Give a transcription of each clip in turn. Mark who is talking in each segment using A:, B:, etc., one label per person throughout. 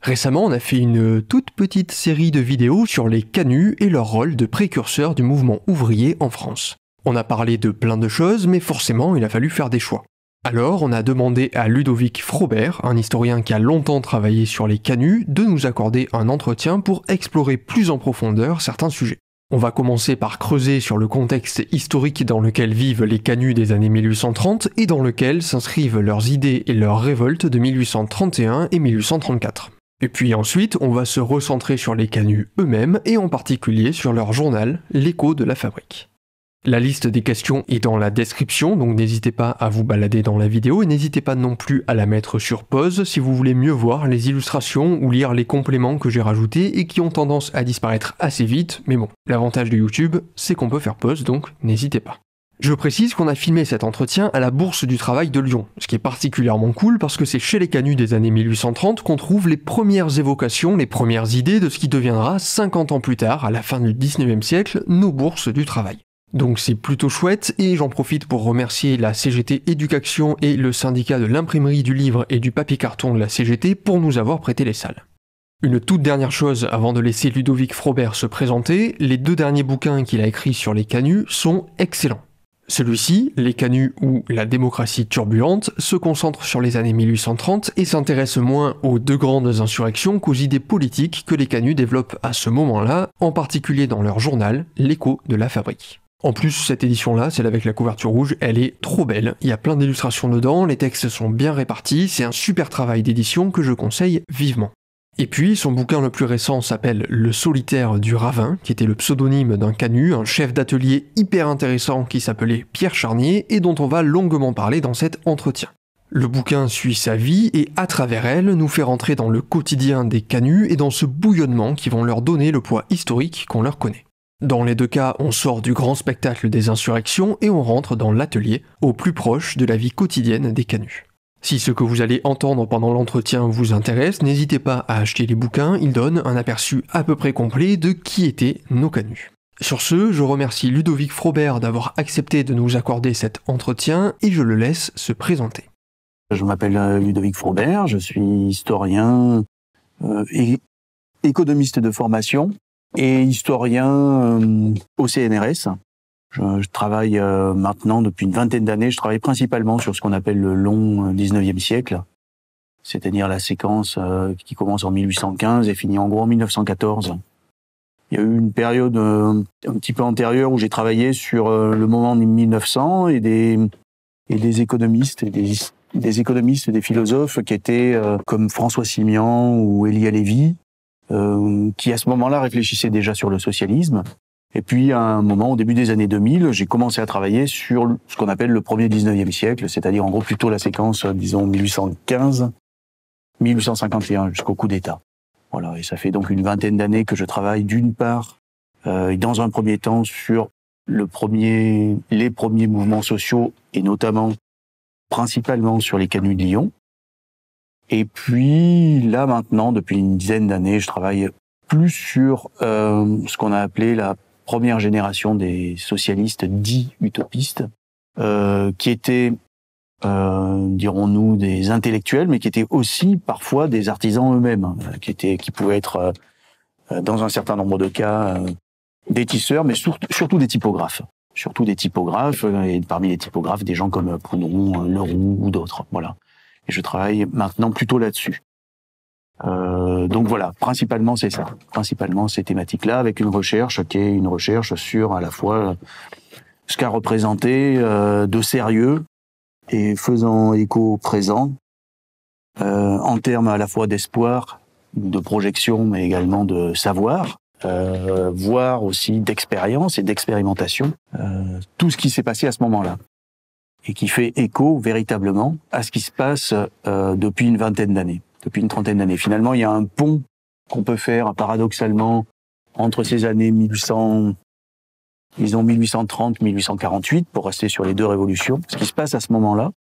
A: Récemment, on a fait une toute petite série de vidéos sur les canuts et leur rôle de précurseur du mouvement ouvrier en France. On a parlé de plein de choses, mais forcément, il a fallu faire des choix. Alors, on a demandé à Ludovic Frobert, un historien qui a longtemps travaillé sur les canuts, de nous accorder un entretien pour explorer plus en profondeur certains sujets. On va commencer par creuser sur le contexte historique dans lequel vivent les canuts des années 1830 et dans lequel s'inscrivent leurs idées et leurs révoltes de 1831 et 1834. Et puis ensuite, on va se recentrer sur les canuts eux-mêmes et en particulier sur leur journal, L'Écho de la Fabrique. La liste des questions est dans la description, donc n'hésitez pas à vous balader dans la vidéo et n'hésitez pas non plus à la mettre sur pause si vous voulez mieux voir les illustrations ou lire les compléments que j'ai rajoutés et qui ont tendance à disparaître assez vite, mais bon, l'avantage de YouTube, c'est qu'on peut faire pause, donc n'hésitez pas. Je précise qu'on a filmé cet entretien à la Bourse du Travail de Lyon, ce qui est particulièrement cool parce que c'est chez les canuts des années 1830 qu'on trouve les premières évocations, les premières idées de ce qui deviendra 50 ans plus tard, à la fin du 19e siècle, nos bourses du travail. Donc c'est plutôt chouette et j'en profite pour remercier la CGT Éducation et le syndicat de l'imprimerie du livre et du papier carton de la CGT pour nous avoir prêté les salles. Une toute dernière chose avant de laisser Ludovic Frobert se présenter, les 2 derniers bouquins qu'il a écrits sur les canuts sont excellents. Celui-ci, Les canuts ou La démocratie turbulente, se concentre sur les années 1830 et s'intéresse moins aux 2 grandes insurrections qu'aux idées politiques que les canuts développent à ce moment-là, en particulier dans leur journal, L'Écho de la Fabrique. En plus, cette édition-là, celle avec la couverture rouge, elle est trop belle, il y a plein d'illustrations dedans, les textes sont bien répartis, c'est un super travail d'édition que je conseille vivement. Et puis, son bouquin le plus récent s'appelle Le solitaire du ravin, qui était le pseudonyme d'un canut, un chef d'atelier hyper intéressant qui s'appelait Pierre Charnier et dont on va longuement parler dans cet entretien. Le bouquin suit sa vie et, à travers elle, nous fait rentrer dans le quotidien des canuts et dans ce bouillonnement qui vont leur donner le poids historique qu'on leur connaît. Dans les 2 cas, on sort du grand spectacle des insurrections et on rentre dans l'atelier, au plus proche de la vie quotidienne des canuts. Si ce que vous allez entendre pendant l'entretien vous intéresse, n'hésitez pas à acheter les bouquins, ils donnent un aperçu à peu près complet de qui étaient nos canuts. Sur ce, je remercie Ludovic Frobert d'avoir accepté de nous accorder cet entretien et je le laisse se présenter.
B: Je m'appelle Ludovic Frobert, je suis historien et économiste de formation et historien au CNRS. Je travaille maintenant depuis une vingtaine d'années, je travaille principalement sur ce qu'on appelle le long 19e siècle, c'est-à-dire la séquence qui commence en 1815 et finit en gros en 1914. Il y a eu une période un petit peu antérieure où j'ai travaillé sur le moment de 1900 et des économistes, des économistes, des philosophes qui étaient comme François Simian ou Elia Lévy, qui à ce moment-là réfléchissaient déjà sur le socialisme. Et puis, à un moment, au début des années 2000, j'ai commencé à travailler sur ce qu'on appelle le premier 19e siècle, c'est-à-dire en gros plutôt la séquence, disons, 1815, 1851 jusqu'au coup d'État. Voilà, et ça fait donc une vingtaine d'années que je travaille d'une part, dans un premier temps, sur les premiers mouvements sociaux, et notamment, principalement sur les canuts de Lyon. Et puis, là maintenant, depuis une dizaine d'années, je travaille plus sur ce qu'on a appelé la première génération des socialistes dits utopistes, qui étaient, dirons-nous, des intellectuels, mais qui étaient aussi parfois des artisans eux-mêmes, qui pouvaient être, dans un certain nombre de cas, des tisseurs, mais surtout des typographes. Surtout des typographes, et parmi les typographes, des gens comme Proudhon, Leroux ou d'autres. Voilà. Et je travaille maintenant plutôt là-dessus. Donc voilà, principalement c'est ça. Principalement ces thématiques-là, avec une recherche qui est une recherche sur à la fois ce qu'a représenté de sérieux et faisant écho au présent, en termes à la fois d'espoir, de projection, mais également de savoir, voire aussi d'expérience et d'expérimentation, tout ce qui s'est passé à ce moment-là. Et qui fait écho véritablement à ce qui se passe depuis une vingtaine d'années, depuis une trentaine d'années. Finalement, il y a un pont qu'on peut faire paradoxalement entre ces années 1830-1848, pour rester sur les 2 révolutions, ce qui se passe à ce moment-là,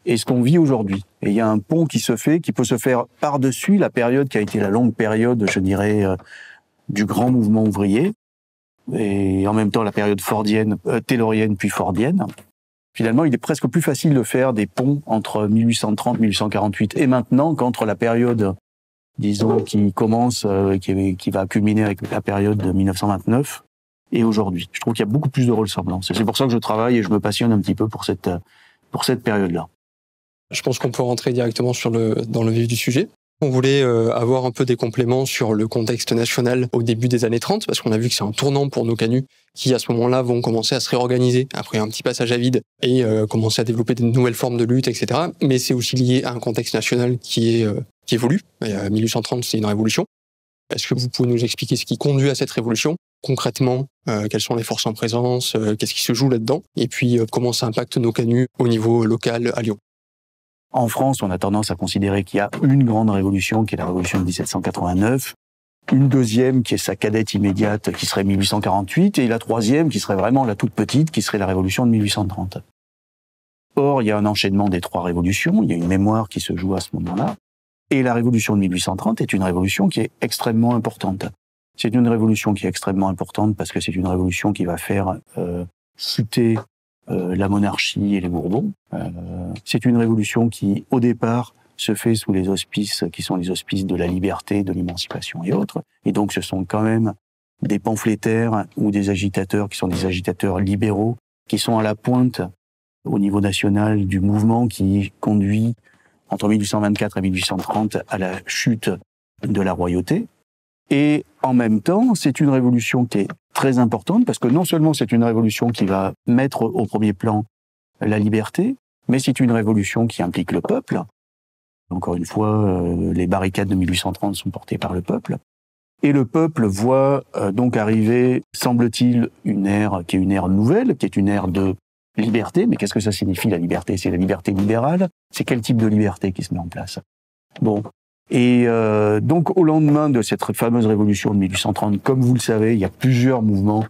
B: et ce qu'on vit aujourd'hui. Et il y a un pont qui peut se faire par-dessus la période qui a été la longue période, je dirais, du grand mouvement ouvrier, et en même temps la période fordienne, taylorienne puis fordienne. Finalement, il est presque plus facile de faire des ponts entre 1830, 1848 et maintenant qu'entre la période disons, qui commence, qui va culminer avec la période de 1929 et aujourd'hui. Je trouve qu'il y a beaucoup plus de ressemblances. Et c'est pour ça que je travaille et je me passionne un petit peu pour cette période-là.
C: Je pense qu'on peut rentrer directement dans le vif du sujet. On voulait avoir un peu des compléments sur le contexte national au début des années 30, parce qu'on a vu que c'est un tournant pour nos canuts qui, à ce moment-là, vont commencer à se réorganiser après un petit passage à vide et commencer à développer de nouvelles formes de lutte, etc. Mais c'est aussi lié à un contexte national qui évolue. 1830, c'est une révolution. Est-ce que vous pouvez nous expliquer ce qui conduit à cette révolution? Concrètement, quelles sont les forces en présence, qu'est-ce qui se joue là-dedans? Et puis, comment ça impacte nos canuts au niveau local à Lyon?
B: En France, on a tendance à considérer qu'il y a une grande révolution, qui est la révolution de 1789, une deuxième qui est sa cadette immédiate, qui serait 1848, et la troisième qui serait vraiment la toute petite, qui serait la révolution de 1830. Or, il y a un enchaînement des trois révolutions, il y a une mémoire qui se joue à ce moment-là, et la révolution de 1830 est une révolution qui est extrêmement importante. C'est une révolution qui est extrêmement importante parce que c'est une révolution qui va faire chuter la monarchie et les Bourbons. C'est une révolution qui, au départ, se fait sous les auspices qui sont les auspices de la liberté, de l'émancipation et autres. Et donc, ce sont quand même des pamphlétaires ou des agitateurs qui sont des agitateurs libéraux, qui sont à la pointe au niveau national du mouvement qui conduit entre 1824 et 1830 à la chute de la royauté. Et en même temps, c'est une révolution qui est très importante parce que non seulement c'est une révolution qui va mettre au premier plan la liberté, mais c'est une révolution qui implique le peuple. Encore une fois, les barricades de 1830 sont portées par le peuple. Et le peuple voit donc arriver, semble-t-il, une ère qui est une ère nouvelle, qui est une ère de liberté. Mais qu'est-ce que ça signifie, la liberté? C'est la liberté libérale. C'est quel type de liberté qui se met en place? Bon. Et donc, au lendemain de cette fameuse révolution de 1830, comme vous le savez, il y a plusieurs mouvements,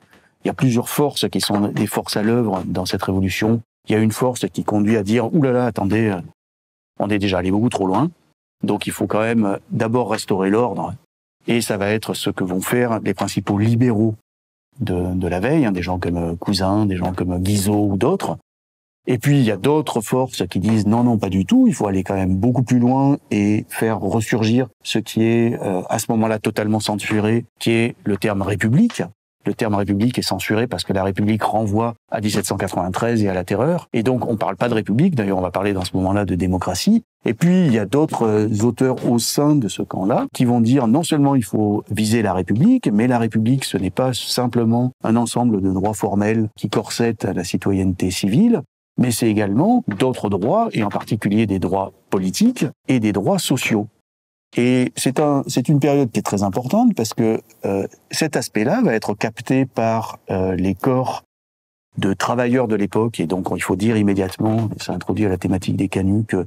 B: il y a plusieurs forces qui sont des forces à l'œuvre dans cette révolution. Il y a une force qui conduit à dire « Ouh là là, attendez, on est déjà allé beaucoup trop loin, donc il faut quand même d'abord restaurer l'ordre. » Et ça va être ce que vont faire les principaux libéraux de la veille, des gens comme Cousin, des gens comme Guizot ou d'autres. Et puis, il y a d'autres forces qui disent non, non, pas du tout, il faut aller quand même beaucoup plus loin et faire ressurgir ce qui est, à ce moment-là, totalement censuré, qui est le terme République. Le terme République est censuré parce que la République renvoie à 1793 et à la terreur. Et donc, on parle pas de République, d'ailleurs, on va parler dans ce moment-là de démocratie. Et puis, il y a d'autres auteurs au sein de ce camp-là qui vont dire non seulement il faut viser la République, mais la République, ce n'est pas simplement un ensemble de droits formels qui corsettent la citoyenneté civile, mais c'est également d'autres droits, et en particulier des droits politiques et des droits sociaux. Et c'est une période qui est très importante parce que cet aspect-là va être capté par les corps de travailleurs de l'époque, et donc il faut dire immédiatement, ça introduit à la thématique des canuts, que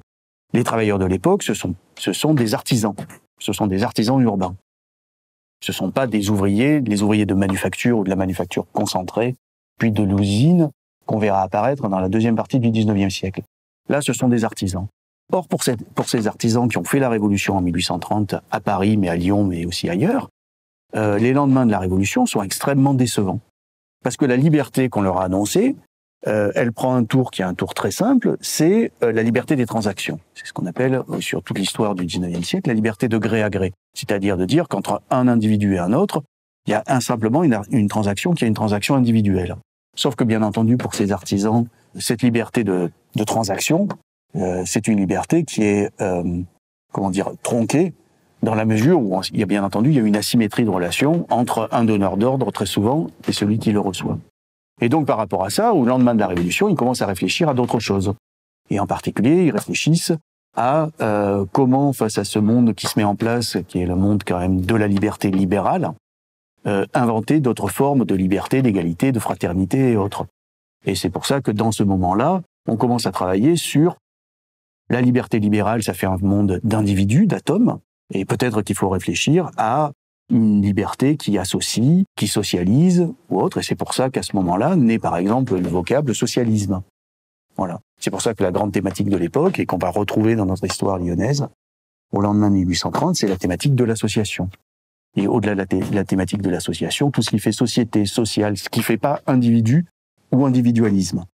B: les travailleurs de l'époque, ce sont des artisans, ce sont des artisans urbains. Ce sont pas des ouvriers, les ouvriers de manufacture ou de la manufacture concentrée, puis de l'usine, qu'on verra apparaître dans la deuxième partie du 19e siècle. Là, ce sont des artisans. Or, pour ces artisans qui ont fait la Révolution en 1830 à Paris, mais à Lyon, mais aussi ailleurs, les lendemains de la Révolution sont extrêmement décevants. Parce que la liberté qu'on leur a annoncée, elle prend un tour qui est un tour très simple, c'est la liberté des transactions. C'est ce qu'on appelle, sur toute l'histoire du 19e siècle, la liberté de gré à gré. C'est-à-dire de dire qu'entre un individu et un autre, il y a simplement une transaction qui est une transaction individuelle. Sauf que, bien entendu, pour ces artisans, cette liberté de transaction, c'est une liberté qui est, tronquée, dans la mesure où il y a bien entendu, il y a une asymétrie de relation entre un donneur d'ordre, très souvent, et celui qui le reçoit. Et donc, par rapport à ça, au lendemain de la Révolution, ils commencent à réfléchir à d'autres choses. Et en particulier, ils réfléchissent à comment, face à ce monde qui se met en place, qui est le monde quand même de la liberté libérale, inventer d'autres formes de liberté, d'égalité, de fraternité et autres. Et c'est pour ça que dans ce moment-là, on commence à travailler sur la liberté libérale, ça fait un monde d'individus, d'atomes, et peut-être qu'il faut réfléchir à une liberté qui associe, qui socialise ou autre, et c'est pour ça qu'à ce moment-là naît par exemple le vocable socialisme. Voilà. C'est pour ça que la grande thématique de l'époque, et qu'on va retrouver dans notre histoire lyonnaise, au lendemain de 1830, c'est la thématique de l'association. Et au-delà de la thématique de l'association, tout ce qui fait société, sociale, ce qui fait pas individu ou individualisme.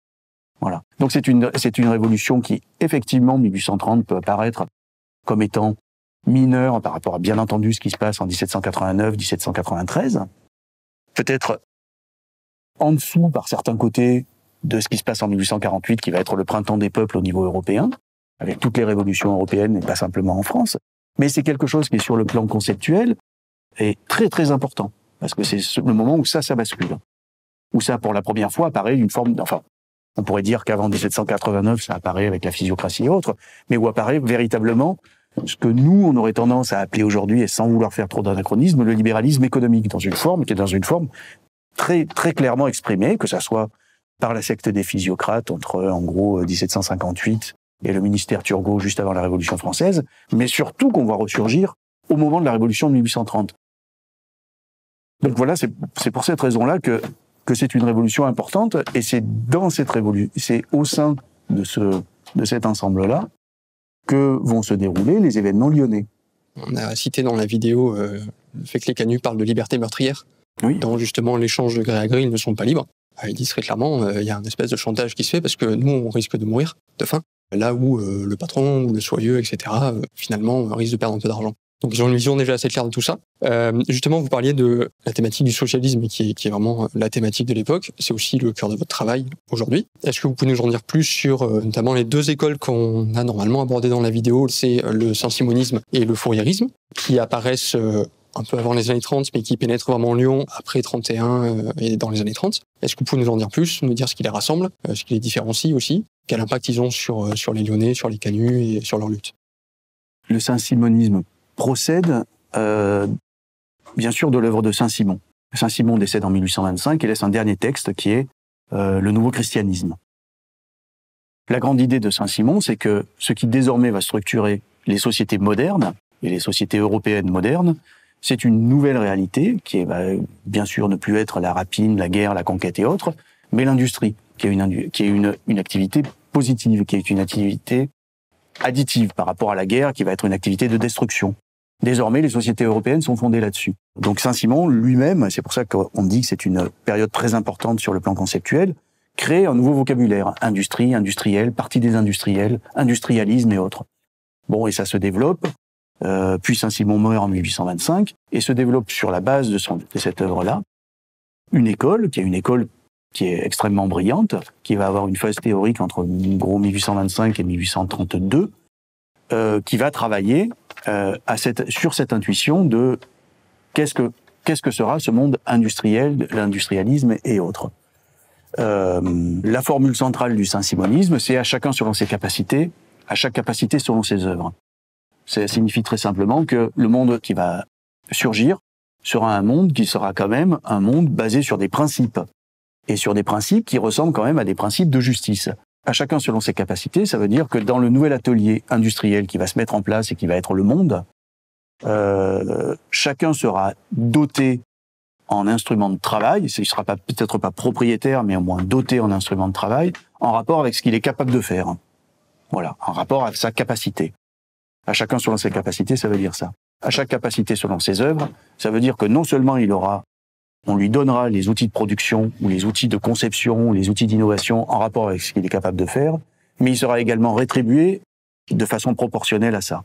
B: Voilà. Donc c'est une révolution qui, effectivement, 1830 peut apparaître comme étant mineur par rapport à, bien entendu, ce qui se passe en 1789, 1793. Peut-être en dessous, par certains côtés, de ce qui se passe en 1848, qui va être le printemps des peuples au niveau européen, avec toutes les révolutions européennes et pas simplement en France. Mais c'est quelque chose qui, sur le plan conceptuel, est très très important. Parce que c'est le moment où ça bascule. Où ça, pour la première fois, apparaît une forme... Enfin, on pourrait dire qu'avant 1789, ça apparaît avec la physiocratie et autres, mais où apparaît véritablement ce que nous, on aurait tendance à appeler aujourd'hui, et sans vouloir faire trop d'anachronisme, le libéralisme économique, qui est dans une forme très, très clairement exprimée, que ça soit par la secte des physiocrates, entre, en gros, 1758 et le ministère Turgot juste avant la Révolution française, mais surtout qu'on voit ressurgir au moment de la Révolution de 1830. Donc voilà, c'est pour cette raison-là que c'est une révolution importante, et c'est dans cette révolution, c'est au sein de cet ensemble-là que vont se dérouler les événements lyonnais.
C: On a cité dans la vidéo le fait que les canuts parlent de liberté meurtrière.
B: Oui.
C: Dans justement l'échange de gré à gré, ils ne sont pas libres. Ils disent très clairement, il y a un espèce de chantage qui se fait parce que nous, on risque de mourir de faim, là où le patron ou le soyeux, etc., finalement, risque de perdre un peu d'argent. Donc ils ont une vision déjà assez claire de tout ça. Justement, vous parliez de la thématique du socialisme qui est vraiment la thématique de l'époque. C'est aussi le cœur de votre travail aujourd'hui. Est-ce que vous pouvez nous en dire plus sur notamment les deux écoles qu'on a normalement abordées dans la vidéo, c'est le saint-simonisme et le fouriérisme, qui apparaissent un peu avant les années 30, mais qui pénètrent vraiment Lyon après 31 et dans les années 30. Est-ce que vous pouvez nous en dire plus, nous dire ce qui les rassemble, ce qui les différencie aussi, quel impact ils ont sur les Lyonnais, sur les canuts et sur leur lutte?
B: Le saint-simonisme procède, bien sûr, de l'œuvre de Saint-Simon. Saint-Simon décède en 1825 et laisse un dernier texte qui est le nouveau christianisme. La grande idée de Saint-Simon, c'est que ce qui désormais va structurer les sociétés modernes et les sociétés européennes modernes, c'est une nouvelle réalité qui est, bien sûr, ne plus être la rapine, la guerre, la conquête et autres, mais l'industrie, qui est une activité positive, qui est une activité additive par rapport à la guerre, qui va être une activité de destruction. Désormais, les sociétés européennes sont fondées là-dessus. Donc Saint-Simon lui-même, c'est pour ça qu'on dit que c'est une période très importante sur le plan conceptuel, crée un nouveau vocabulaire, industrie, industriel, partie des industriels, industrialisme et autres. Bon, et ça se développe, puis Saint-Simon meurt en 1825, et se développe sur la base de cette œuvre-là, une école qui est extrêmement brillante, qui va avoir une phase théorique entre gros 1825 et 1832, qui va travailler sur cette intuition de qu'est-ce que sera ce monde industriel, l'industrialisme et autres. La formule centrale du saint-simonisme, c'est à chacun selon ses capacités, à chaque capacité selon ses œuvres. Ça signifie très simplement que le monde qui va surgir sera un monde qui sera quand même un monde basé sur des principes. Et sur des principes qui ressemblent quand même à des principes de justice. À chacun selon ses capacités, ça veut dire que dans le nouvel atelier industriel qui va se mettre en place et qui va être le monde, chacun sera doté en instruments de travail, il sera peut-être pas propriétaire, mais au moins doté en instruments de travail, en rapport avec ce qu'il est capable de faire. Voilà, en rapport avec sa capacité. À chacun selon ses capacités, ça veut dire ça. À chaque capacité selon ses œuvres, ça veut dire que non seulement on lui donnera les outils de production, ou les outils de conception, ou les outils d'innovation en rapport avec ce qu'il est capable de faire, mais il sera également rétribué de façon proportionnelle à ça.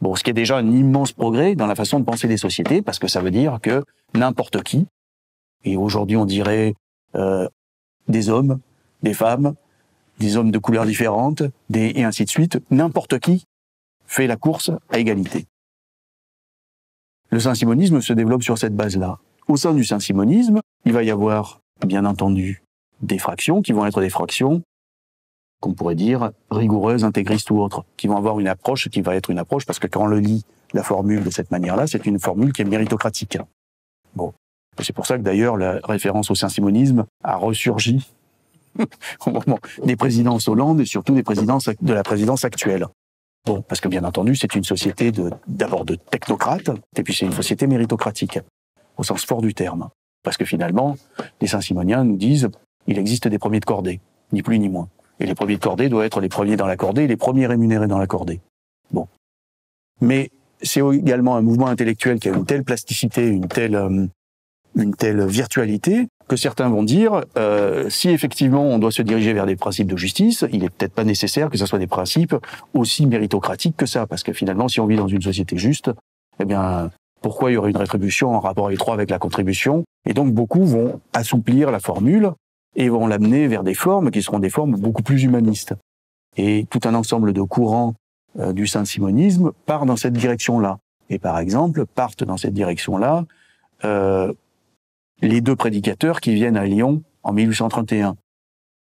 B: Bon, ce qui est déjà un immense progrès dans la façon de penser les sociétés, parce que ça veut dire que n'importe qui, et aujourd'hui on dirait des hommes, des femmes, des hommes de couleurs différentes, et ainsi de suite, n'importe qui fait la course à égalité. Le saint-simonisme se développe sur cette base-là. Au sein du saint-simonisme, il va y avoir, bien entendu, des fractions qui vont être des fractions qu'on pourrait dire rigoureuses, intégristes ou autres, qui vont avoir une approche qui va être une approche, parce que quand on le lit, la formule de cette manière-là, c'est une formule qui est méritocratique. Bon. C'est pour ça que d'ailleurs la référence au saint-simonisme a ressurgi au moment des présidences Hollande et surtout de la présidence actuelle. Bon, parce que bien entendu, c'est une société d'abord de technocrates, et puis c'est une société méritocratique, au sens fort du terme. Parce que finalement, les saint-simoniens nous disent, il existe des premiers de cordée, ni plus ni moins. Et les premiers de cordée doivent être les premiers dans la cordée et les premiers rémunérés dans la cordée. Bon. Mais c'est également un mouvement intellectuel qui a une telle plasticité, une telle virtualité, que certains vont dire, si effectivement on doit se diriger vers des principes de justice, il est peut-être pas nécessaire que ce soit des principes aussi méritocratiques que ça, parce que finalement, si on vit dans une société juste, eh bien, pourquoi il y aurait une rétribution en rapport étroit avec la contribution? Et donc, beaucoup vont assouplir la formule et vont l'amener vers des formes qui seront des formes beaucoup plus humanistes. Et tout un ensemble de courants du saint-simonisme part dans cette direction-là. Et par exemple, partent dans cette direction-là les deux prédicateurs qui viennent à Lyon en 1831.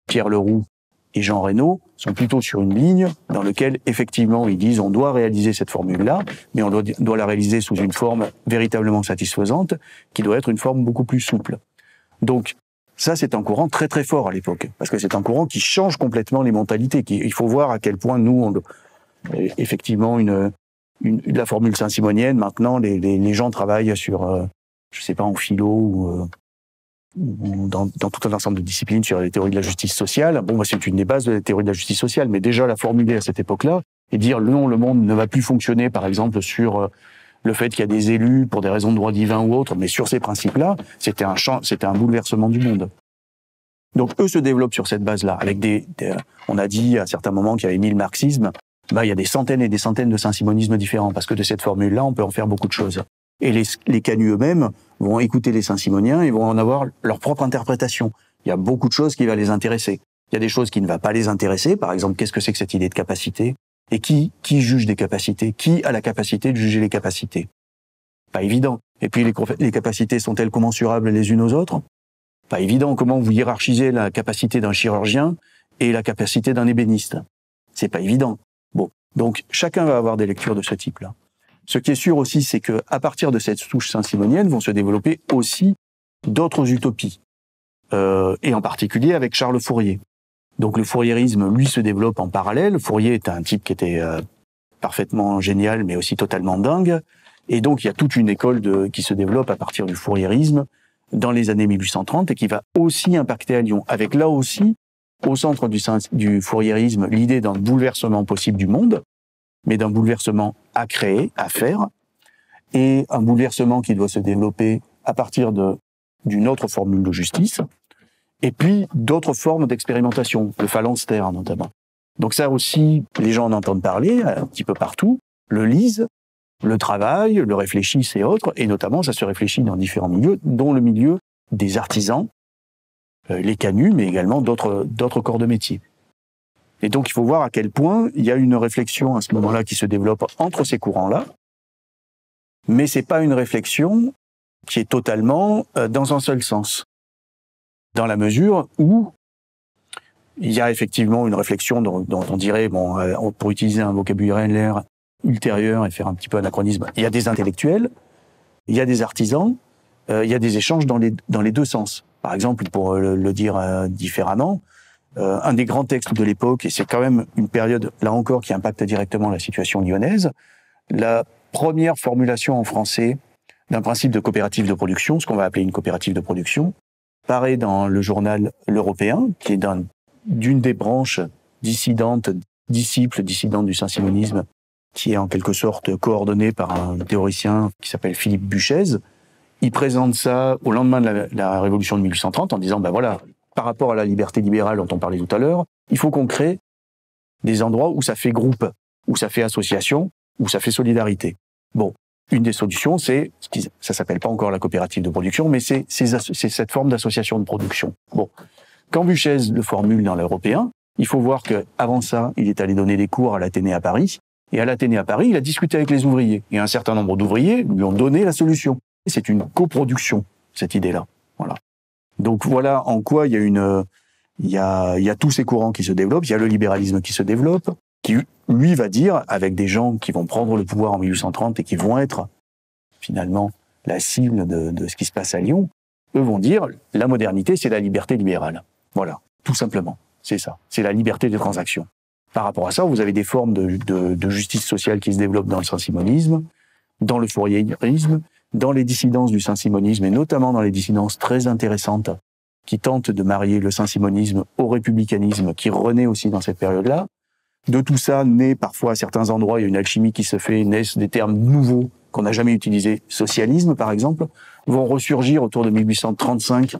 B: Pierre Leroux et Jean Reynaud sont plutôt sur une ligne dans laquelle, effectivement, ils disent on doit réaliser cette formule-là, mais on doit la réaliser sous une forme véritablement satisfaisante, qui doit être une forme beaucoup plus souple. Donc, ça, c'est un courant très très fort à l'époque, parce que c'est un courant qui change complètement les mentalités. Il faut voir à quel point nous, effectivement, la formule saint-simonienne, maintenant, les gens travaillent sur, je sais pas, en philo ou dans tout un ensemble de disciplines sur les théories de la justice sociale. Bon, c'est une des bases de la théorie de la justice sociale, mais déjà la formuler à cette époque-là et dire non, le monde ne va plus fonctionner, par exemple, sur le fait qu'il y a des élus pour des raisons de droit divin ou autre, mais sur ces principes-là, c'était un bouleversement du monde. Donc eux se développent sur cette base-là, avec on a dit à certains moments qu'il y avait 1000 marxismes, il y a des centaines et des centaines de saint-simonismes différents, parce que de cette formule-là, on peut en faire beaucoup de choses. Et les canuts eux-mêmes vont écouter les saint-simoniens et vont en avoir leur propre interprétation. Il y a beaucoup de choses qui vont les intéresser. Il y a des choses qui ne vont pas les intéresser. Par exemple, qu'est-ce que c'est que cette idée de capacité? Et qui juge des capacités? Qui a la capacité de juger les capacités? Pas évident. Et puis, les capacités sont-elles commensurables les unes aux autres? Pas évident. Comment vous hiérarchisez la capacité d'un chirurgien et la capacité d'un ébéniste? C'est pas évident. Bon. Donc, chacun va avoir des lectures de ce type-là. Ce qui est sûr aussi, c'est que à partir de cette souche saint-simonienne vont se développer aussi d'autres utopies, et en particulier avec Charles Fourier. Donc le fouriérisme, lui, se développe en parallèle. Fourier est un type qui était parfaitement génial, mais aussi totalement dingue. Et donc il y a toute une école qui se développe à partir du fouriérisme dans les années 1830 et qui va aussi impacter à Lyon, avec là aussi, au centre du fouriérisme, l'idée d'un bouleversement possible du monde, mais d'un bouleversement à créer, à faire, et un bouleversement qui doit se développer à partir d'une autre formule de justice, et puis d'autres formes d'expérimentation, le phalanstère notamment. Donc ça aussi, les gens en entendent parler un petit peu partout, le lisent, le travaillent, le réfléchissent et autres, et notamment ça se réfléchit dans différents milieux, dont le milieu des artisans, les canuts, mais également d'autres corps de métier. Et donc, il faut voir à quel point il y a une réflexion à ce moment-là qui se développe entre ces courants-là, mais c'est pas une réflexion qui est totalement dans un seul sens. Dans la mesure où il y a effectivement une réflexion dont on dirait, pour utiliser un vocabulaire ultérieur et faire un petit peu anachronisme, il y a des intellectuels, il y a des artisans, il y a des échanges dans les deux sens. Par exemple, pour le dire différemment, un des grands textes de l'époque, et c'est quand même une période, là encore, qui impacte directement la situation lyonnaise, la première formulation en français d'un principe de coopérative de production, ce qu'on va appeler une coopérative de production, paraît dans le journal L'Européen, qui est d'une des branches dissidentes du saint-simonisme, qui est en quelque sorte coordonnée par un théoricien qui s'appelle Philippe Buchez. Il présente ça au lendemain de la Révolution de 1830 en disant, voilà, par rapport à la liberté libérale dont on parlait tout à l'heure, il faut qu'on crée des endroits où ça fait groupe, où ça fait association, où ça fait solidarité. Bon, une des solutions, ça s'appelle pas encore la coopérative de production, mais c'est cette forme d'association de production. Bon, quand Buchez le formule dans l'Européen, il faut voir que avant ça, il est allé donner des cours à l'Athénée à Paris, et à l'Athénée à Paris, il a discuté avec les ouvriers, et un certain nombre d'ouvriers lui ont donné la solution. Et c'est une coproduction, cette idée-là. Voilà. Donc voilà en quoi il y a tous ces courants qui se développent, il y a le libéralisme qui se développe, qui lui va dire, avec des gens qui vont prendre le pouvoir en 1830 et qui vont être finalement la cible de ce qui se passe à Lyon, eux vont dire la modernité c'est la liberté libérale. Voilà, tout simplement, c'est ça, c'est la liberté des transactions. Par rapport à ça, vous avez des formes de justice sociale qui se développent dans le saint-simonisme, dans le fouriérisme, dans les dissidences du saint-simonisme, et notamment dans les dissidences très intéressantes qui tentent de marier le saint-simonisme au républicanisme, qui renaît aussi dans cette période-là. De tout ça naît parfois à certains endroits, il y a une alchimie qui se fait, naissent des termes nouveaux qu'on n'a jamais utilisés. Socialisme, par exemple, vont ressurgir autour de 1835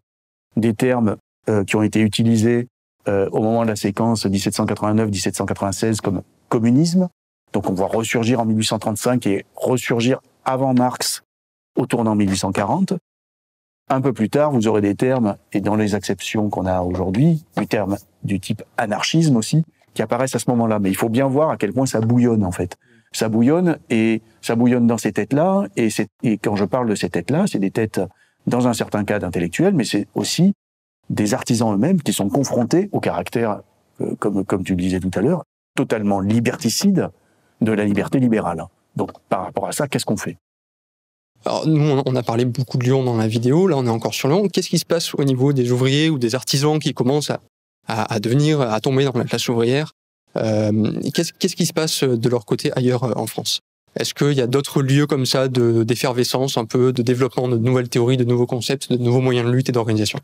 B: des termes qui ont été utilisés au moment de la séquence 1789-1796 comme communisme. Donc on voit ressurgir en 1835 et ressurgir avant Marx au tournant 1840. Un peu plus tard, vous aurez des termes, et dans les acceptions qu'on a aujourd'hui, du terme du type anarchisme aussi, qui apparaissent à ce moment-là. Mais il faut bien voir à quel point ça bouillonne, en fait. Ça bouillonne, et ça bouillonne dans ces têtes-là, et quand je parle de ces têtes-là, c'est des têtes, dans un certain cas, d'intellectuels, mais c'est aussi des artisans eux-mêmes qui sont confrontés au caractère, comme tu le disais tout à l'heure, totalement liberticide de la liberté libérale. Donc, par rapport à ça, qu'est-ce qu'on fait ?
C: Alors, nous, on a parlé beaucoup de Lyon dans la vidéo. Là, on est encore sur Lyon. Qu'est-ce qui se passe au niveau des ouvriers ou des artisans qui commencent à tomber dans la classe ouvrière ? Qu'est-ce qui se passe de leur côté ailleurs en France ? Est-ce qu'il y a d'autres lieux comme ça d'effervescence, un peu de développement de nouvelles théories, de nouveaux concepts, de nouveaux moyens de lutte et d'organisation ?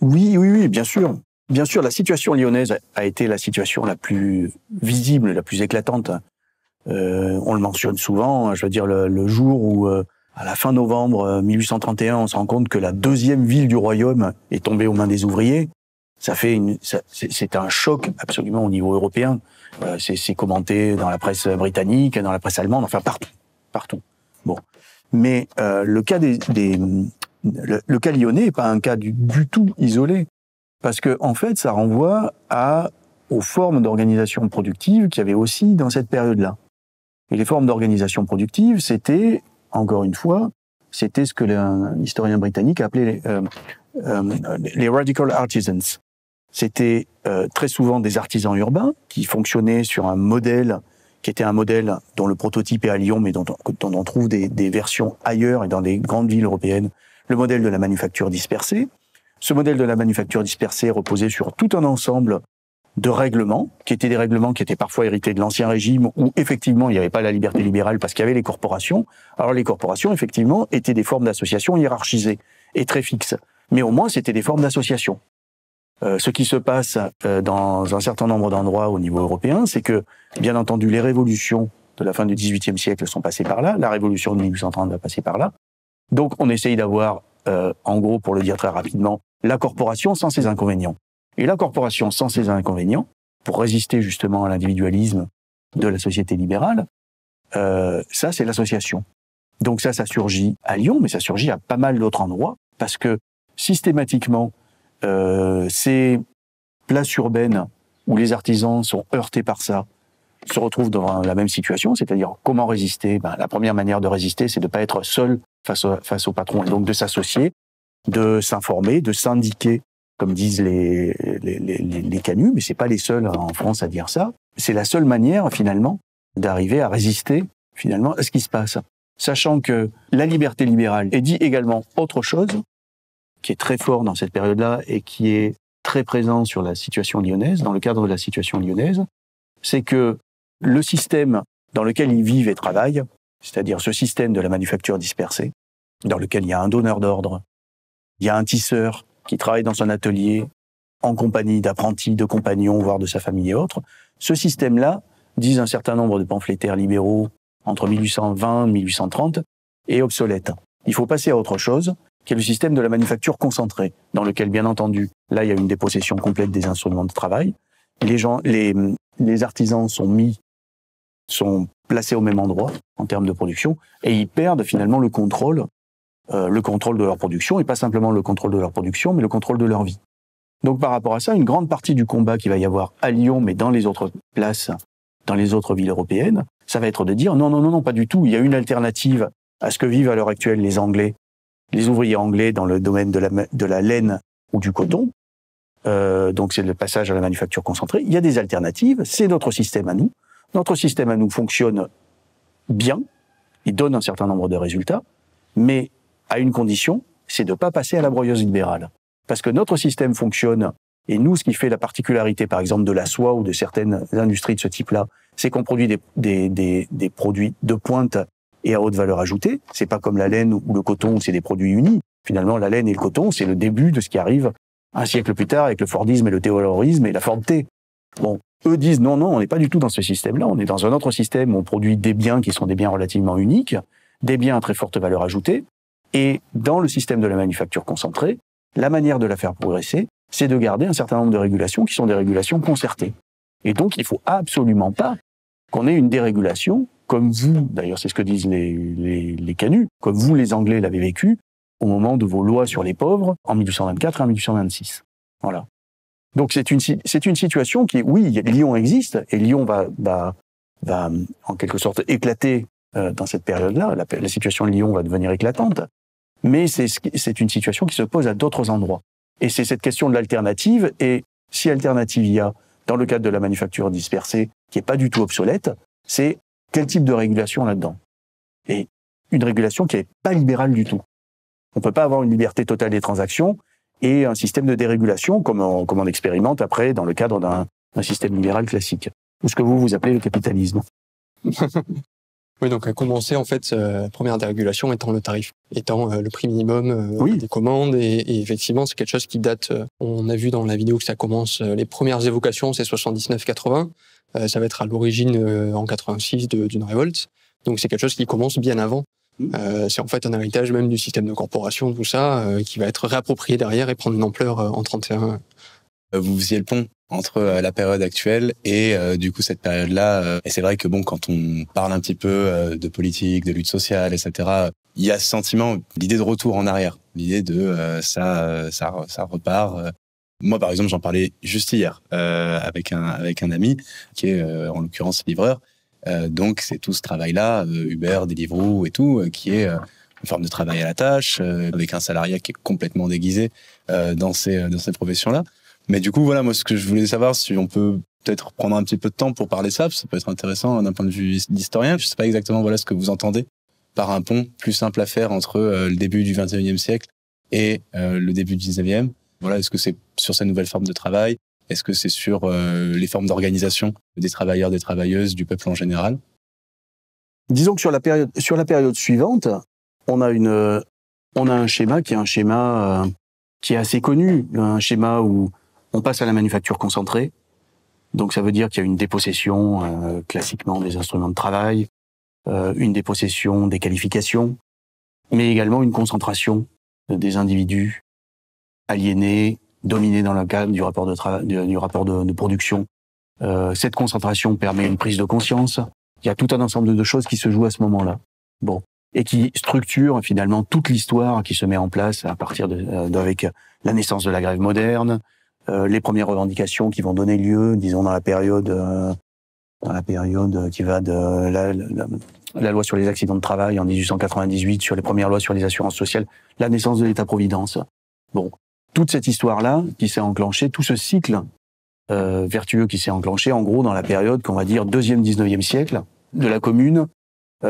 B: Oui, bien sûr. Bien sûr, la situation lyonnaise a été la situation la plus visible, la plus éclatante. On le mentionne souvent, je veux dire le jour où, à la fin novembre 1831, on se rend compte que la deuxième ville du royaume est tombée aux mains des ouvriers. C'est un choc absolument au niveau européen. C'est commenté dans la presse britannique, dans la presse allemande, enfin partout. Bon, mais le cas le cas lyonnais n'est pas un cas du tout isolé, parce que en fait, ça renvoie aux formes d'organisation productive qu'il y avait aussi dans cette période-là. Et les formes d'organisation productive, c'était, encore une fois, c'était ce que l'historien britannique appelait les radical artisans. C'était très souvent des artisans urbains qui fonctionnaient sur un modèle qui était un modèle dont le prototype est à Lyon, mais dont on trouve des versions ailleurs et dans des grandes villes européennes, le modèle de la manufacture dispersée. Ce modèle de la manufacture dispersée reposait sur tout un ensemble de règlements, qui étaient des règlements qui étaient parfois hérités de l'Ancien Régime, où effectivement il n'y avait pas la liberté libérale parce qu'il y avait les corporations. Alors les corporations, effectivement, étaient des formes d'association hiérarchisées et très fixes. Mais au moins, c'était des formes d'association. Ce qui se passe dans un certain nombre d'endroits au niveau européen, c'est que, bien entendu, les révolutions de la fin du XVIIIe siècle sont passées par là, la révolution de 1830 va passer par là. Donc on essaye d'avoir, en gros, pour le dire très rapidement, la corporation sans ses inconvénients. Et la corporation sans ses inconvénients, pour résister justement à l'individualisme de la société libérale, ça c'est l'association. Donc ça surgit à Lyon, mais ça surgit à pas mal d'autres endroits, parce que systématiquement, ces places urbaines où les artisans sont heurtés par ça se retrouvent dans la même situation, c'est-à-dire comment résister. La première manière de résister, c'est de ne pas être seul face au patron, et donc de s'associer, de s'informer, de syndiquer, comme disent les canuts, mais c'est pas les seuls en France à dire ça. C'est la seule manière, finalement, d'arriver à résister, finalement, à ce qui se passe. Sachant que la liberté libérale est dit également autre chose, qui est très fort dans cette période-là et qui est très présent sur la situation lyonnaise, dans le cadre de la situation lyonnaise, c'est que le système dans lequel ils vivent et travaillent, c'est-à-dire ce système de la manufacture dispersée, dans lequel il y a un donneur d'ordre, il y a un tisseur qui travaille dans son atelier en compagnie d'apprentis, de compagnons, voire de sa famille et autres, ce système-là, disent un certain nombre de pamphlétaires libéraux entre 1820 et 1830, est obsolète. Il faut passer à autre chose, qui est le système de la manufacture concentrée, dans lequel, bien entendu, là, il y a une dépossession complète des instruments de travail. Les artisans sont placés au même endroit, en termes de production, et ils perdent finalement le contrôle de leur production, et pas simplement le contrôle de leur production, mais le contrôle de leur vie. Donc, par rapport à ça, une grande partie du combat qu'il va y avoir à Lyon, mais dans les autres places, dans les autres villes européennes, ça va être de dire non, pas du tout. Il y a une alternative à ce que vivent à l'heure actuelle les Anglais, les ouvriers anglais dans le domaine de la laine ou du coton. Donc c'est le passage à la manufacture concentrée. Il y a des alternatives, c'est notre système à nous. Notre système à nous fonctionne bien, il donne un certain nombre de résultats, mais à une condition, c'est de ne pas passer à la broyeuse libérale. Parce que notre système fonctionne, et nous, ce qui fait la particularité, par exemple, de la soie ou de certaines industries de ce type-là, c'est qu'on produit des produits de pointe et à haute valeur ajoutée. C'est pas comme la laine ou le coton où c'est des produits unis. Finalement, la laine et le coton, c'est le début de ce qui arrive un siècle plus tard avec le Fordisme et le Taylorisme et la Ford T. Bon, eux disent non, on n'est pas du tout dans ce système-là. On est dans un autre système où on produit des biens qui sont des biens relativement uniques, des biens à très forte valeur ajoutée. Et dans le système de la manufacture concentrée, la manière de la faire progresser, c'est de garder un certain nombre de régulations qui sont des régulations concertées. Et donc, il ne faut absolument pas qu'on ait une dérégulation, comme vous, d'ailleurs c'est ce que disent les canuts, comme vous les Anglais l'avez vécu, au moment de vos lois sur les pauvres, en 1824 et en 1826. Voilà. Donc c'est une situation qui, oui, Lyon existe, et Lyon va en quelque sorte éclater dans cette période-là. La situation de Lyon va devenir éclatante, mais c'est une situation qui se pose à d'autres endroits. Et c'est cette question de l'alternative, et si alternative il y a dans le cadre de la manufacture dispersée, qui est pas du tout obsolète, c'est quel type de régulation là-dedans. Et une régulation qui est pas libérale du tout. On peut pas avoir une liberté totale des transactions et un système de dérégulation comme on expérimente après dans le cadre d'un système libéral classique. Ou ce que vous appelez le capitalisme.
C: Oui, donc à commencer, en fait, la première dérégulation étant le tarif, étant le prix minimum des commandes. Et effectivement, c'est quelque chose qui date, on a vu dans la vidéo que ça commence, les premières évocations, c'est 79-80. Ça va être à l'origine, en 86, d'une révolte. Donc c'est quelque chose qui commence bien avant. C'est en fait un héritage même du système de corporation, tout ça, qui va être réapproprié derrière et prendre une ampleur en 31.
D: Vous faisiez le pont entre la période actuelle et du coup cette période-là. Et c'est vrai que bon, quand on parle un petit peu de politique, de lutte sociale, etc., il y a ce sentiment, l'idée de retour en arrière, l'idée de ça repart. Moi, par exemple, j'en parlais juste hier avec un ami qui est en l'occurrence livreur. Donc c'est tout ce travail-là, Uber, Deliveroo et tout, qui est une forme de travail à la tâche, avec un salariat qui est complètement déguisé dans ces professions-là. Mais du coup, voilà, moi, ce que je voulais savoir, si on peut peut-être prendre un petit peu de temps pour parler ça peut être intéressant d'un point de vue d'historien. Je sais pas exactement, voilà, ce que vous entendez par un pont plus simple à faire entre le début du 21e siècle et le début du 19e. Voilà, est-ce que c'est sur ces nouvelles formes de travail? Est-ce que c'est sur les formes d'organisation des travailleurs, des travailleuses, du peuple en général?
B: Disons que sur la période suivante, on a un schéma qui est assez connu, un schéma où on passe à la manufacture concentrée. Donc ça veut dire qu'il y a une dépossession classiquement des instruments de travail, une dépossession des qualifications, mais également une concentration des individus aliénés, dominés dans le cadre du rapport de production. Cette concentration permet une prise de conscience. Il y a tout un ensemble de choses qui se jouent à ce moment-là. Bon. Et qui structure finalement toute l'histoire qui se met en place à partir avec la naissance de la grève moderne, les premières revendications qui vont donner lieu, disons dans la période qui va de la loi sur les accidents de travail en 1898, sur les premières lois sur les assurances sociales, la naissance de l'État-providence. Bon, toute cette histoire-là qui s'est enclenchée, tout ce cycle vertueux qui s'est enclenché, en gros dans la période qu'on va dire 19e siècle de la Commune,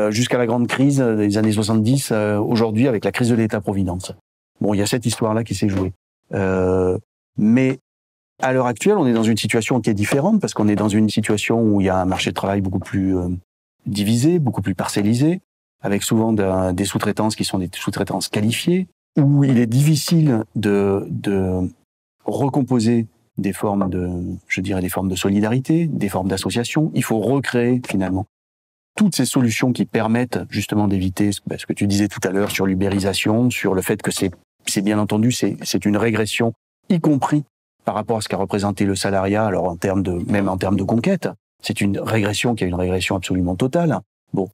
B: jusqu'à la grande crise des années 70, aujourd'hui avec la crise de l'État-providence. Bon, il y a cette histoire-là qui s'est jouée. Mais à l'heure actuelle, on est dans une situation qui est différente parce qu'on est dans une situation où il y a un marché de travail beaucoup plus divisé, beaucoup plus parcellisé, avec souvent des sous-traitances qui sont des sous-traitances qualifiées, où il est difficile de recomposer des formes de solidarité, des formes d'association. Il faut recréer finalement toutes ces solutions qui permettent justement d'éviter ce que tu disais tout à l'heure sur l'ubérisation, sur le fait que c'est bien entendu, c'est une régression, y compris par rapport à ce qu'a représenté le salariat, alors même en termes de conquête. C'est une régression qui est une régression absolument totale. Bon.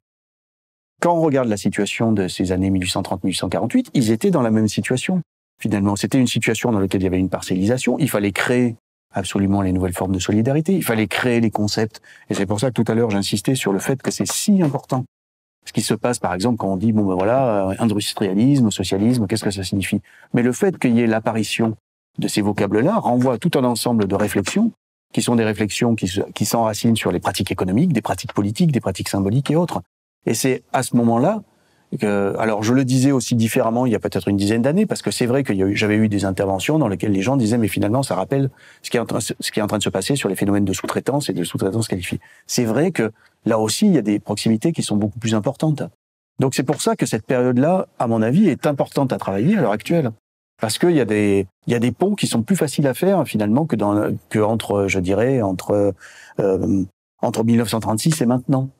B: Quand on regarde la situation de ces années 1830-1848, ils étaient dans la même situation. Finalement, c'était une situation dans laquelle il y avait une parcellisation. Il fallait créer absolument les nouvelles formes de solidarité. Il fallait créer les concepts. Et c'est pour ça que tout à l'heure, j'insistais sur le fait que c'est si important. Ce qui se passe, par exemple, quand on dit, bon ben voilà, industrialisme, socialisme, qu'est-ce que ça signifie? Mais le fait qu'il y ait l'apparition de ces vocables-là renvoie à tout un ensemble de réflexions, qui sont des réflexions qui s'enracinent sur les pratiques économiques, des pratiques politiques, des pratiques symboliques et autres. Et c'est à ce moment-là alors je le disais aussi différemment il y a peut-être une dizaine d'années, parce que c'est vrai que j'avais eu des interventions dans lesquelles les gens disaient mais finalement ça rappelle ce qui est en train de se passer sur les phénomènes de sous-traitance et de sous-traitance qualifiée. C'est vrai que là aussi il y a des proximités qui sont beaucoup plus importantes. Donc c'est pour ça que cette période-là, à mon avis, est importante à travailler à l'heure actuelle, parce qu'il y a des ponts qui sont plus faciles à faire finalement que entre 1936 et maintenant.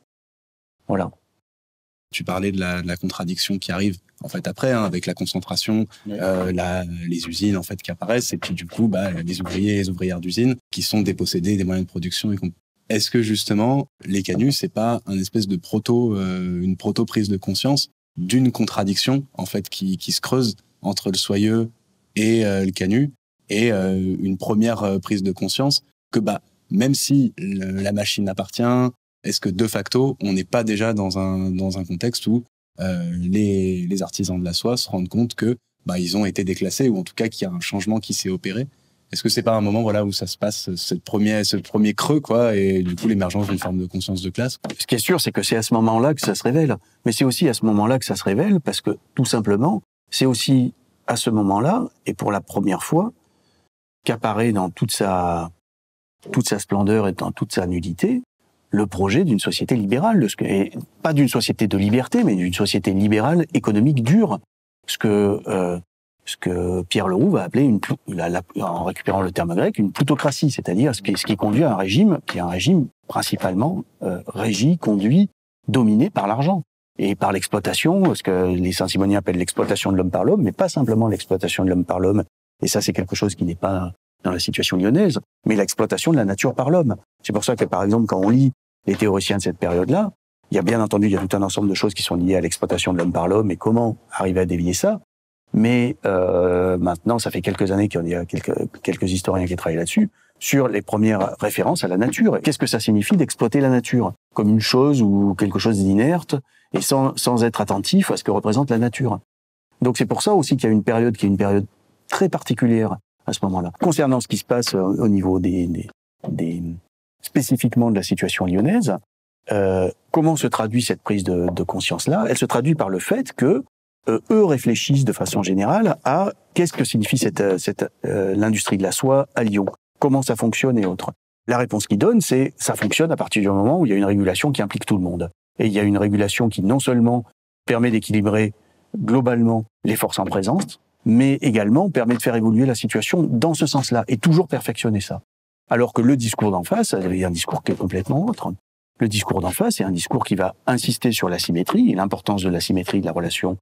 B: Voilà.
D: Tu parlais de la contradiction qui arrive en fait après, avec la concentration, les usines en fait qui apparaissent, et puis du coup les ouvriers et les ouvrières d'usines qui sont dépossédés des moyens de production. Est-ce que justement les canuts, c'est pas un espèce de une proto prise de conscience d'une contradiction en fait qui se creuse entre le soyeux et le canut, et une première prise de conscience que même si la machine appartient, est-ce que de facto on n'est pas déjà dans un contexte où les artisans de la soie se rendent compte que ils ont été déclassés, ou en tout cas qu'il y a un changement qui s'est opéré? Est-ce que c'est pas un moment où ça se passe, ce premier creux, quoi, et du coup l'émergence d'une forme de conscience de classe?
B: Ce qui est sûr, c'est que c'est à ce moment-là que ça se révèle. Mais c'est aussi à ce moment-là que ça se révèle parce que, tout simplement, c'est aussi à ce moment-là, et pour la première fois, qu'apparaît dans toute sa splendeur et dans toute sa nudité, le projet d'une société libérale, et pas d'une société de liberté, mais d'une société libérale économique dure. Ce que Pierre Leroux va appeler, en récupérant le terme grec, une plutocratie, c'est-à-dire ce qui conduit à un régime qui est un régime principalement régi, conduit, dominé par l'argent et par l'exploitation, ce que les Saint-Simoniens appellent l'exploitation de l'homme par l'homme, mais pas simplement l'exploitation de l'homme par l'homme. Et ça, c'est quelque chose qui n'est pas dans la situation lyonnaise, mais l'exploitation de la nature par l'homme. C'est pour ça que, par exemple, quand on lit les théoriciens de cette période-là, il y a bien entendu, il y a tout un ensemble de choses qui sont liées à l'exploitation de l'homme par l'homme et comment arriver à dévier ça. Mais maintenant, ça fait quelques années qu'il y a quelques historiens qui travaillent là-dessus, sur les premières références à la nature. Qu'est-ce que ça signifie d'exploiter la nature comme une chose ou quelque chose d'inerte et sans être attentif à ce que représente la nature? Donc c'est pour ça aussi qu'il y a une période qui est une période très particulière à ce moment-là. Concernant ce qui se passe au niveau spécifiquement de la situation lyonnaise, comment se traduit cette prise de conscience-là? Elle se traduit par le fait que eux réfléchissent de façon générale à qu'est-ce que signifie l'industrie de la soie à Lyon, comment ça fonctionne et autres. La réponse qu'ils donnent, c'est ça fonctionne à partir du moment où il y a une régulation qui implique tout le monde. Et il y a une régulation qui non seulement permet d'équilibrer globalement les forces en présence, mais également permet de faire évoluer la situation dans ce sens-là et toujours perfectionner ça. Alors que le discours d'en face, il y a un discours qui est complètement autre. Le discours d'en face, c'est un discours qui va insister sur la symétrie et l'importance de la symétrie de la relation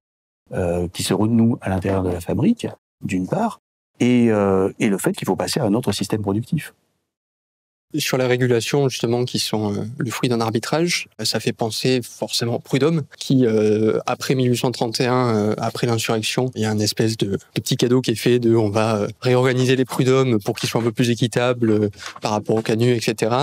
B: qui se renoue à l'intérieur de la fabrique, d'une part, et le fait qu'il faut passer à un autre système productif.
C: Sur les régulations, justement, qui sont le fruit d'un arbitrage, ça fait penser forcément Prud'homme, qui, après 1831, après l'insurrection, il y a un espèce de petit cadeau qui est fait on va réorganiser les prud'hommes pour qu'ils soient un peu plus équitables par rapport aux canuts, etc.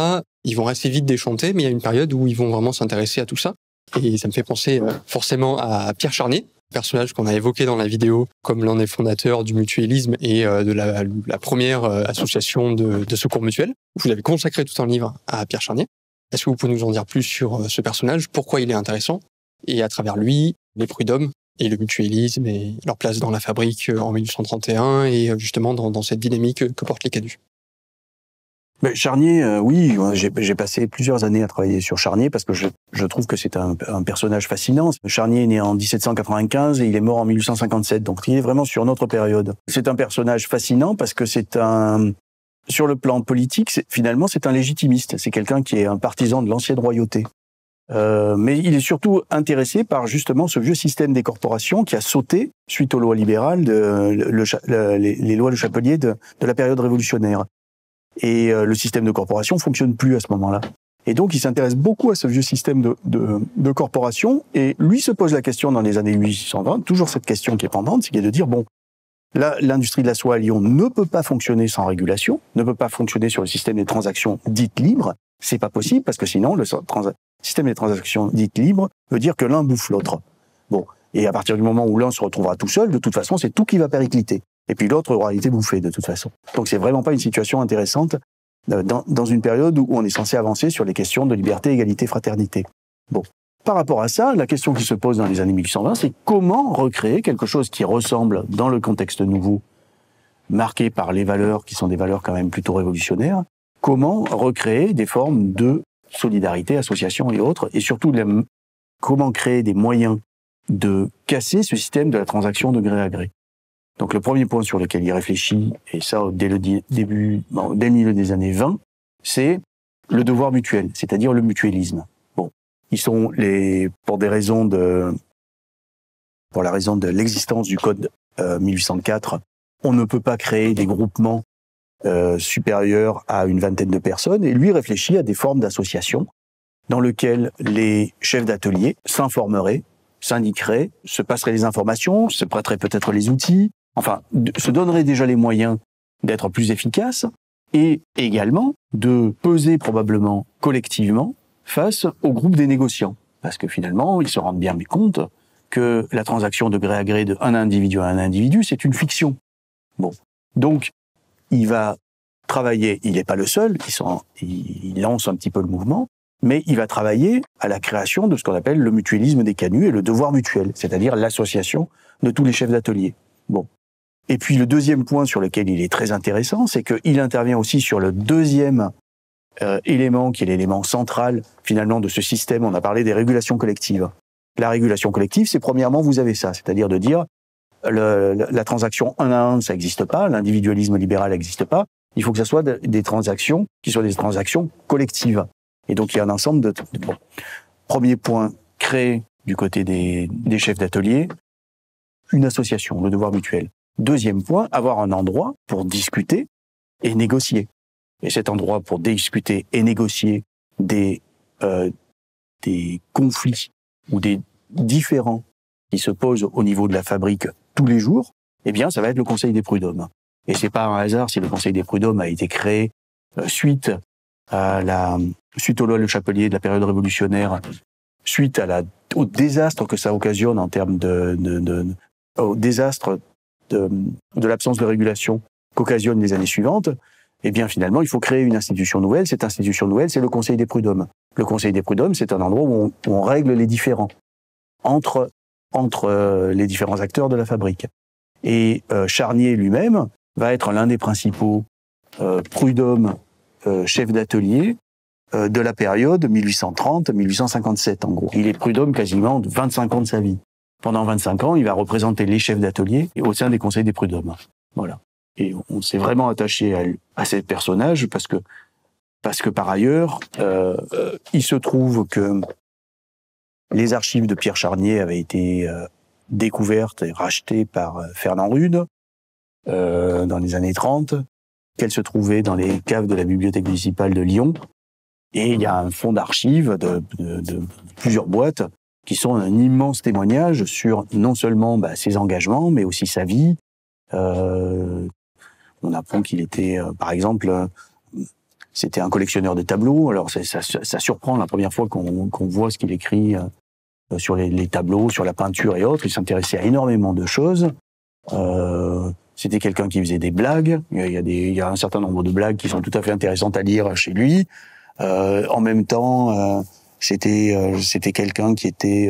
C: Ils vont assez vite déchanter, mais il y a une période où ils vont vraiment s'intéresser à tout ça. Et ça me fait penser forcément à Pierre Charnier, personnage qu'on a évoqué dans la vidéo comme l'un des fondateurs du mutualisme et de la première association de secours mutuel. Vous avez consacré tout un livre à Pierre Charnier. Est-ce que vous pouvez nous en dire plus sur ce personnage, pourquoi il est intéressant, et à travers lui, les prud'hommes et le mutualisme et leur place dans la fabrique en 1831 et justement dans cette dynamique que portent les canuts?
B: Mais Charnier, oui, j'ai passé plusieurs années à travailler sur Charnier parce que je trouve que c'est un personnage fascinant. Charnier est né en 1795 et il est mort en 1857, donc il est vraiment sur notre période. C'est un personnage fascinant parce que sur le plan politique, finalement, c'est un légitimiste. C'est quelqu'un qui est un partisan de l'ancienne royauté. Mais il est surtout intéressé par justement ce vieux système des corporations qui a sauté suite aux lois libérales, les lois de Chapelier de la période révolutionnaire. Et le système de corporation fonctionne plus à ce moment-là. Et donc, il s'intéresse beaucoup à ce vieux système de corporation. Et lui se pose la question dans les années 1820, toujours cette question qui est pendante, c'est de dire, bon, là, l'industrie de la soie à Lyon ne peut pas fonctionner sans régulation, ne peut pas fonctionner sur le système des transactions dites libres. C'est pas possible parce que sinon, le système des transactions dites libres veut dire que l'un bouffe l'autre. Bon. Et à partir du moment où l'un se retrouvera tout seul, de toute façon, c'est tout qui va péricliter. Et puis l'autre aura été bouffé de toute façon. Donc c'est vraiment pas une situation intéressante dans une période où on est censé avancer sur les questions de liberté, égalité, fraternité. Bon. Par rapport à ça, la question qui se pose dans les années 1820, c'est comment recréer quelque chose qui ressemble, dans le contexte nouveau, marqué par les valeurs qui sont des valeurs quand même plutôt révolutionnaires, comment recréer des formes de solidarité, association et autres, et surtout comment créer des moyens de casser ce système de la transaction de gré à gré. Donc le premier point sur lequel il réfléchit, et ça dès le milieu des années 20, c'est le devoir mutuel, c'est-à-dire le mutualisme. Bon, pour la raison de l'existence du code 1804, on ne peut pas créer des groupements supérieurs à une vingtaine de personnes, et lui réfléchit à des formes d'association dans lesquelles les chefs d'atelier s'informeraient, s'indiqueraient, se passeraient les informations, se prêteraient peut-être les outils, enfin, se donneraient déjà les moyens d'être plus efficaces, et également de peser probablement collectivement face au groupe des négociants. Parce que finalement, ils se rendent bien compte que la transaction de gré à gré d'un individu à un individu, c'est une fiction. Bon. Donc, il va travailler, il n'est pas le seul, il lance un petit peu le mouvement, mais il va travailler à la création de ce qu'on appelle le mutualisme des canuts et le devoir mutuel, c'est-à-dire l'association de tous les chefs d'atelier. Bon. Et puis le deuxième point sur lequel il est très intéressant, c'est qu'il intervient aussi sur le deuxième élément, qui est l'élément central finalement de ce système. On a parlé des régulations collectives. La régulation collective, c'est premièrement, vous avez ça, c'est-à-dire de dire la transaction un à un, ça n'existe pas, l'individualisme libéral n'existe pas, il faut que ça soit des transactions qui soient des transactions collectives. Et donc il y a un ensemble de... Bon. Premier point, créer du côté des chefs d'atelier une association, le devoir mutuel. Deuxième point, avoir un endroit pour discuter et négocier. Et cet endroit pour discuter et négocier des conflits ou des différends qui se posent au niveau de la fabrique tous les jours, eh bien, ça va être le Conseil des prud'hommes. Et c'est pas un hasard si le Conseil des prud'hommes a été créé suite aux lois Le Chapelier de la période révolutionnaire, suite au désastre que ça occasionne en termes au désastre de l'absence de régulation qu'occasionnent les années suivantes. Eh bien, finalement, il faut créer une institution nouvelle. Cette institution nouvelle, c'est le Conseil des prud'hommes. Le Conseil des prud'hommes, c'est un endroit où on règle les différends entre les différents acteurs de la fabrique. Et Charnier lui-même va être l'un des principaux prud'hommes chefs d'atelier de la période 1830-1857, en gros. Il est prud'homme quasiment 25 ans de sa vie. Pendant 25 ans, il va représenter les chefs d'atelier au sein des conseils des prud'hommes. Voilà. Et on s'est vraiment attaché à ces personnages parce que par ailleurs, il se trouve que les archives de Pierre Charnier avaient été découvertes et rachetées par Fernand Rude dans les années 30, qu'elles se trouvaient dans les caves de la bibliothèque municipale de Lyon. Et il y a un fonds d'archives de plusieurs boîtes qui sont un immense témoignage sur non seulement ses engagements, mais aussi sa vie. On apprend qu'il était, par exemple, c'était un collectionneur de tableaux. Alors ça surprend la première fois qu'on voit ce qu'il écrit sur les tableaux, sur la peinture et autres. Il s'intéressait à énormément de choses. C'était quelqu'un qui faisait des blagues. Il y a un certain nombre de blagues qui sont tout à fait intéressantes à lire chez lui. En même temps, c'était quelqu'un qui était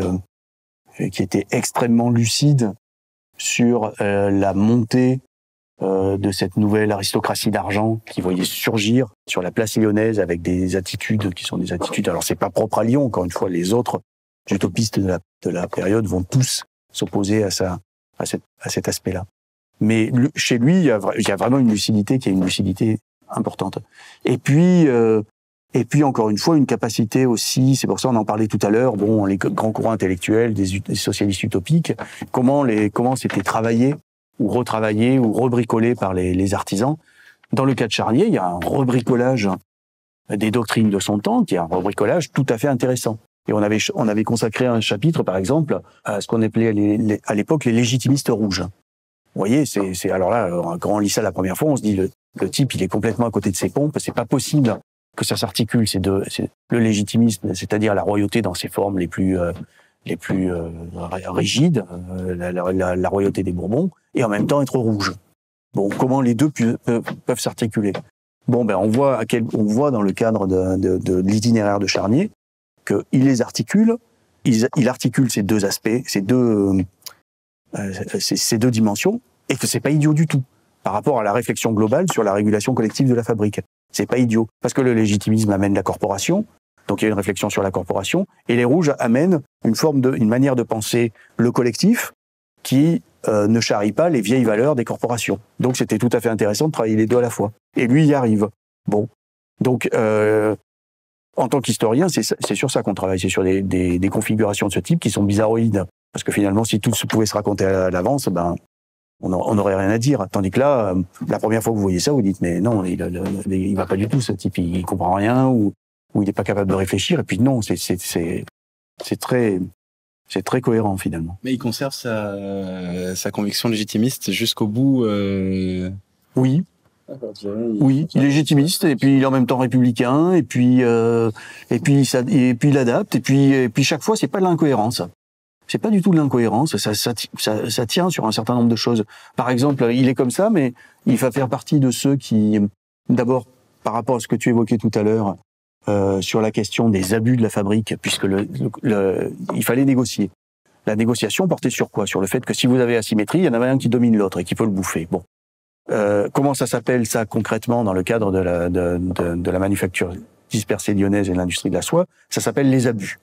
B: extrêmement lucide sur la montée de cette nouvelle aristocratie d'argent qui voyait surgir sur la place lyonnaise avec des attitudes qui sont des attitudes. Alors c'est pas propre à Lyon, encore une fois, les autres utopistes de la période vont tous s'opposer à cet aspect-là. Mais chez lui, il y a vraiment une lucidité qui est une lucidité importante. Et puis encore une fois, une capacité aussi, c'est pour ça on en parlait tout à l'heure, les grands courants intellectuels des socialistes utopiques, comment c'était travaillé ou retravaillé ou rebricolé par les artisans. Dans le cas de Charnier, il y a un rebricolage des doctrines de son temps, qui est un rebricolage tout à fait intéressant. Et on avait consacré un chapitre, par exemple, à ce qu'on appelait à l'époque les légitimistes rouges. Vous voyez, alors là, quand on lit ça la première fois, on se dit le type, il est complètement à côté de ses pompes, c'est pas possible que ça s'articule, c'est le légitimisme, c'est-à-dire la royauté dans ses formes les plus rigides, la royauté des Bourbons, et en même temps être rouge. Bon, comment les deux peuvent s'articuler? Bon, on voit dans le cadre de l'itinéraire de Charnier qu'il les articule, il articule ces deux aspects, ces deux dimensions, et que c'est pas idiot du tout par rapport à la réflexion globale sur la régulation collective de la fabrique. C'est pas idiot, parce que le légitimisme amène la corporation, donc il y a une réflexion sur la corporation, et les rouges amènent une manière de penser le collectif qui ne charrie pas les vieilles valeurs des corporations. Donc c'était tout à fait intéressant de travailler les deux à la fois. Et lui y arrive. Bon, donc en tant qu'historien, c'est sur ça qu'on travaille, c'est sur des configurations de ce type qui sont bizarroïdes. Parce que finalement, si tout pouvait se raconter à l'avance, ben, on n'aurait rien à dire. Tandis que là, la première fois que vous voyez ça, vous dites, mais non, il va pas du tout, ce type, il comprend rien, ou il n'est pas capable de réfléchir. Et puis non, c'est très cohérent finalement.
D: Mais il conserve sa conviction légitimiste jusqu'au bout.
B: Oui. Oui, il est légitimiste et puis il est en même temps républicain et puis il adapte et puis chaque fois c'est pas de l'incohérence. C'est pas du tout de l'incohérence, ça tient sur un certain nombre de choses. Par exemple, il est comme ça, mais il va faire partie de ceux qui, d'abord, par rapport à ce que tu évoquais tout à l'heure, sur la question des abus de la fabrique, puisque il fallait négocier. La négociation portait sur quoi? Sur le fait que si vous avez asymétrie, il y en avait un qui domine l'autre et qui peut le bouffer. Bon. Comment ça s'appelle ça concrètement dans le cadre de la manufacture dispersée lyonnaise et de l'industrie de la soie? Ça s'appelle les abus.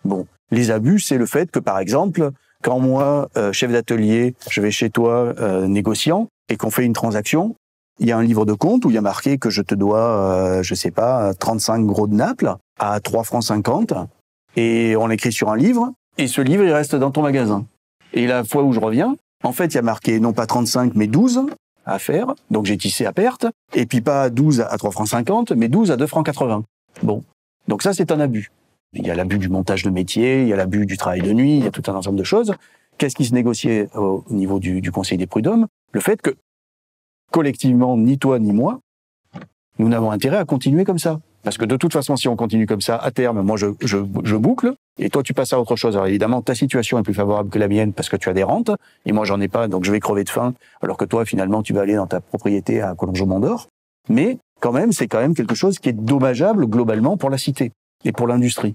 B: Bon, les abus, c'est le fait que par exemple, quand moi, chef d'atelier, je vais chez toi négociant et qu'on fait une transaction, il y a un livre de compte où il y a marqué que je te dois, je sais pas, 35 gros de Naples à 3,50 francs et on l'écrit sur un livre et ce livre il reste dans ton magasin. Et la fois où je reviens, en fait, il y a marqué non pas 35 mais 12 à faire, donc j'ai tissé à perte, et puis pas 12 à 3,50 francs, mais 12 à 2,80 francs. Bon, donc ça c'est un abus. Il y a l'abus du montage de métier, il y a l'abus du travail de nuit, il y a tout un ensemble de choses. Qu'est-ce qui se négociait au niveau du Conseil des prud'hommes? Le fait que, collectivement, ni toi ni moi, nous n'avons intérêt à continuer comme ça. Parce que de toute façon, si on continue comme ça, à terme, moi je boucle, et toi tu passes à autre chose. Alors évidemment, ta situation est plus favorable que la mienne parce que tu as des rentes, et moi j'en ai pas, donc je vais crever de faim, alors que toi finalement tu vas aller dans ta propriété à Collonges-Mont-d'Or. Mais quand même, c'est quand même quelque chose qui est dommageable globalement pour la cité et pour l'industrie.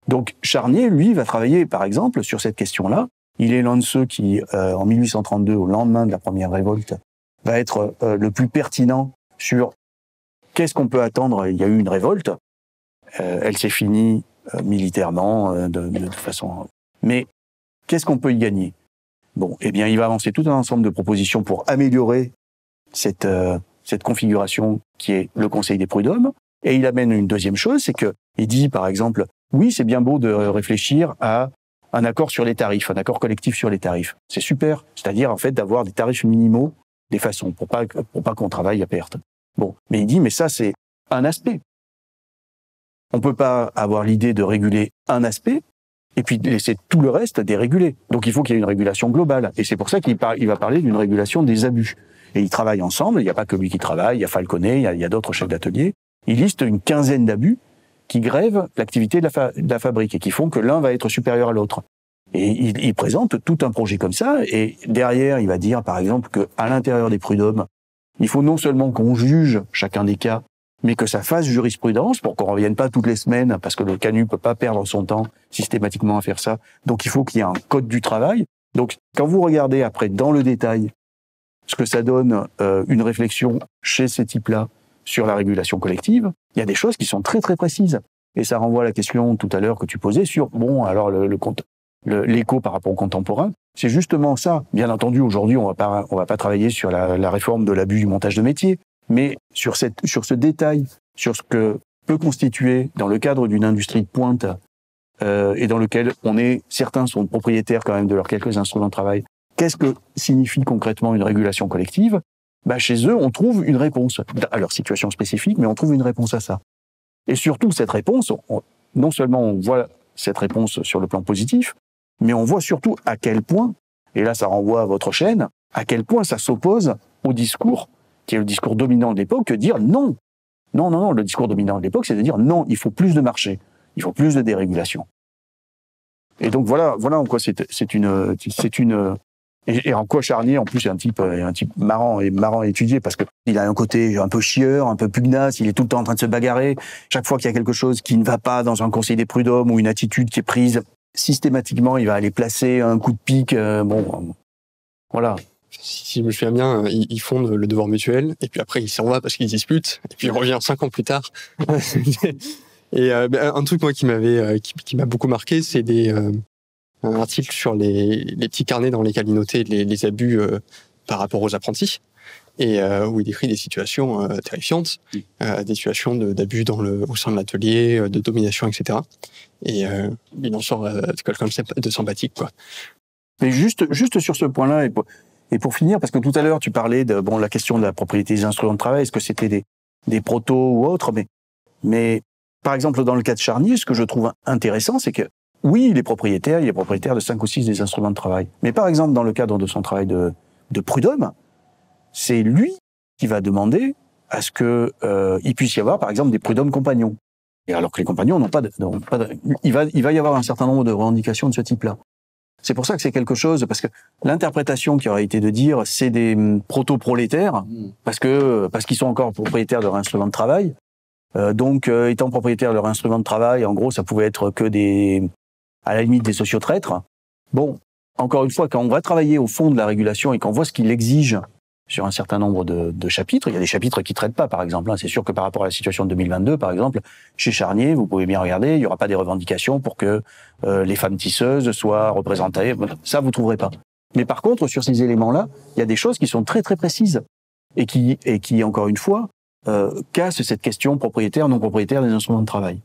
B: Donc Charnier, lui, va travailler par exemple sur cette question-là. Il est l'un de ceux qui, en 1832, au lendemain de la première révolte, va être le plus pertinent sur qu'est-ce qu'on peut attendre. Il y a eu une révolte, elle s'est finie militairement de façon... Mais qu'est-ce qu'on peut y gagner? Bon, eh bien, il va avancer tout un ensemble de propositions pour améliorer cette configuration qui est le Conseil des prud'hommes. Et il amène une deuxième chose, c'est que il dit, par exemple, oui, c'est bien beau de réfléchir à un accord sur les tarifs, un accord collectif sur les tarifs. C'est super. C'est-à-dire, en fait, d'avoir des tarifs minimaux des façons pour pas qu'on travaille à perte. Bon. Mais il dit, mais ça, c'est un aspect. On peut pas avoir l'idée de réguler un aspect et puis laisser tout le reste dérégulé. Donc, il faut qu'il y ait une régulation globale. Et c'est pour ça qu'il va parler d'une régulation des abus. Et ils travaillent ensemble. Il n'y a pas que lui qui travaille. Il y a Falconet, il y a d'autres chefs d'atelier. Il liste une quinzaine d'abus qui grèvent l'activité de la fabrique et qui font que l'un va être supérieur à l'autre. Et il présente tout un projet comme ça, et derrière, il va dire, par exemple, qu'à l'intérieur des prud'hommes, il faut non seulement qu'on juge chacun des cas, mais que ça fasse jurisprudence pour qu'on revienne pas toutes les semaines, parce que le CANU peut pas perdre son temps systématiquement à faire ça. Donc il faut qu'il y ait un code du travail. Donc quand vous regardez après dans le détail ce que ça donne une réflexion chez ces types-là sur la régulation collective, il y a des choses qui sont très très précises. Et ça renvoie à la question tout à l'heure que tu posais sur, bon, alors l'écho par rapport au contemporain, c'est justement ça. Bien entendu, aujourd'hui, on va pas travailler sur la réforme de l'abus du montage de métier, mais sur ce détail, sur ce que peut constituer dans le cadre d'une industrie de pointe et dans lequel certains sont propriétaires quand même de leurs quelques instruments de travail. Qu'est-ce que signifie concrètement une régulation collective? Bah, chez eux, on trouve une réponse à leur situation spécifique, mais on trouve une réponse à ça. Et surtout, cette réponse, non seulement on voit cette réponse sur le plan positif, mais on voit surtout à quel point, et là ça renvoie à votre chaîne, à quel point ça s'oppose au discours, qui est le discours dominant de l'époque, que dire non. Non, le discours dominant de l'époque, c'est de dire non, il faut plus de marché, il faut plus de dérégulation. Et donc voilà en quoi c'est une et en quoi Charnier, en plus, est un type marrant à étudier, parce que il a un côté un peu chieur, un peu pugnace, il est tout le temps en train de se bagarrer. Chaque fois qu'il y a quelque chose qui ne va pas dans un conseil des prud'hommes ou une attitude qui est prise, systématiquement, il va aller placer un coup de pique. Voilà.
C: Si je me souviens bien, ils font le devoir mutuel, et puis après, ils s'en vont parce qu'ils disputent, et puis ils reviennent 5 ans plus tard. Et un truc, moi, qui m'a beaucoup marqué, c'est un article sur les petits carnets dans lesquels il notait les abus par rapport aux apprentis. et où il décrit des situations terrifiantes, des situations d'abus au sein de l'atelier, de domination, etc. Et il en sort quelqu'un de sympathique, quoi.
B: Mais juste sur ce point-là, et pour finir, parce que tout à l'heure tu parlais de la question de la propriété des instruments de travail, est-ce que c'était des protos ou autres, mais par exemple dans le cas de Charnier, ce que je trouve intéressant, c'est que oui, il est propriétaire de 5 ou 6 des instruments de travail. Mais par exemple, dans le cadre de son travail de Prud'homme, c'est lui qui va demander à ce que il puisse y avoir, par exemple, des prud'hommes compagnons. Et alors que les compagnons n'ont pas il va y avoir un certain nombre de revendications de ce type-là. C'est pour ça que c'est quelque chose, parce que l'interprétation qui aurait été de dire c'est des proto-prolétaires, parce qu'ils sont encore propriétaires de leur instrument de travail. Donc, étant propriétaires de leur instrument de travail, en gros, ça pouvait être que à la limite des sociotraîtres. Bon, encore une fois, quand on va travailler au fond de la régulation et qu'on voit ce qu'il exige sur un certain nombre de chapitres, il y a des chapitres qui traitent pas, par exemple. C'est sûr que par rapport à la situation de 2022, par exemple, chez Charnier, vous pouvez bien regarder, il y aura pas des revendications pour que les femmes tisseuses soient représentées. Ça, vous trouverez pas. Mais par contre, sur ces éléments-là, il y a des choses qui sont très très précises et qui encore une fois, cassent cette question propriétaire, non propriétaire des instruments de travail.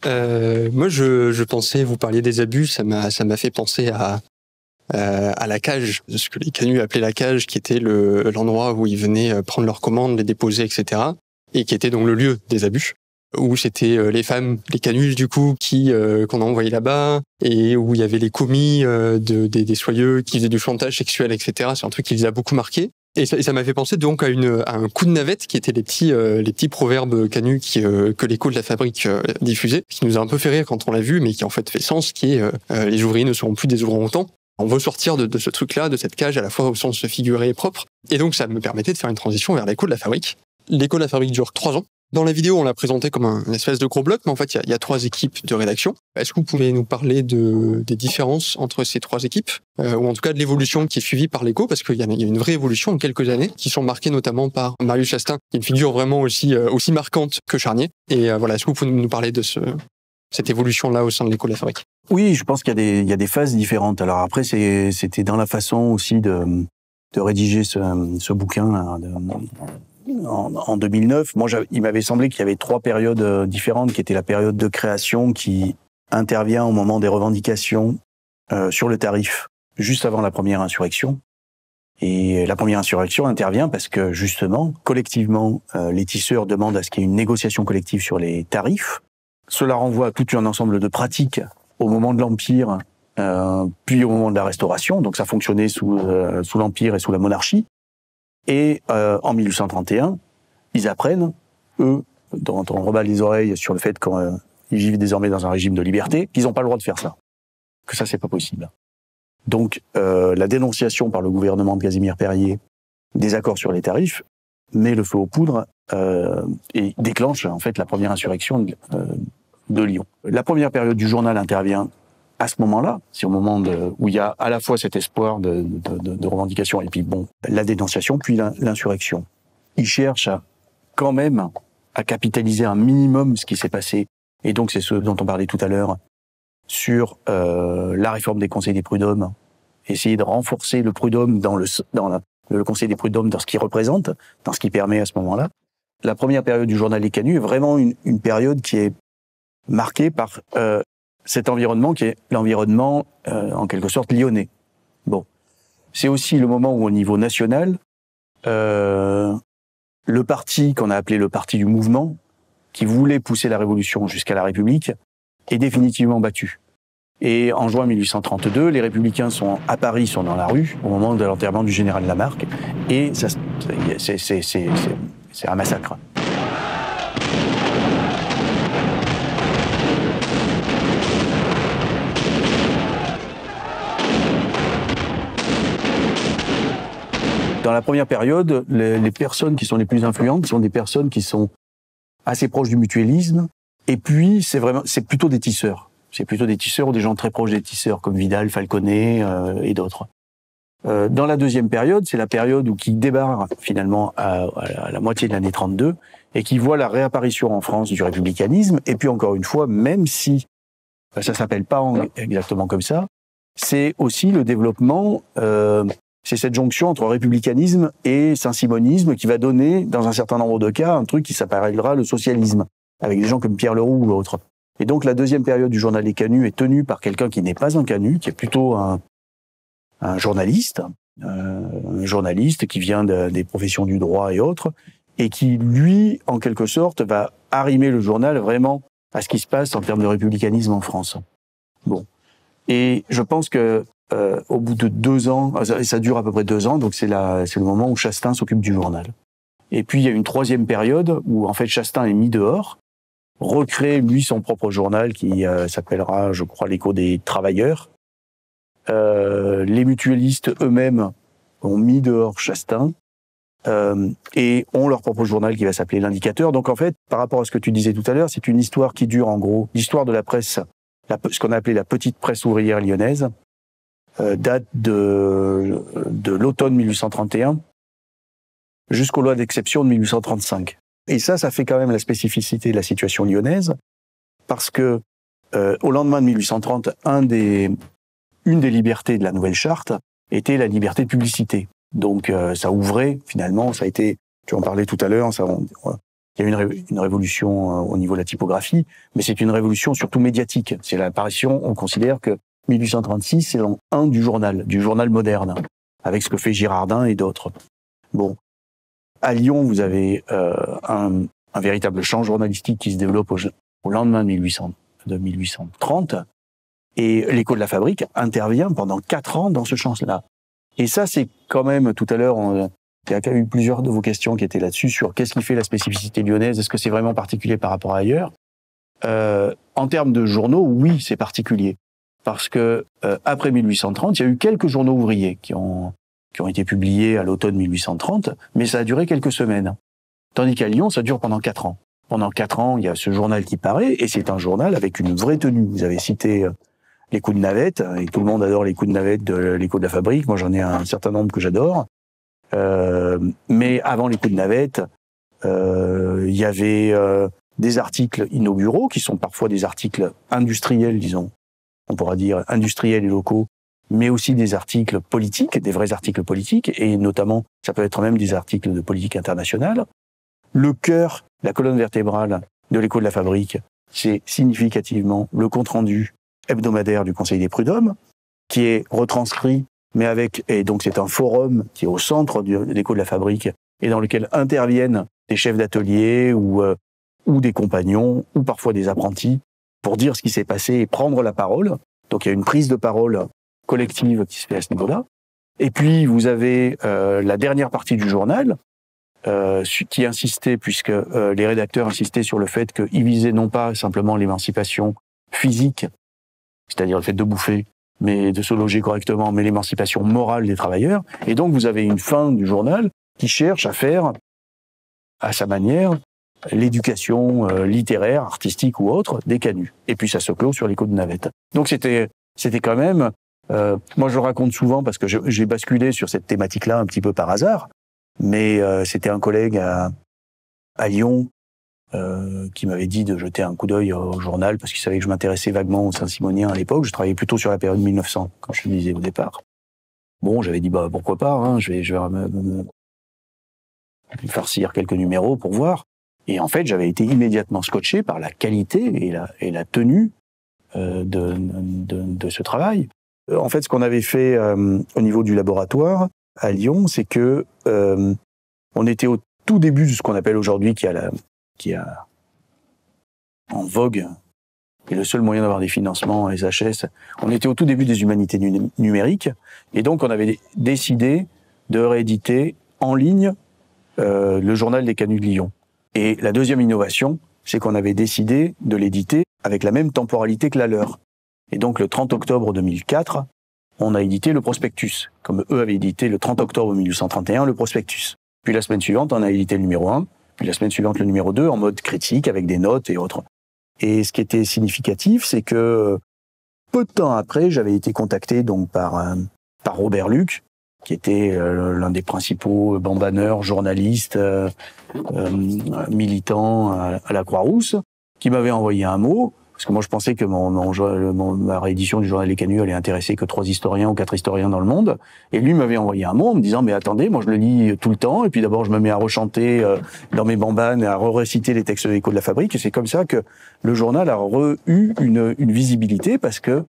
C: Moi, je pensais, vous parliez des abus, ça m'a fait penser à la cage, ce que les canuts appelaient la cage, qui était l'endroit où ils venaient prendre leurs commandes, les déposer, etc. Et qui était donc le lieu des abus, où c'était les femmes, les canuts du coup, qu'on a envoyés là-bas, et où il y avait les commis des soyeux qui faisaient du chantage sexuel, etc. C'est un truc qui les a beaucoup marqués. Et ça m'a fait penser donc à un coup de navette, qui étaient les petits proverbes canuts que l'écho de la fabrique diffusait, qui nous a un peu fait rire quand on l'a vu, mais qui en fait fait sens, qui est les ouvriers ne seront plus des ouvriers-moutons. On veut sortir de ce truc-là, de cette cage, à la fois au sens figuré et propre. Et donc, ça me permettait de faire une transition vers l'écho de la fabrique. L'écho de la fabrique dure 3 ans. Dans la vidéo, on l'a présenté comme une espèce de gros bloc, mais en fait, il y a 3 équipes de rédaction. Est-ce que vous pouvez nous parler des différences entre ces 3 équipes, ou en tout cas de l'évolution qui est suivie par l'écho, parce qu'il y a une vraie évolution en quelques années, qui sont marquées notamment par Marius Chastain, qui est une figure vraiment aussi marquante que Charnier. Et voilà, est-ce que vous pouvez nous parler de cette évolution-là au sein de l'écho de la fabrique?
B: Oui, je pense qu'il y a des phases différentes. Alors après, c'était dans la façon aussi de rédiger ce bouquin là, en 2009. Moi, il m'avait semblé qu'il y avait 3 périodes différentes, qui étaient la période de création qui intervient au moment des revendications sur le tarif, juste avant la première insurrection. Et la première insurrection intervient parce que justement, collectivement, les tisseurs demandent à ce qu'il y ait une négociation collective sur les tarifs. Cela renvoie à tout un ensemble de pratiques au moment de l'Empire, puis au moment de la Restauration. Donc ça fonctionnait sous l'Empire et sous la monarchie. Et en 1831, ils apprennent, eux, dont on rebat les oreilles sur le fait qu'ils vivent désormais dans un régime de liberté, qu'ils n'ont pas le droit de faire ça. Que ça, c'est pas possible. Donc la dénonciation par le gouvernement de Casimir Perier des accords sur les tarifs met le feu aux poudres et déclenche en fait la première insurrection de Lyon. La première période du journal intervient à ce moment-là, c'est au moment où il y a à la fois cet espoir de revendication et puis la dénonciation, puis l'insurrection. Ils cherchent quand même à capitaliser un minimum ce qui s'est passé, et donc c'est ce dont on parlait tout à l'heure, sur la réforme des conseils des prud'hommes, essayer de renforcer le prud'homme dans le conseil des prud'hommes, dans ce qu'il représente, dans ce qui permet à ce moment-là. La première période du journal Les Canuts est vraiment une période qui est marquée par cet environnement qui est l'environnement en quelque sorte lyonnais. Bon, c'est aussi le moment où au niveau national, le parti qu'on a appelé le parti du mouvement, qui voulait pousser la révolution jusqu'à la République, est définitivement battu. Et en juin 1832, les Républicains sont à Paris, sont dans la rue au moment de l'enterrement du général Lamarque, et ça, c'est un massacre. Dans la première période, les personnes qui sont les plus influentes sont des personnes qui sont assez proches du mutualisme, et puis c'est plutôt des tisseurs. C'est plutôt des tisseurs ou des gens très proches des tisseurs, comme Vidal, Falconet et d'autres. Dans la deuxième période, c'est la période qui débarre finalement à la moitié de l'année 32, et qui voit la réapparition en France du républicanisme, et puis encore une fois, même si ça s'appelle pas exactement comme ça, c'est aussi le développement, c'est cette jonction entre républicanisme et saint-simonisme qui va donner, dans un certain nombre de cas, un truc qui s'appellera le socialisme, avec des gens comme Pierre Leroux ou autres. Et donc la deuxième période du journal des canuts est tenue par quelqu'un qui n'est pas un canut, qui est plutôt un journaliste qui vient des professions du droit et autres, et qui, lui, en quelque sorte, va arrimer le journal vraiment à ce qui se passe en termes de républicanisme en France. Bon. Et je pense que au bout de 2 ans, ça dure à peu près 2 ans, donc c'est le moment où Chastain s'occupe du journal. Et puis il y a une troisième période où en fait Chastain est mis dehors, recrée lui son propre journal qui s'appellera, je crois, l'Écho des travailleurs. Les mutualistes eux-mêmes ont mis dehors Chastain et ont leur propre journal qui va s'appeler l'Indicateur. Donc en fait, par rapport à ce que tu disais tout à l'heure, c'est une histoire qui dure en gros, l'histoire de la presse, ce qu'on a appelé la petite presse ouvrière lyonnaise, date de l'automne 1831 jusqu'aux lois d'exception de 1835. Et ça fait quand même la spécificité de la situation lyonnaise, parce que au lendemain de 1830, une des libertés de la nouvelle charte était la liberté de publicité. Donc ça ouvrait, finalement, ça a été, tu en parlais tout à l'heure, il y a eu une révolution au niveau de la typographie, mais c'est une révolution surtout médiatique. C'est l'apparition, on considère que 1836, c'est l'an 1 du journal moderne, avec ce que fait Girardin et d'autres. Bon. À Lyon, vous avez un véritable champ journalistique qui se développe au lendemain de 1830, et l'Écho de la Fabrique intervient pendant 4 ans dans ce champ-là. Et ça, c'est quand même, tout à l'heure, il y a eu plusieurs de vos questions qui étaient là-dessus, sur qu'est-ce qui fait la spécificité lyonnaise, est-ce que c'est vraiment particulier par rapport à ailleurs ? En termes de journaux, oui, c'est particulier. Parce que après 1830, il y a eu quelques journaux ouvriers qui ont été publiés à l'automne 1830, mais ça a duré quelques semaines. Tandis qu'à Lyon, ça dure pendant 4 ans. Pendant 4 ans, il y a ce journal qui paraît, et c'est un journal avec une vraie tenue. Vous avez cité les coups de navette, et tout le monde adore les coups de navette de l'Écho de la Fabrique. Moi, j'en ai un certain nombre que j'adore. Mais avant les coups de navette, il y avait des articles inauguraux, qui sont parfois des articles industriels, disons, on pourra dire industriels et locaux, mais aussi des articles politiques, des vrais articles politiques, et notamment, ça peut être même des articles de politique internationale. Le cœur, la colonne vertébrale de l'Écho de la Fabrique, c'est significativement le compte-rendu hebdomadaire du Conseil des prud'hommes, qui est retranscrit, et donc c'est un forum qui est au centre de l'Écho de la Fabrique, et dans lequel interviennent des chefs d'atelier ou des compagnons, ou parfois des apprentis, pour dire ce qui s'est passé et prendre la parole. Donc il y a une prise de parole collective qui se fait à ce niveau-là. Et puis vous avez la dernière partie du journal qui insistait, puisque les rédacteurs insistaient sur le fait qu'ils visaient non pas simplement l'émancipation physique, c'est-à-dire le fait de bouffer, mais de se loger correctement, mais l'émancipation morale des travailleurs. Et donc vous avez une fin du journal qui cherche à faire, à sa manière, l'éducation littéraire, artistique ou autre des canuts. Et puis ça se clôt sur l'Écho de navette. Donc c'était quand même... moi je le raconte souvent parce que j'ai basculé sur cette thématique-là un petit peu par hasard, mais c'était un collègue à Lyon qui m'avait dit de jeter un coup d'œil au journal parce qu'il savait que je m'intéressais vaguement au Saint-Simonien à l'époque. Je travaillais plutôt sur la période 1900, comme je le disais au départ. Bon, j'avais dit pourquoi pas, hein, je vais me farcir quelques numéros pour voir. Et en fait, j'avais été immédiatement scotché par la qualité et la tenue de ce travail. En fait, ce qu'on avait fait au niveau du laboratoire à Lyon, c'est que on était au tout début de ce qu'on appelle aujourd'hui, qui a en vogue, et le seul moyen d'avoir des financements, les HS, on était au tout début des humanités numériques, et donc on avait décidé de rééditer en ligne le journal des canuts de Lyon. Et la deuxième innovation, c'est qu'on avait décidé de l'éditer avec la même temporalité que la leur. Et donc le 30 octobre 2004, on a édité le prospectus, comme eux avaient édité le 30 octobre 1831 le prospectus. Puis la semaine suivante, on a édité le numéro 1, puis la semaine suivante le numéro 2 en mode critique avec des notes et autres. Et ce qui était significatif, c'est que peu de temps après, j'avais été contacté donc par Robert Luc, qui était l'un des principaux bambaneurs, journalistes, militants à la Croix-Rousse, qui m'avait envoyé un mot Parce que moi, je pensais que ma réédition du journal Les Canuts allait intéresser que 3 historiens ou 4 historiens dans le monde. Et lui m'avait envoyé un mot en me disant, mais attendez, moi je le lis tout le temps, et puis d'abord je me mets à rechanter dans mes bambanes, à reciter les textes de l'Écho de la Fabrique, et c'est comme ça que le journal a eu une visibilité, parce que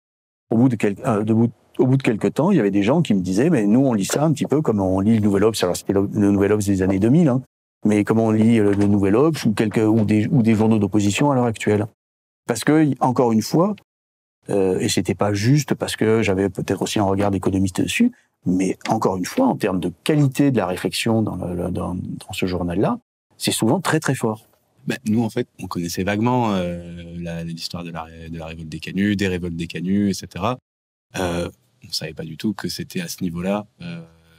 B: au bout de quelques temps, il y avait des gens qui me disaient, mais nous on lit ça un petit peu comme on lit le Nouvel Obs, alors c'était le Nouvel Obs des années 2000, hein, mais comme on lit le Nouvel Obs ou des journaux d'opposition à l'heure actuelle. Parce que, encore une fois, et c'était pas juste parce que j'avais peut-être aussi un regard d'économiste dessus, mais encore une fois, en termes de qualité de la réflexion dans ce journal-là, c'est souvent très très fort.
D: Nous, en fait, on connaissait vaguement l'histoire de la révolte des Canuts, des révoltes des Canuts, etc. On savait pas du tout que c'était à ce niveau-là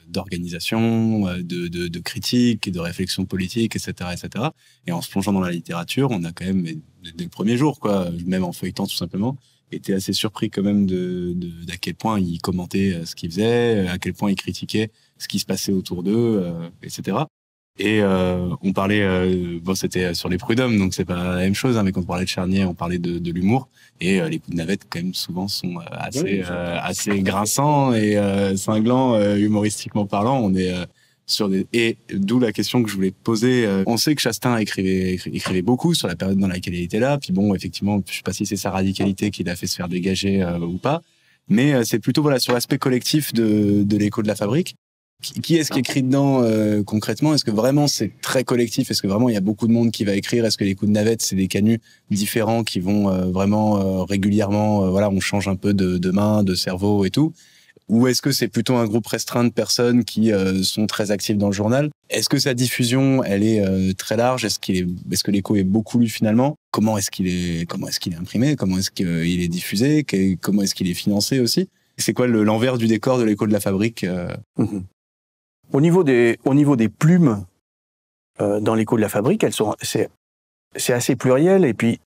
D: d'organisation, de critique et de réflexion politique, etc., etc. Et en se plongeant dans la littérature, on a quand même, dès le premier jour, quoi, même en feuilletant tout simplement, été assez surpris quand même d'à quel point ils commentaient ce qu'ils faisaient, à quel point ils critiquaient ce qui se passait autour d'eux, etc. Et on parlait, c'était sur les prud'hommes, donc c'est pas la même chose, hein, mais quand on parlait de Charnier, on parlait de l'humour, et les coups de navette quand même souvent sont assez grinçants et cinglants, humoristiquement parlant. On est et d'où la question que je voulais te poser. On sait que Chastain écrivait beaucoup sur la période dans laquelle il était là, puis bon, effectivement, je sais pas si c'est sa radicalité qui l'a fait se faire dégager ou pas, mais c'est plutôt sur l'aspect collectif de l'Écho de la Fabrique. Qui est-ce qui écrit dedans concrètement? Est-ce que vraiment c'est très collectif? Est-ce que vraiment il y a beaucoup de monde qui va écrire? Est-ce que les coups de navette, c'est des canuts différents qui vont vraiment régulièrement, on change un peu de main, de cerveau et tout? Ou est-ce que c'est plutôt un groupe restreint de personnes qui sont très actives dans le journal? Est-ce que sa diffusion, elle est très large? Est-ce que l'Écho est beaucoup lu finalement? Comment est-ce qu'il est imprimé? Comment est-ce qu'il est diffusé? Comment est-ce qu'il est financé aussi? C'est quoi l'envers du décor de l'Écho de la Fabrique?
B: Au niveau des plumes dans l'Écho de la Fabrique, c'est assez pluriel, et puis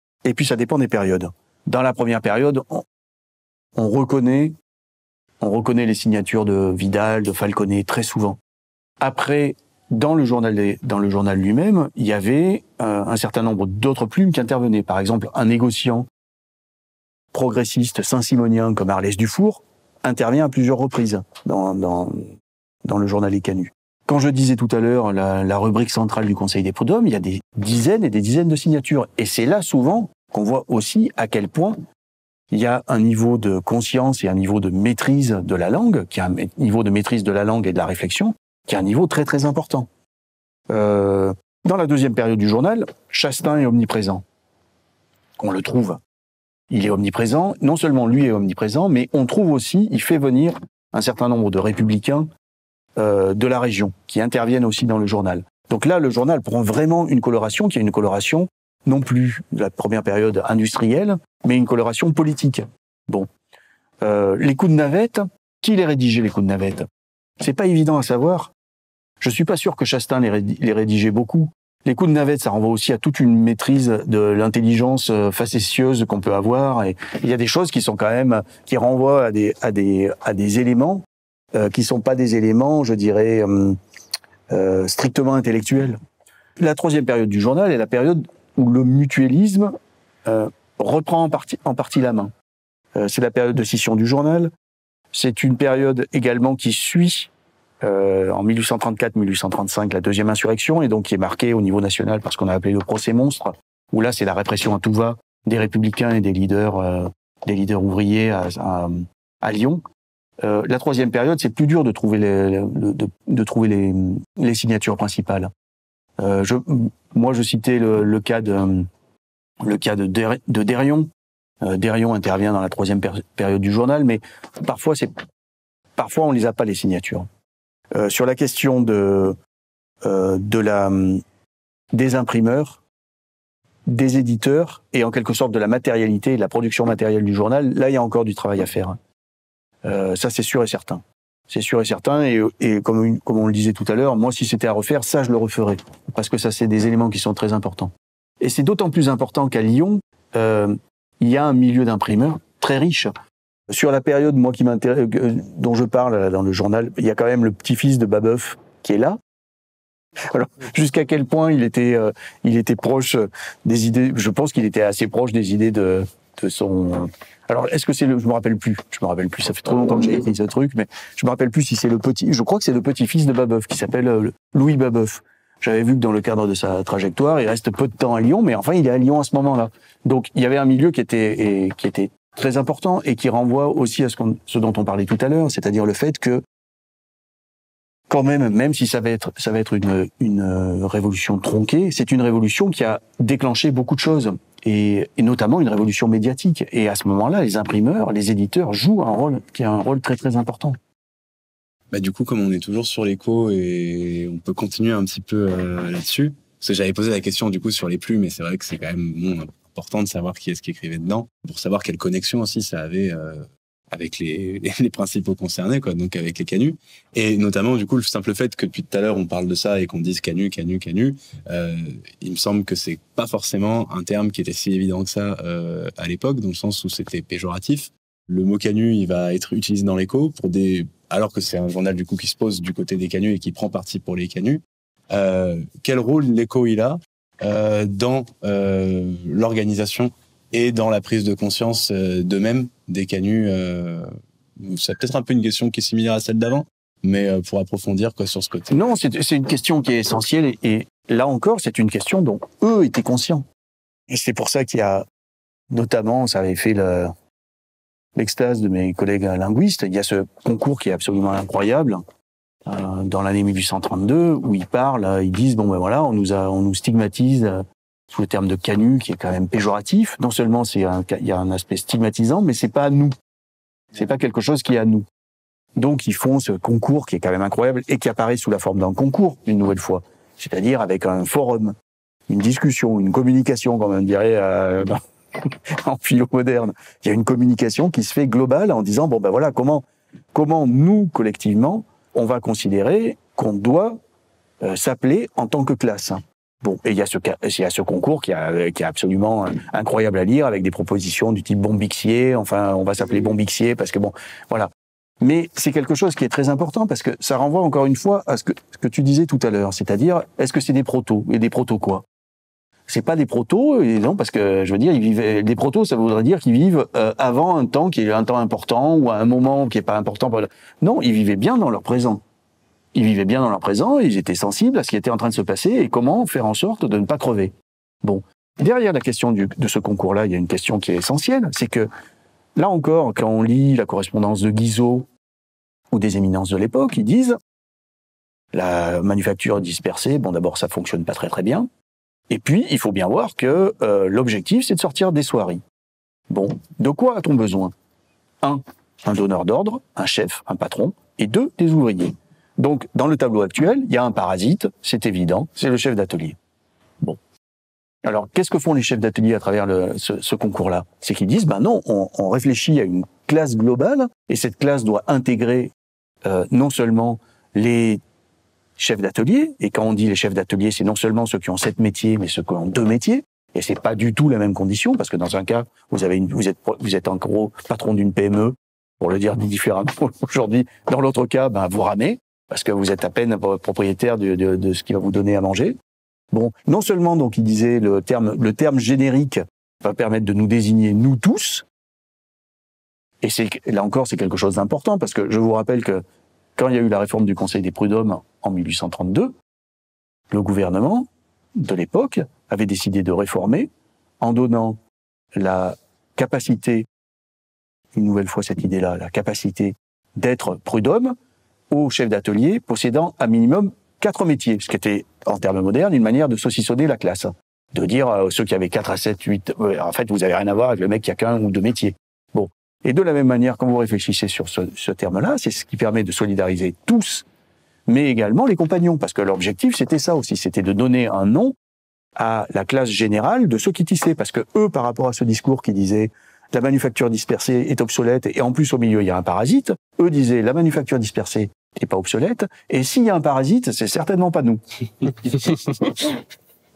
B: ça dépend des périodes. Dans la première période, on reconnaît les signatures de Vidal, de Falconet très souvent. Après, dans le journal lui-même, il y avait un certain nombre d'autres plumes qui intervenaient. Par exemple, un négociant progressiste saint-simonien comme Arlès Dufour intervient à plusieurs reprises dans le journal Les Canuts. Quand je disais tout à l'heure la rubrique centrale du Conseil des prud'hommes, il y a des dizaines et des dizaines de signatures. Et c'est là souvent qu'on voit aussi à quel point il y a un niveau de conscience et un niveau de maîtrise de la langue, qui est un niveau de maîtrise de la langue et de la réflexion, qui est un niveau très très important. Dans la deuxième période du journal, Chastain est omniprésent. On le trouve. Il est omniprésent. Non seulement lui est omniprésent, mais on trouve aussi, il fait venir un certain nombre de républicains de la région, qui interviennent aussi dans le journal. Donc là, le journal prend vraiment une coloration qui est une coloration non plus de la première période industrielle, mais une coloration politique. Bon. Les coups de navette, qui les rédigeait, les coups de navette? C'est pas évident à savoir. Je suis pas sûr que Chastain les rédigeait beaucoup. Les coups de navette, ça renvoie aussi à toute une maîtrise de l'intelligence facétieuse qu'on peut avoir, et il y a des choses qui sont quand même, qui renvoient à des éléments qui sont pas des éléments, je dirais, strictement intellectuels. La troisième période du journal est la période où le mutualisme reprend en partie la main. C'est la période de scission du journal. C'est une période également qui suit en 1834-1835 la deuxième insurrection, et donc qui est marquée au niveau national par ce qu'on a appelé le procès monstre, où là c'est la répression à tout va des républicains et des leaders ouvriers à Lyon. La troisième période, c'est plus dur de trouver les signatures principales. Moi, je citais le cas de Derion. Derion intervient dans la troisième période du journal, mais parfois on les a pas, les signatures. Sur la question des imprimeurs, des éditeurs, et en quelque sorte de la matérialité et de la production matérielle du journal, là, il y a encore du travail à faire. Ça, c'est sûr et certain. C'est sûr et certain, et comme on le disait tout à l'heure, moi, si c'était à refaire, ça, je le referais. Parce que ça, c'est des éléments qui sont très importants. Et c'est d'autant plus important qu'à Lyon, il y a un milieu d'imprimeurs très riche. Sur la période, moi, dont je parle là, dans le journal, il y a quand même le petit-fils de Babeuf qui est là. Alors, jusqu'à quel point il était proche des idées, je pense qu'il était assez proche des idées de son. Alors, est-ce que c'est je me rappelle plus. Ça fait trop longtemps que j'ai écrit ce truc, mais je me rappelle plus si c'est je crois que c'est le petit-fils de Babeuf, qui s'appelle Louis Babeuf. J'avais vu que dans le cadre de sa trajectoire, il reste peu de temps à Lyon, mais enfin, il est à Lyon à ce moment-là. Donc, il y avait un milieu qui était très important et qui renvoie aussi à ce dont on parlait tout à l'heure, c'est-à-dire le fait que, quand même si ça va être une révolution tronquée, c'est une révolution qui a déclenché beaucoup de choses, et notamment une révolution médiatique. Et à ce moment-là, les imprimeurs, les éditeurs jouent un rôle très très important.
D: Bah du coup, comme on est toujours sur l'écho et on peut continuer un petit peu là-dessus, parce que j'avais posé la question du coup sur les plumes, mais c'est vrai que c'est quand même important de savoir qui est-ce qui écrivait dedans, pour savoir quelle connexion aussi ça avait avec les principaux concernés, quoi, donc avec les canuts. Et notamment, du coup, le simple fait que depuis tout à l'heure, on parle de ça et qu'on dise canut, il me semble que c'est pas forcément un terme qui était si évident que ça à l'époque, dans le sens où c'était péjoratif. Le mot canut, il va être utilisé dans l'écho alors que c'est un journal du coup qui se pose du côté des canuts et qui prend parti pour les canuts. Quel rôle l'écho il a dans l'organisation et dans la prise de conscience d'eux-mêmes, des canuts. C'est peut-être un peu une question qui est similaire à celle d'avant, mais pour approfondir quoi sur ce côté.
B: Non, c'est une question qui est essentielle, et là encore, c'est une question dont eux étaient conscients. Et c'est pour ça qu'il y a, notamment, ça avait fait l'extase de mes collègues linguistes, il y a ce concours qui est absolument incroyable, dans l'année 1832, où ils disent, bon ben voilà, on nous stigmatise sous le terme de canut, qui est quand même péjoratif. Non seulement il y a un aspect stigmatisant, mais c'est pas à nous. C'est pas quelque chose qui est à nous. Donc ils font ce concours qui est quand même incroyable et qui apparaît sous la forme d'un concours, une nouvelle fois. C'est-à-dire avec un forum, une discussion, une communication, comme on dirait en philo moderne. Il y a une communication qui se fait globale en disant, bon ben voilà, comment nous, collectivement, on va considérer qu'on doit s'appeler en tant que classe. Bon, et il y a ce concours qui est absolument incroyable à lire, avec des propositions du type Bombixier, enfin, on va s'appeler Bombixier, parce que bon, voilà. Mais c'est quelque chose qui est très important, parce que ça renvoie encore une fois à ce que tu disais tout à l'heure, c'est-à-dire, est-ce que c'est des protos? Et des protos quoi? C'est pas des protos, et non, parce que, je veux dire, des protos, ça voudrait dire qu'ils vivent avant un temps qui est un temps important, ou à un moment qui est pas important. Non, ils vivaient bien dans leur présent. Ils vivaient bien dans leur présent, et ils étaient sensibles à ce qui était en train de se passer et comment faire en sorte de ne pas crever. Bon. Derrière la question de ce concours-là, il y a une question qui est essentielle, c'est que, là encore, quand on lit la correspondance de Guizot ou des éminences de l'époque, ils disent la manufacture dispersée, bon d'abord ça fonctionne pas très très bien, et puis il faut bien voir que l'objectif c'est de sortir des soieries. Bon, de quoi a-t-on besoin? 1, un donneur d'ordre, un chef, un patron, et 2, des ouvriers. Donc, dans le tableau actuel, il y a un parasite, c'est évident, c'est le chef d'atelier. Bon. Alors, qu'est-ce que font les chefs d'atelier à travers ce concours-là? C'est qu'ils disent, ben non, on réfléchit à une classe globale, et cette classe doit intégrer non seulement les chefs d'atelier, et quand on dit les chefs d'atelier, c'est non seulement ceux qui ont 7 métiers, mais ceux qui ont 2 métiers, et c'est pas du tout la même condition, parce que dans un cas, vous êtes en gros patron d'une PME, pour le dire différemment aujourd'hui, dans l'autre cas, ben vous ramez, parce que vous êtes à peine propriétaire de ce qui va vous donner à manger. Bon, non seulement, donc, il disait, le terme générique va permettre de nous désigner, nous tous, et là encore, c'est quelque chose d'important, parce que je vous rappelle que quand il y a eu la réforme du Conseil des prud'hommes en 1832, le gouvernement de l'époque avait décidé de réformer en donnant la capacité, une nouvelle fois cette idée-là, la capacité d'être prud'homme aux chefs d'atelier possédant un minimum 4 métiers, ce qui était, en termes modernes, une manière de saucissonner la classe. De dire, ceux qui avaient 4 à 7, 8, en fait, vous avez rien à voir avec le mec qui a qu'un ou 2 métiers. Bon. Et de la même manière, quand vous réfléchissez sur ce terme-là, c'est ce qui permet de solidariser tous, mais également les compagnons, parce que l'objectif, c'était ça aussi, c'était de donner un nom à la classe générale de ceux qui tissaient, parce que eux, par rapport à ce discours qui disait la manufacture dispersée est obsolète, et en plus au milieu il y a un parasite, eux disaient la manufacture dispersée n'est pas obsolète, et s'il y a un parasite, c'est certainement pas nous.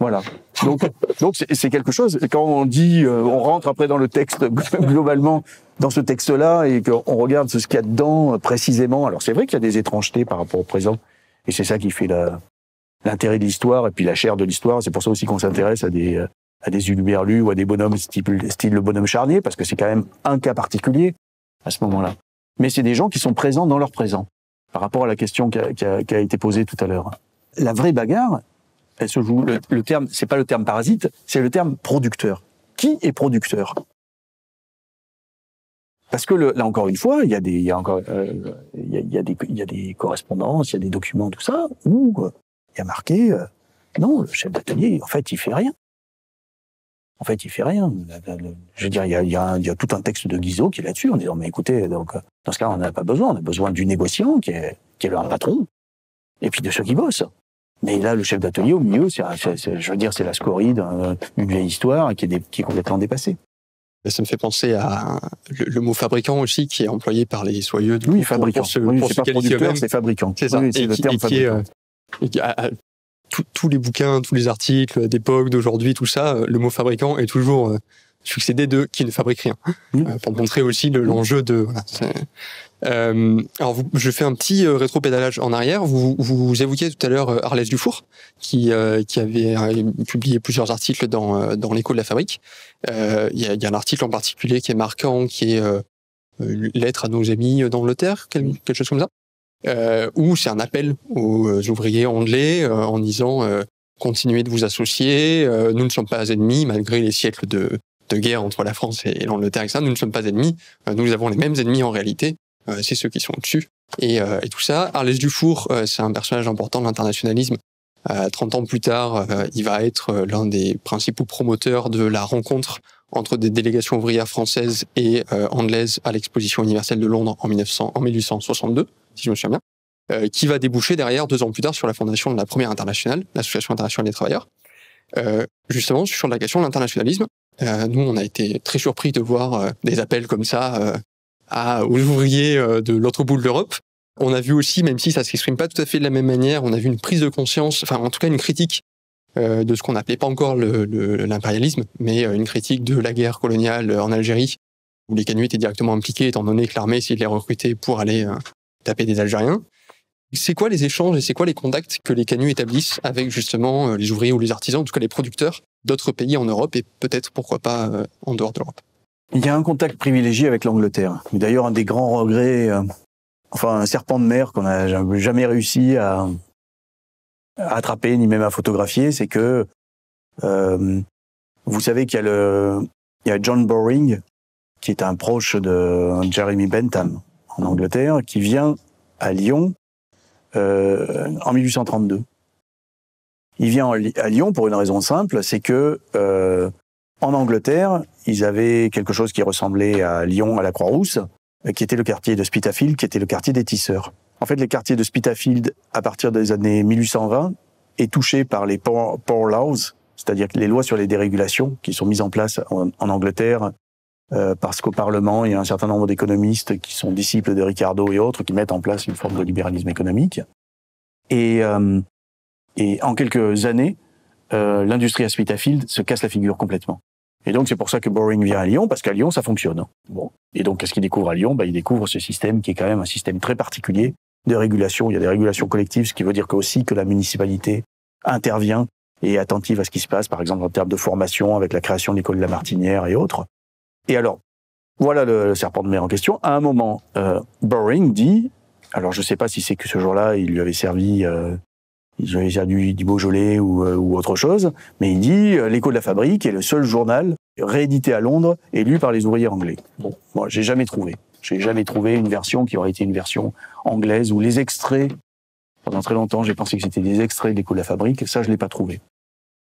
B: Voilà. Donc c'est quelque chose, quand on dit, on rentre après dans le texte, globalement, dans ce texte-là, et qu'on regarde ce qu'il y a dedans précisément, alors c'est vrai qu'il y a des étrangetés par rapport au présent, et c'est ça qui fait l'intérêt de l'histoire, et puis la chair de l'histoire, c'est pour ça aussi qu'on s'intéresse à des à des huluberlus ou à des bonhommes style le bonhomme Charnier, parce que c'est quand même un cas particulier à ce moment-là. Mais c'est des gens qui sont présents dans leur présent, par rapport à la question qui a été posée tout à l'heure. La vraie bagarre, elle se joue, le terme, c'est pas le terme parasite, c'est le terme producteur. Qui est producteur? Parce que là encore une fois, il y a des correspondances, il y a des documents, tout ça, où il y a marqué non, le chef d'atelier, en fait, il fait rien. En fait, il fait rien. Je veux dire, il y a tout un texte de Guizot qui est là-dessus, en disant, mais écoutez, donc, dans ce cas, on n'a pas besoin. On a besoin du négociant, qui est un patron, et puis de ceux qui bossent. Mais là, le chef d'atelier, au milieu, je veux dire, c'est la scorie d'une vieille histoire qui est complètement dépassée.
C: Ça me fait penser à le mot fabricant aussi, qui est employé par les soyeux.
B: Oui, fabricant. C'est pas producteur, c'est fabricant.
C: C'est ça.
B: Oui, c'est le terme fabricant.
C: Tous les bouquins, tous les articles d'époque, d'aujourd'hui, tout ça, le mot fabricant est toujours succédé de qui ne fabrique rien, pour montrer aussi l'enjeu de. Voilà, alors, je fais un petit rétropédalage en arrière. Vous évoquiez tout à l'heure Arlès Dufour, qui avait publié plusieurs articles dans l'Écho de la Fabrique. Il y a un article en particulier qui est marquant, qui est une lettre à nos amis d'Angleterre, quelque chose comme ça. Où c'est un appel aux ouvriers anglais en disant continuez de vous associer, nous ne sommes pas ennemis malgré les siècles de guerre entre la France et l'Angleterre, etc. Nous ne sommes pas ennemis, nous avons les mêmes ennemis en réalité, c'est ceux qui sont au-dessus et tout ça. Arlès Dufour, c'est un personnage important de l'internationalisme. 30 ans plus tard, il va être l'un des principaux promoteurs de la rencontre entre des délégations ouvrières françaises et anglaises à l'exposition universelle de Londres en 1862, si je me souviens bien, qui va déboucher derrière, 2 ans plus tard, sur la fondation de la première internationale, l'Association internationale des travailleurs. Justement, sur la question de l'internationalisme, nous, on a été très surpris de voir des appels comme ça aux ouvriers de l'autre bout de l'Europe. On a vu aussi, même si ça ne s'exprime pas tout à fait de la même manière, on a vu une prise de conscience, enfin en tout cas une critique de ce qu'on n'appelait pas encore l'impérialisme, mais une critique de la guerre coloniale en Algérie, où les canuts étaient directement impliqués, étant donné que l'armée essayait de les recruter pour aller taper des Algériens. C'est quoi les échanges et c'est quoi les contacts que les canuts établissent avec justement les ouvriers ou les artisans, en tout cas les producteurs d'autres pays en Europe et peut-être, pourquoi pas, en dehors de l'Europe?
B: Il y a un contact privilégié avec l'Angleterre. D'ailleurs, un des grands regrets, un serpent de mer qu'on n'a jamais réussi à attraper ni même à photographier, c'est que vous savez qu'il y a John Boring, qui est un proche de Jeremy Bentham en Angleterre, qui vient à Lyon en 1832. Il vient à Lyon pour une raison simple, c'est que en Angleterre, ils avaient quelque chose qui ressemblait à Lyon, à la Croix-Rousse, qui était le quartier de Spitalfields, qui était le quartier des tisseurs. En fait, les quartiers de Spitalfields, à partir des années 1820, est touché par les Poor Laws, c'est-à-dire les lois sur les dérégulations qui sont mises en place en Angleterre, parce qu'au Parlement, il y a un certain nombre d'économistes qui sont disciples de Ricardo et autres, qui mettent en place une forme de libéralisme économique. Et en quelques années, l'industrie à Spitalfields se casse la figure complètement. Et donc, c'est pour ça que Boring vient à Lyon, parce qu'à Lyon, ça fonctionne. Bon. Et donc, qu'est-ce qu'il découvre à Lyon? Il découvre ce système qui est quand même un système très particulier de régulation. Il y a des régulations collectives, ce qui veut dire aussi que la municipalité intervient et est attentive à ce qui se passe, par exemple en termes de formation, avec la création de l'école de la Martinière et autres. Et alors, voilà le serpent de mer en question. À un moment, Boring dit, alors je ne sais pas si c'est que ce jour-là, il lui avait servi du Beaujolais ou autre chose, mais il dit l'Écho de la Fabrique est le seul journal réédité à Londres et lu par les ouvriers anglais. Bon, moi, j'ai jamais trouvé une version qui aurait été une version anglaise où les extraits, pendant très longtemps, j'ai pensé que c'était des extraits de l'Écho de la Fabrique, ça, je l'ai pas trouvé.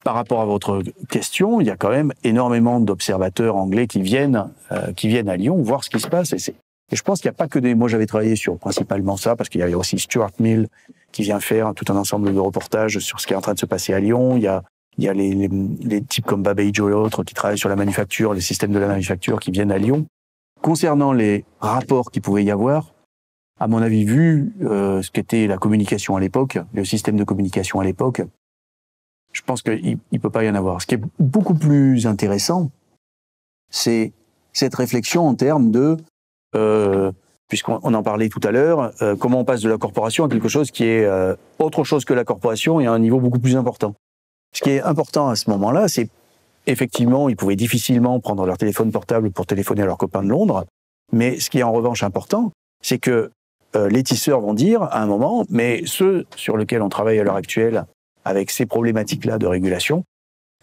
B: Par rapport à votre question, il y a quand même énormément d'observateurs anglais qui viennent à Lyon voir ce qui se passe. Et je pense qu'il n'y a pas que moi j'avais travaillé sur principalement ça, parce qu'il y a aussi Stuart Mill qui vient faire tout un ensemble de reportages sur ce qui est en train de se passer à Lyon. Il y a les types comme Babbage et autres qui travaillent sur la manufacture, les systèmes de la manufacture qui viennent à Lyon. Concernant les rapports qu'il pouvait y avoir, à mon avis, vu ce qu'était la communication à l'époque, le système de communication à l'époque, je pense qu'il ne peut pas y en avoir. Ce qui est beaucoup plus intéressant, c'est cette réflexion en termes de puisqu'on en parlait tout à l'heure, comment on passe de la corporation à quelque chose qui est autre chose que la corporation et à un niveau beaucoup plus important. Ce qui est important à ce moment-là, c'est effectivement, ils pouvaient difficilement prendre leur téléphone portable pour téléphoner à leurs copains de Londres. Mais ce qui est en revanche important, c'est que les tisseurs vont dire à un moment, mais ceux sur lesquels on travaille à l'heure actuelle, avec ces problématiques-là de régulation,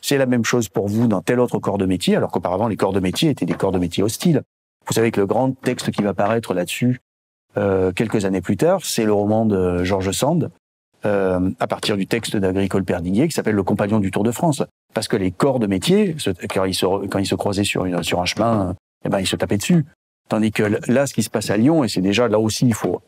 B: c'est la même chose pour vous dans tel autre corps de métier, alors qu'auparavant, les corps de métier étaient des corps de métier hostiles. Vous savez que le grand texte qui va paraître là-dessus, quelques années plus tard, c'est le roman de George Sand, à partir du texte d'Agricole Perdiguier, qui s'appelle Le Compagnon du Tour de France. Parce que les corps de métier, quand ils se croisaient sur un chemin, ils se tapaient dessus. Tandis que là, ce qui se passe à Lyon, et c'est déjà là aussi, il faut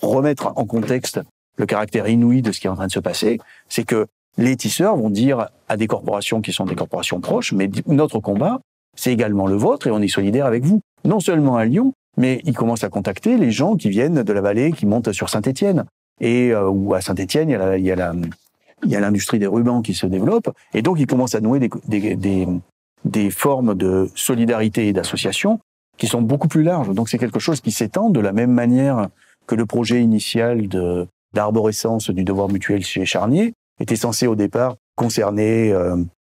B: remettre en contexte le caractère inouï de ce qui est en train de se passer, c'est que les tisseurs vont dire à des corporations qui sont des corporations proches, mais notre combat, c'est également le vôtre et on est solidaire avec vous. Non seulement à Lyon, mais ils commencent à contacter les gens qui viennent de la vallée, qui montent sur Saint-Étienne. Et ou à Saint-Étienne, il y a l'industrie des rubans qui se développe, et donc ils commencent à nouer des formes de solidarité et d'association qui sont beaucoup plus larges. Donc c'est quelque chose qui s'étend de la même manière que le projet initial d'arborescence du devoir mutuel chez Charnier était censé au départ concerner,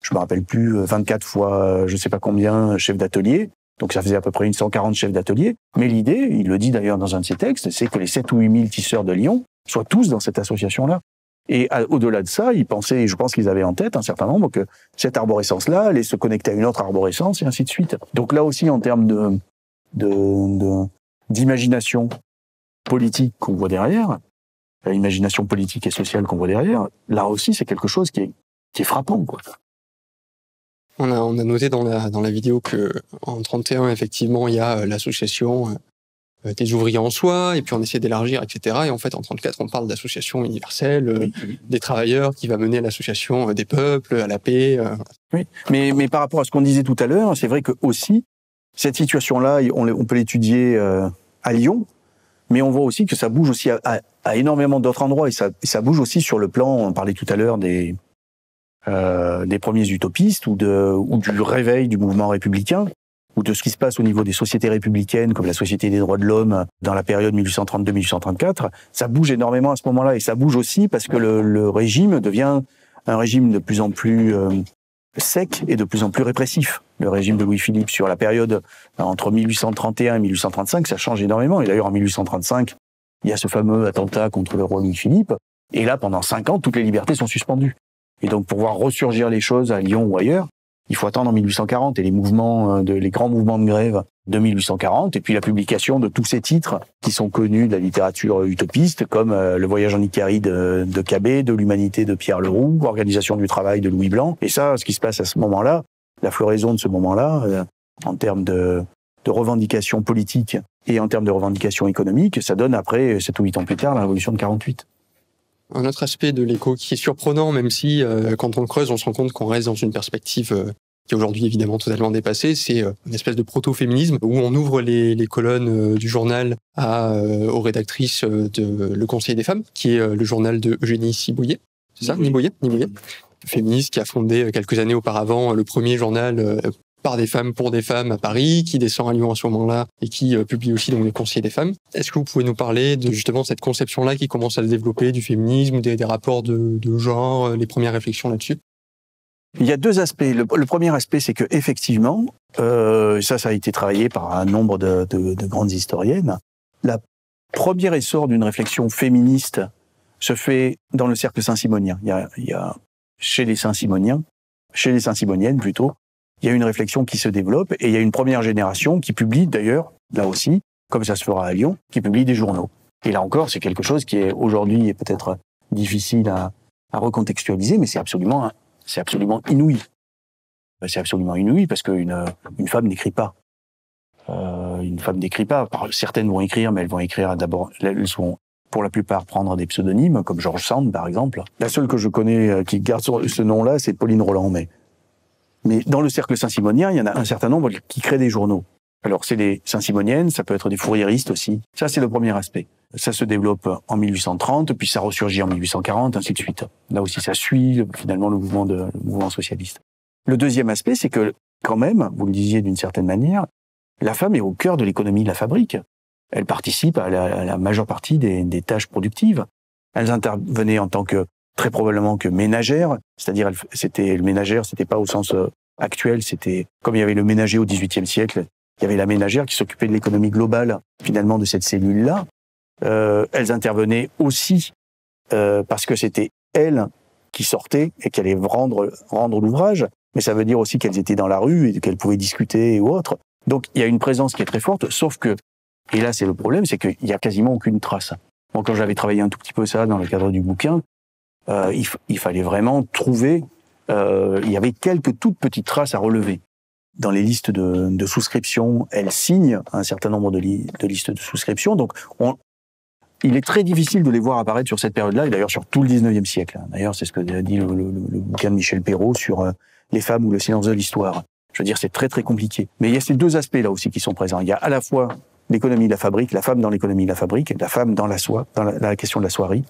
B: je me rappelle plus, 24 fois, je sais pas combien, chefs d'atelier. Donc ça faisait à peu près 140 chefs d'atelier. Mais l'idée, il le dit d'ailleurs dans un de ses textes, c'est que les 7 ou 8 000 tisseurs de Lyon soient tous dans cette association-là. Et au-delà de ça, ils pensaient, et je pense qu'ils avaient en tête un certain nombre, que cette arborescence-là allait se connecter à une autre arborescence et ainsi de suite. Donc là aussi, en termes d'imagination politique qu'on voit derrière, l'imagination politique et sociale qu'on voit derrière, là aussi, c'est quelque chose qui est frappant, quoi.
C: On a noté dans la vidéo que en 31, effectivement, il y a l'association des ouvriers en soi, et puis on essaie d'élargir, etc. Et en fait, en 34, on parle d'association universelle, des travailleurs, qui va mener à l'association des peuples, à la paix.
B: Oui, mais par rapport à ce qu'on disait tout à l'heure, c'est vrai que aussi, cette situation-là, on peut l'étudier à Lyon, mais on voit aussi que ça bouge aussi à énormément d'autres endroits, et ça bouge aussi sur le plan, on parlait tout à l'heure des premiers utopistes ou du réveil du mouvement républicain, ou de ce qui se passe au niveau des sociétés républicaines, comme la Société des droits de l'homme dans la période 1832-1834, ça bouge énormément à ce moment-là. Et ça bouge aussi parce que le régime devient un régime de plus en plus sec et de plus en plus répressif. Le régime de Louis-Philippe sur la période entre 1831 et 1835, ça change énormément. Et d'ailleurs, en 1835, il y a ce fameux attentat contre le roi Louis-Philippe. Et là, pendant 5 ans, toutes les libertés sont suspendues. Et donc, pour voir ressurgir les choses à Lyon ou ailleurs, il faut attendre en 1840 et les grands mouvements de grève de 1840, et puis la publication de tous ces titres qui sont connus de la littérature utopiste, comme Le voyage en Icarie de Cabet, De l'humanité de Pierre Leroux, Organisation du travail de Louis Blanc. Et ça, ce qui se passe à ce moment-là, la floraison de ce moment-là, en termes de revendications politiques et en termes de revendications économiques, ça donne après, 7 ou 8 ans plus tard, la révolution de 48.
C: Un autre aspect de l'éco qui est surprenant, même si quand on le creuse, on se rend compte qu'on reste dans une perspective qui est aujourd'hui évidemment totalement dépassée, c'est une espèce de proto-féminisme où on ouvre les colonnes du journal aux rédactrices de Le Conseil des femmes, qui est le journal de Eugénie Siboyer. C'est ça, Niboyer, féministe qui a fondé quelques années auparavant le premier journal par des femmes pour des femmes à Paris, qui descend à Lyon à ce moment-là et qui publie aussi donc Le Conseil des femmes. Est-ce que vous pouvez nous parler de justement cette conception-là qui commence à se développer du féminisme, des rapports de genre, les premières réflexions là-dessus?
B: Il y a 2 aspects. Le premier aspect, c'est que effectivement, ça a été travaillé par un nombre de grandes historiennes. La première essor d'une réflexion féministe se fait dans le cercle saint-simonien. Il y a chez les saint-simoniennes plutôt, il y a une réflexion qui se développe et il y a une première génération qui publie d'ailleurs, là aussi, comme ça se fera à Lyon, qui publie des journaux. Et là encore, c'est quelque chose qui est aujourd'hui peut-être difficile à recontextualiser, mais c'est absolument inouï. C'est absolument inouï parce qu'une femme n'écrit pas. Une femme n'écrit pas. Certaines vont écrire, mais elles vont écrire d'abord, elles vont pour la plupart prendre des pseudonymes, comme George Sand par exemple. La seule que je connais qui garde ce nom-là, c'est Pauline Roland. Mais dans le cercle saint-simonien, il y en a un certain nombre qui créent des journaux. Alors c'est des saint-simoniennes, ça peut être des fourriéristes aussi. Ça, c'est le premier aspect. Ça se développe en 1830, puis ça ressurgit en 1840, ainsi de suite. Là aussi, ça suit finalement le mouvement socialiste. Le deuxième aspect, c'est que quand même, vous le disiez d'une certaine manière, la femme est au cœur de l'économie de la fabrique. Elle participe à la majeure partie des tâches productives. Elles intervenaient en tant que très probablement que ménagère, c'est-à-dire le ménagère, c'était pas au sens actuelle, c'était, comme il y avait le ménager au XVIIIe siècle, il y avait la ménagère qui s'occupait de l'économie globale, finalement, de cette cellule-là. Elles intervenaient aussi parce que c'était elles qui sortaient et qui allaient rendre l'ouvrage, mais ça veut dire aussi qu'elles étaient dans la rue et qu'elles pouvaient discuter ou autre. Donc il y a une présence qui est très forte, sauf que, et là c'est le problème, c'est qu'il y a quasiment aucune trace. Moi, quand j'avais travaillé un tout petit peu ça dans le cadre du bouquin, il fallait vraiment trouver, il y avait quelques toutes petites traces à relever. Dans les listes de souscription, elles signent un certain nombre de listes de souscription, donc il est très difficile de les voir apparaître sur cette période-là, et d'ailleurs sur tout le 19e siècle. D'ailleurs, c'est ce que dit le bouquin de Michel Perrault sur les femmes ou le silence de l'histoire. Je veux dire, c'est très très compliqué. Mais il y a ces deux aspects-là aussi qui sont présents. Il y a à la fois l'économie de la fabrique, la femme dans l'économie de la fabrique, et la femme dans la soie, dans la question de la soierie.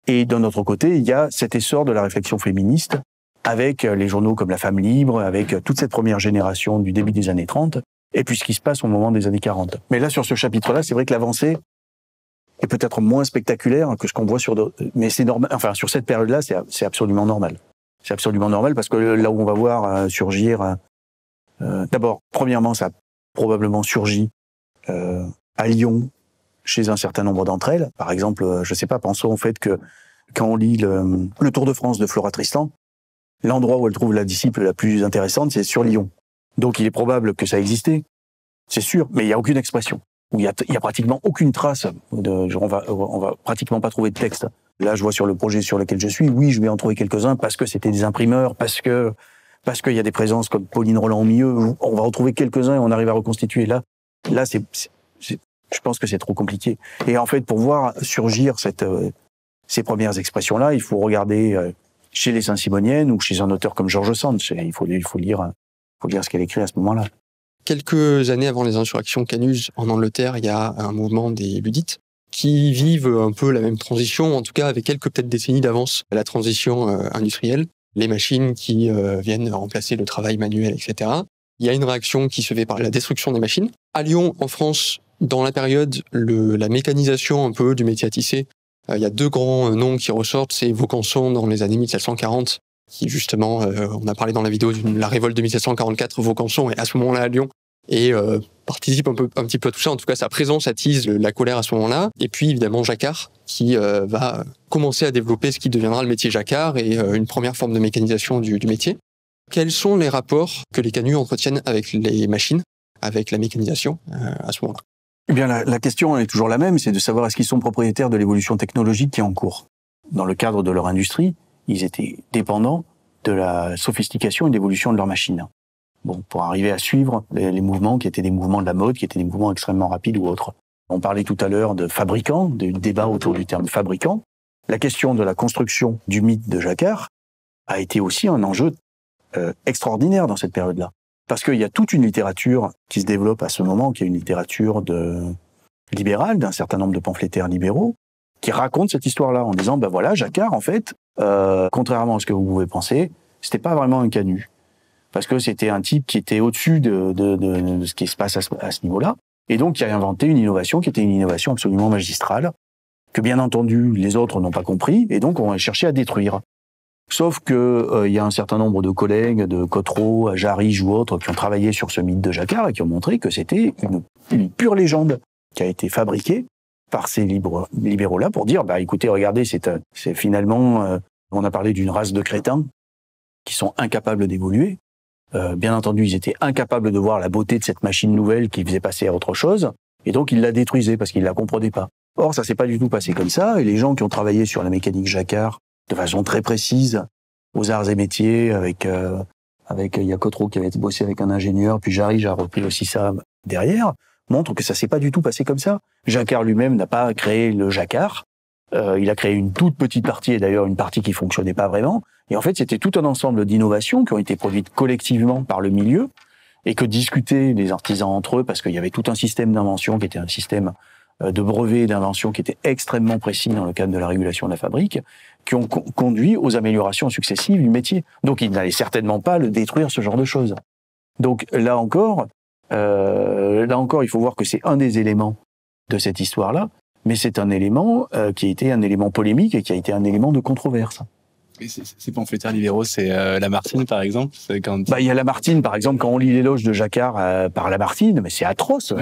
B: Et d'un autre côté, il y a cet essor de la réflexion féministe, avec les journaux comme La Femme Libre, avec toute cette première génération du début des années 30, et puis ce qui se passe au moment des années 40. Mais là, sur ce chapitre-là, c'est vrai que l'avancée est peut-être moins spectaculaire que ce qu'on voit sur d'autres. Mais c'est normal. Enfin, sur cette période-là, c'est absolument normal. C'est absolument normal parce que là où on va voir surgir, d'abord, premièrement, ça a probablement surgi à Lyon chez un certain nombre d'entre elles. Par exemple, je sais pas, pensons au fait que quand on lit le Tour de France de Flora Tristan, l'endroit où elle trouve la disciple la plus intéressante, c'est sur Lyon. Donc, il est probable que ça existait, c'est sûr, mais il y a aucune expression. Il y a pratiquement aucune trace. On va pratiquement pas trouver de texte. Là, je vois sur le projet sur lequel je suis, oui, je vais en trouver quelques-uns parce que c'était des imprimeurs, parce qu'il y a des présences comme Pauline Roland au milieu. On va en trouver quelques-uns et on arrive à reconstituer. Là, je pense que c'est trop compliqué. Et en fait, pour voir surgir ces premières expressions-là, il faut regarder chez les Saint-Simoniennes ou chez un auteur comme George Sand. Il faut lire ce qu'elle écrit à ce moment-là.
C: Quelques années avant les insurrections canuses en Angleterre, il y a un mouvement des Luddites qui vivent un peu la même transition, en tout cas avec quelques peut-être décennies d'avance à la transition industrielle, les machines qui viennent remplacer le travail manuel, etc. Il y a une réaction qui se fait par la destruction des machines. À Lyon, en France, dans la période, la mécanisation un peu du métier à tisser, il y a deux grands noms qui ressortent, c'est Vaucanson dans les années 1740, qui justement, on a parlé dans la vidéo de la révolte de 1744, Vaucanson est à ce moment-là à Lyon, et participe un petit peu à tout ça. En tout cas, sa présence attise la colère à ce moment-là. Et puis évidemment Jacquard, qui va commencer à développer ce qui deviendra le métier Jacquard et une première forme de mécanisation du métier. Quels sont les rapports que les canuts entretiennent avec les machines, avec la mécanisation à ce moment-là?
B: Eh bien, la question est toujours la même, c'est de savoir est-ce qu'ils sont propriétaires de l'évolution technologique qui est en cours. Dans le cadre de leur industrie, ils étaient dépendants de la sophistication et de l'évolution de leurs machines. Bon, pour arriver à suivre les mouvements qui étaient des mouvements de la mode, qui étaient des mouvements extrêmement rapides ou autres. On parlait tout à l'heure de fabricants, du débat autour du terme fabricant. La question de la construction du mythe de Jacquard a été aussi un enjeu extraordinaire dans cette période-là. Parce qu'il y a toute une littérature qui se développe à ce moment, qui est une littérature libérale, d'un certain nombre de pamphlétaires libéraux, qui racontent cette histoire-là en disant, ben voilà, Jacquard, en fait, contrairement à ce que vous pouvez penser, c'était pas vraiment un canut. Parce que c'était un type qui était au-dessus de ce qui se passe à ce niveau-là. Et donc, qui a inventé une innovation qui était une innovation absolument magistrale, que bien entendu, les autres n'ont pas compris, et donc on a cherché à détruire. Sauf que y a un certain nombre de collègues, de Cottereau, Jarige ou autres, qui ont travaillé sur ce mythe de Jacquard et qui ont montré que c'était une pure légende qui a été fabriquée par ces libéraux-là pour dire, bah écoutez, regardez, c'est finalement, on a parlé d'une race de crétins qui sont incapables d'évoluer. Bien entendu, ils étaient incapables de voir la beauté de cette machine nouvelle qui faisait passer à autre chose, et donc ils la détruisaient parce qu'ils la comprenaient pas. Or, ça s'est pas du tout passé comme ça, et les gens qui ont travaillé sur la mécanique Jacquard de façon très précise, aux arts et métiers, avec il y a Cottereau qui avait bossé avec un ingénieur, puis Jarige a repris aussi ça derrière, montrent que ça s'est pas du tout passé comme ça. Jacquard lui-même n'a pas créé le Jacquard, il a créé une toute petite partie, et d'ailleurs une partie qui fonctionnait pas vraiment, et en fait c'était tout un ensemble d'innovations qui ont été produites collectivement par le milieu, et que discutaient les artisans entre eux, parce qu'il y avait tout un système d'invention qui était un système de brevets et d'invention qui était extrêmement précis dans le cadre de la régulation de la fabrique, qui ont conduit aux améliorations successives du métier. Donc ils n'allaient certainement pas le détruire, ce genre de choses. Donc là encore, il faut voir que c'est un des éléments de cette histoire-là, mais c'est un élément qui a été un élément polémique et qui a été un élément de controverse.
D: Ces pamphlétaires libéraux, c'est Lamartine, par exemple.
B: Il y a Lamartine, par exemple, quand on lit l'éloge de Jacquard par Lamartine, mais c'est atroce.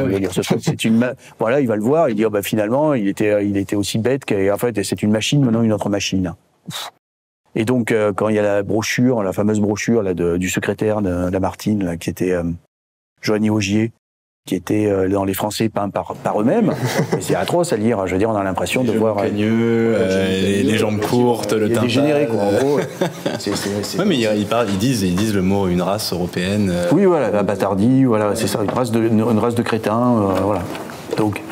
B: Voilà, il va le voir, il dit finalement, il était aussi bête qu'en fait, c'est une machine menant une autre machine. Et donc, quand il y a la fameuse brochure là, du secrétaire de Lamartine, là, qui était Joanny Augier, qui était dans les Français peints par eux-mêmes. Et c'est atroce à lire. Je veux dire, on a l'impression de voir
D: les jambes courtes, le teint
B: dégénéré, quoi. En gros,
D: mais ils disent le mot une race européenne.
B: Oui, voilà, la bâtardie, voilà, c'est ça, une race de crétins, voilà. Donc,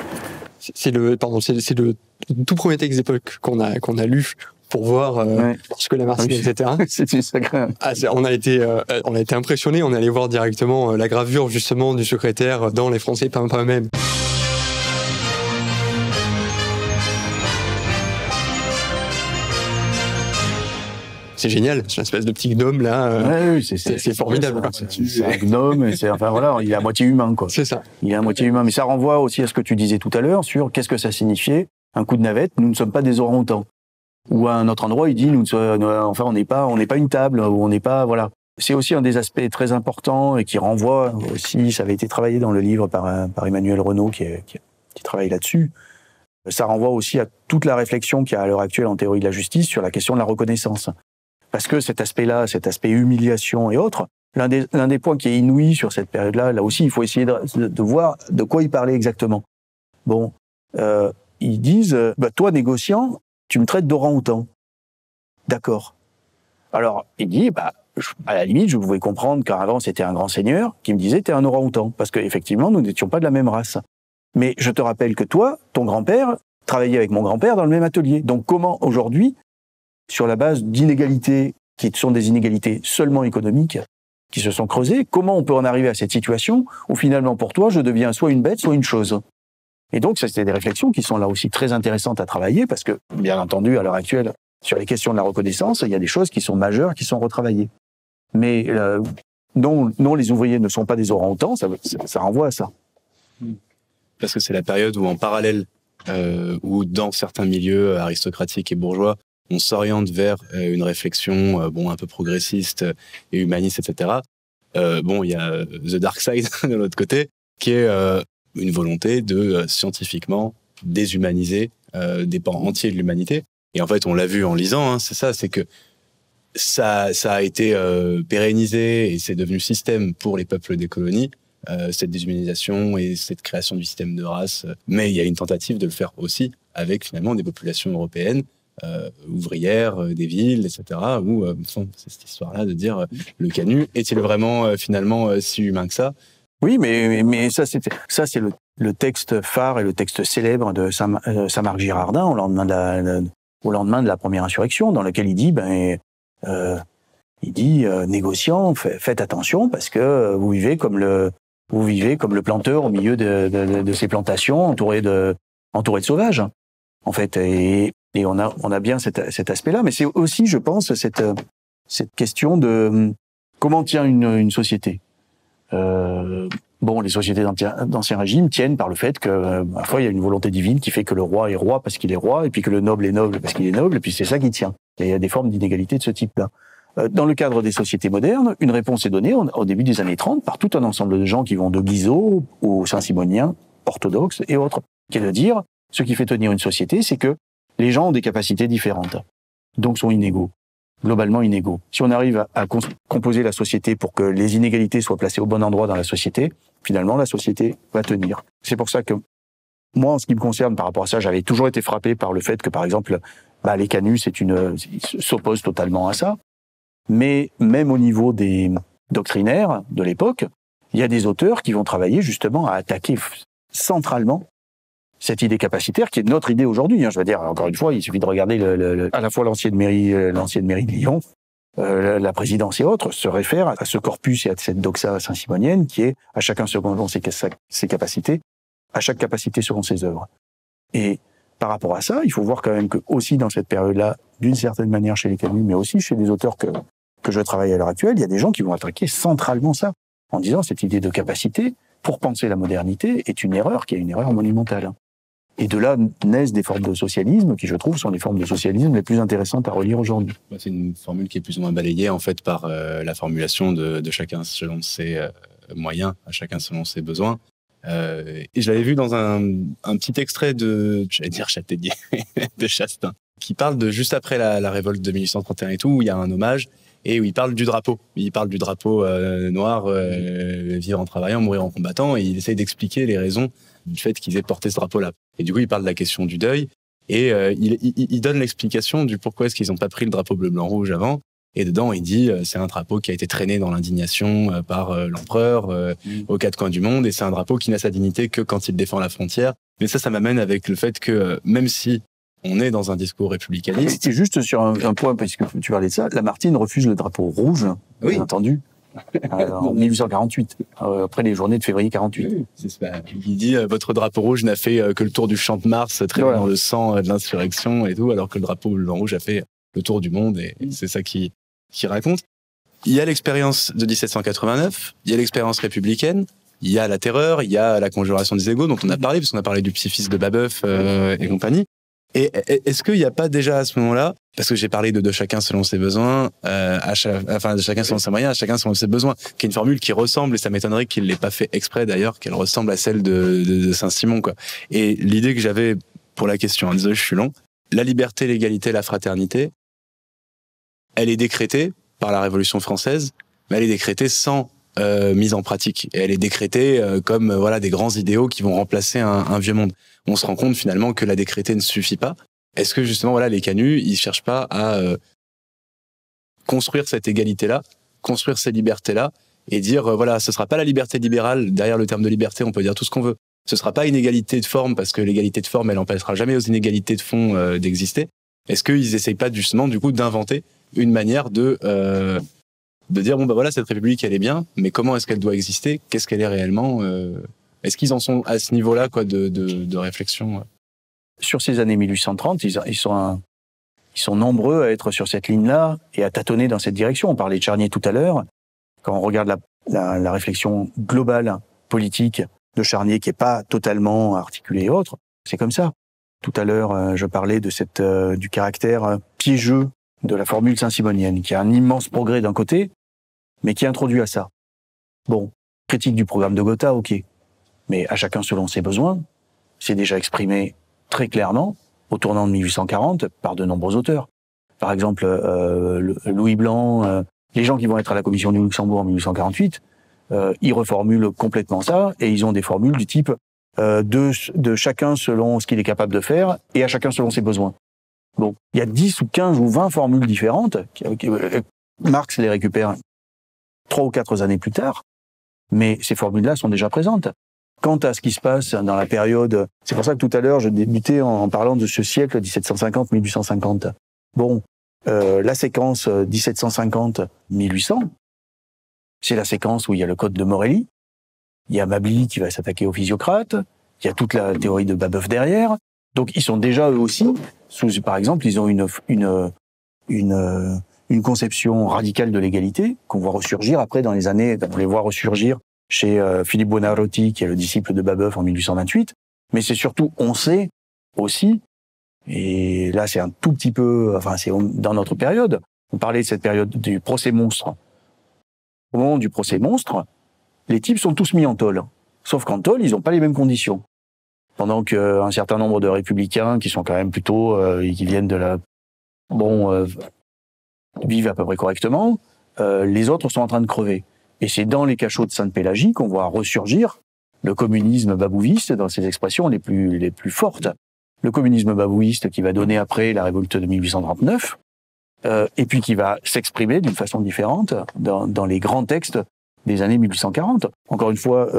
C: c'est le tout premier texte d'époque qu'on a lu pour voir ce que Lamartine, etc.
B: C'est une sacrée.
C: On a été impressionnés. On est allé voir directement la gravure justement du secrétaire dans les Français peints par eux-mêmes. C'est génial, c'est une espèce de petit gnome là.
B: Oui, c'est
C: formidable.
B: C'est un gnome, il est à moitié humain, quoi.
C: C'est ça.
B: Il est à moitié humain, mais ça renvoie aussi à ce que tu disais tout à l'heure sur qu'est-ce que ça signifiait. Un coup de navette, nous ne sommes pas des orang-outans. Ou à un autre endroit, il dit, on n'est pas une table, ou on n'est pas, voilà. C'est aussi un des aspects très importants et qui renvoie aussi, ça avait été travaillé dans le livre par Emmanuel Renaud qui travaille là-dessus. Ça renvoie aussi à toute la réflexion qu'il y a à l'heure actuelle en théorie de la justice sur la question de la reconnaissance. Parce que cet aspect-là, cet aspect humiliation et autres, l'un des points qui est inouï sur cette période-là, là aussi, il faut essayer de voir de quoi il parlait exactement. Bon, ils disent, toi, négociant, tu me traites d'orang-outan. D'accord. Alors, il dit, à la limite, je pouvais comprendre qu'avant, c'était un grand seigneur qui me disait, t'es un orang-outan. Parce qu'effectivement, nous n'étions pas de la même race. Mais je te rappelle que toi, ton grand-père, travaillait avec mon grand-père dans le même atelier. Donc, comment, aujourd'hui, sur la base d'inégalités, qui sont des inégalités seulement économiques, qui se sont creusées, comment on peut en arriver à cette situation où finalement, pour toi, je deviens soit une bête, soit une chose? Et donc, ça, c'était des réflexions qui sont là aussi très intéressantes à travailler parce que, bien entendu, à l'heure actuelle, sur les questions de la reconnaissance, il y a des choses qui sont majeures, qui sont retravaillées. Mais non, les ouvriers ne sont pas des orang-outans, ça renvoie à ça.
D: Parce que c'est la période où, en parallèle, où dans certains milieux aristocratiques et bourgeois, on s'oriente vers une réflexion un peu progressiste et humaniste, etc. Il y a The Dark Side de l'autre côté, qui est une volonté de scientifiquement déshumaniser des pans entiers de l'humanité. Et en fait, on l'a vu en lisant, c'est que ça a été pérennisé et c'est devenu système pour les peuples des colonies, cette déshumanisation et cette création du système de race. Mais il y a une tentative de le faire aussi avec finalement des populations européennes, ouvrières, des villes, etc. Où c'est cette histoire-là de dire le Canut est-il vraiment finalement si humain que ça?
B: Oui, mais ça c'est le texte phare et le texte célèbre de Saint-Marc Girardin au lendemain de la première insurrection, dans lequel il dit négociants, faites attention parce que vous vivez comme le planteur au milieu de ces plantations entouré de sauvages, en fait. Et on a bien cet aspect-là, mais c'est aussi, je pense, cette question de comment tient une société. Les sociétés d'Ancien Régime tiennent par le fait que, parfois, il y a une volonté divine qui fait que le roi est roi parce qu'il est roi, et puis que le noble est noble parce qu'il est noble, et puis c'est ça qui tient. Et il y a des formes d'inégalité de ce type-là. Dans le cadre des sociétés modernes, une réponse est donnée au début des années 30 par tout un ensemble de gens qui vont de Guizot aux Saint-Simoniens, orthodoxes et autres, qui est de dire, ce qui fait tenir une société, c'est que les gens ont des capacités différentes, donc sont inégaux. Globalement inégaux. Si on arrive à composer la société pour que les inégalités soient placées au bon endroit dans la société, finalement, la société va tenir. C'est pour ça que, moi, en ce qui me concerne, par rapport à ça, j'avais toujours été frappé par le fait que, par exemple, les canuts, ils s'opposent totalement à ça. Mais même au niveau des doctrinaires de l'époque, il y a des auteurs qui vont travailler justement à attaquer centralement cette idée capacitaire qui est notre idée aujourd'hui. Je veux dire, encore une fois, il suffit de regarder à la fois l'ancienne mairie de Lyon, la présidence et autres, se réfèrent à ce corpus et à cette doxa saint-simonienne qui est à chacun selon ses capacités, à chaque capacité selon ses œuvres. Et par rapport à ça, il faut voir quand même que aussi dans cette période-là, d'une certaine manière chez les canuts, mais aussi chez des auteurs que je travaille à l'heure actuelle, il y a des gens qui vont attaquer centralement ça, en disant cette idée de capacité pour penser la modernité est une erreur qui est une erreur monumentale. Et de là naissent des formes de socialisme qui, je trouve, sont les formes de socialisme les plus intéressantes à relire aujourd'hui.
D: C'est une formule qui est plus ou moins balayée en fait par la formulation de chacun selon ses moyens, à chacun selon ses besoins. Et je l'avais vu dans un petit extrait j'allais dire Châtaignier, de Chastain, qui parle de juste après la révolte de 1831 et tout, où il y a un hommage et où il parle du drapeau. Il parle du drapeau noir, vivre en travaillant, mourir en combattant, et il essaye d'expliquer les raisons du fait qu'ils aient porté ce drapeau-là. Et du coup, il parle de la question du deuil, et il donne l'explication du pourquoi est-ce qu'ils n'ont pas pris le drapeau bleu-blanc-rouge avant. Et dedans, il dit c'est un drapeau qui a été traîné dans l'indignation par l'empereur aux quatre coins du monde, et c'est un drapeau qui n'a sa dignité que quand il défend la frontière. Mais ça m'amène avec le fait que même si on est dans un discours républicaniste...
B: C'est juste sur un point, parce que tu parlais de ça, Lamartine refuse le drapeau rouge,
D: oui,
B: bien entendu, en 1848, après les journées de février 48.
D: Oui, il dit votre drapeau rouge n'a fait que le tour du champ de Mars, traîné dans le sang de l'insurrection et tout, alors que le drapeau blanc-rouge a fait le tour du monde, et c'est ça qui raconte. Il y a l'expérience de 1789, il y a l'expérience républicaine, il y a la terreur, il y a la conjuration des égaux dont on a parlé, parce qu'on a parlé du petit-fils de Babeuf et compagnie. Et est-ce qu'il n'y a pas déjà à ce moment-là, parce que j'ai parlé de chacun selon ses besoins, de chacun selon ses moyens, à chacun selon ses besoins, qui est une formule qui ressemble, et ça m'étonnerait qu'il ne l'ait pas fait exprès d'ailleurs, qu'elle ressemble à celle de Saint-Simon, quoi. Et l'idée que j'avais pour la question, désolé, je suis long, la liberté, l'égalité, la fraternité, elle est décrétée par la Révolution française, mais elle est décrétée sans mise en pratique. Et elle est décrétée comme des grands idéaux qui vont remplacer un vieux monde. On se rend compte finalement que la décréter ne suffit pas. Est-ce que justement les canuts, ils cherchent pas à construire cette égalité-là, construire ces libertés-là, et dire ce sera pas la liberté libérale. Derrière le terme de liberté, on peut dire tout ce qu'on veut. Ce sera pas une égalité de forme, parce que l'égalité de forme, elle n'empêchera jamais aux inégalités de fond d'exister. Est-ce qu'ils essayent pas justement du coup d'inventer une manière de dire cette république elle est bien, mais comment est-ce qu'elle doit exister, qu'est-ce qu'elle est réellement, est-ce qu'ils en sont à ce niveau-là de réflexion?
B: Sur ces années 1830, ils sont nombreux à être sur cette ligne-là et à tâtonner dans cette direction. On parlait de Charnier tout à l'heure. Quand on regarde la réflexion globale politique de Charnier, qui est pas totalement articulée et autre, c'est comme ça. Tout à l'heure, je parlais de du caractère piégeux de la formule saint-simonienne, qui a un immense progrès d'un côté, mais qui introduit à ça. Bon, critique du programme de Gotha, ok. Mais à chacun selon ses besoins, c'est déjà exprimé très clairement au tournant de 1840 par de nombreux auteurs. Par exemple, Louis Blanc, les gens qui vont être à la Commission du Luxembourg en 1848, ils reformulent complètement ça, et ils ont des formules du type de chacun selon ce qu'il est capable de faire, et à chacun selon ses besoins. Bon, il y a 10 ou 15 ou 20 formules différentes. Marx les récupère 3 ou 4 années plus tard, mais ces formules-là sont déjà présentes. Quant à ce qui se passe dans la période... C'est pour ça que tout à l'heure, je débutais en parlant de ce siècle 1750-1850. Bon, la séquence 1750-1800, c'est la séquence où il y a le code de Morelli, il y a Mably qui va s'attaquer aux physiocrates, il y a toute la théorie de Babeuf derrière. Donc ils sont déjà eux aussi, par exemple, ils ont une conception radicale de l'égalité qu'on voit ressurgir après dans les années, on les voit ressurgir chez Philippe Buonarroti, qui est le disciple de Babeuf en 1828. Mais c'est surtout, on sait aussi, et là c'est un tout petit peu, c'est dans notre période, on parlait de cette période du procès monstre. Au moment du procès monstre, les types sont tous mis en tôle. Sauf qu'en tôle, ils n'ont pas les mêmes conditions. Pendant qu'un certain nombre de républicains, qui sont quand même plutôt, et qui viennent de la... vivent à peu près correctement, les autres sont en train de crever. Et c'est dans les cachots de Sainte-Pélagie qu'on voit ressurgir le communisme babouviste dans ses expressions les plus fortes. Le communisme babouviste qui va donner après la révolte de 1839, et puis qui va s'exprimer d'une façon différente dans les grands textes des années 1840. Encore une fois,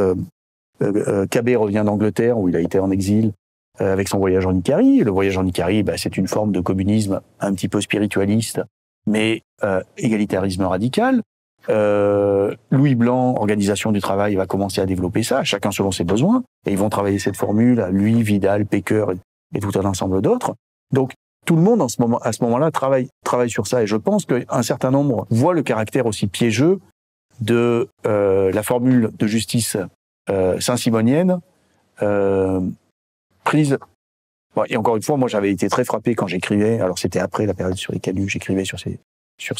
B: Cabet revient d'Angleterre, où il a été en exil avec son voyage en Icârie. Le voyage en Icârie, c'est une forme de communisme un petit peu spiritualiste, mais égalitarisme radical. Louis Blanc, organisation du travail, va commencer à développer ça, chacun selon ses besoins, et ils vont travailler cette formule, lui, Vidal, Pecker et tout un ensemble d'autres. Donc tout le monde à ce moment-là travaille sur ça, et je pense qu'un certain nombre voit le caractère aussi piégeux de la formule de justice saint-simonienne prise Bon, et encore une fois, moi, j'avais été très frappé quand j'écrivais. Alors, c'était après la période sur les canuts. J'écrivais sur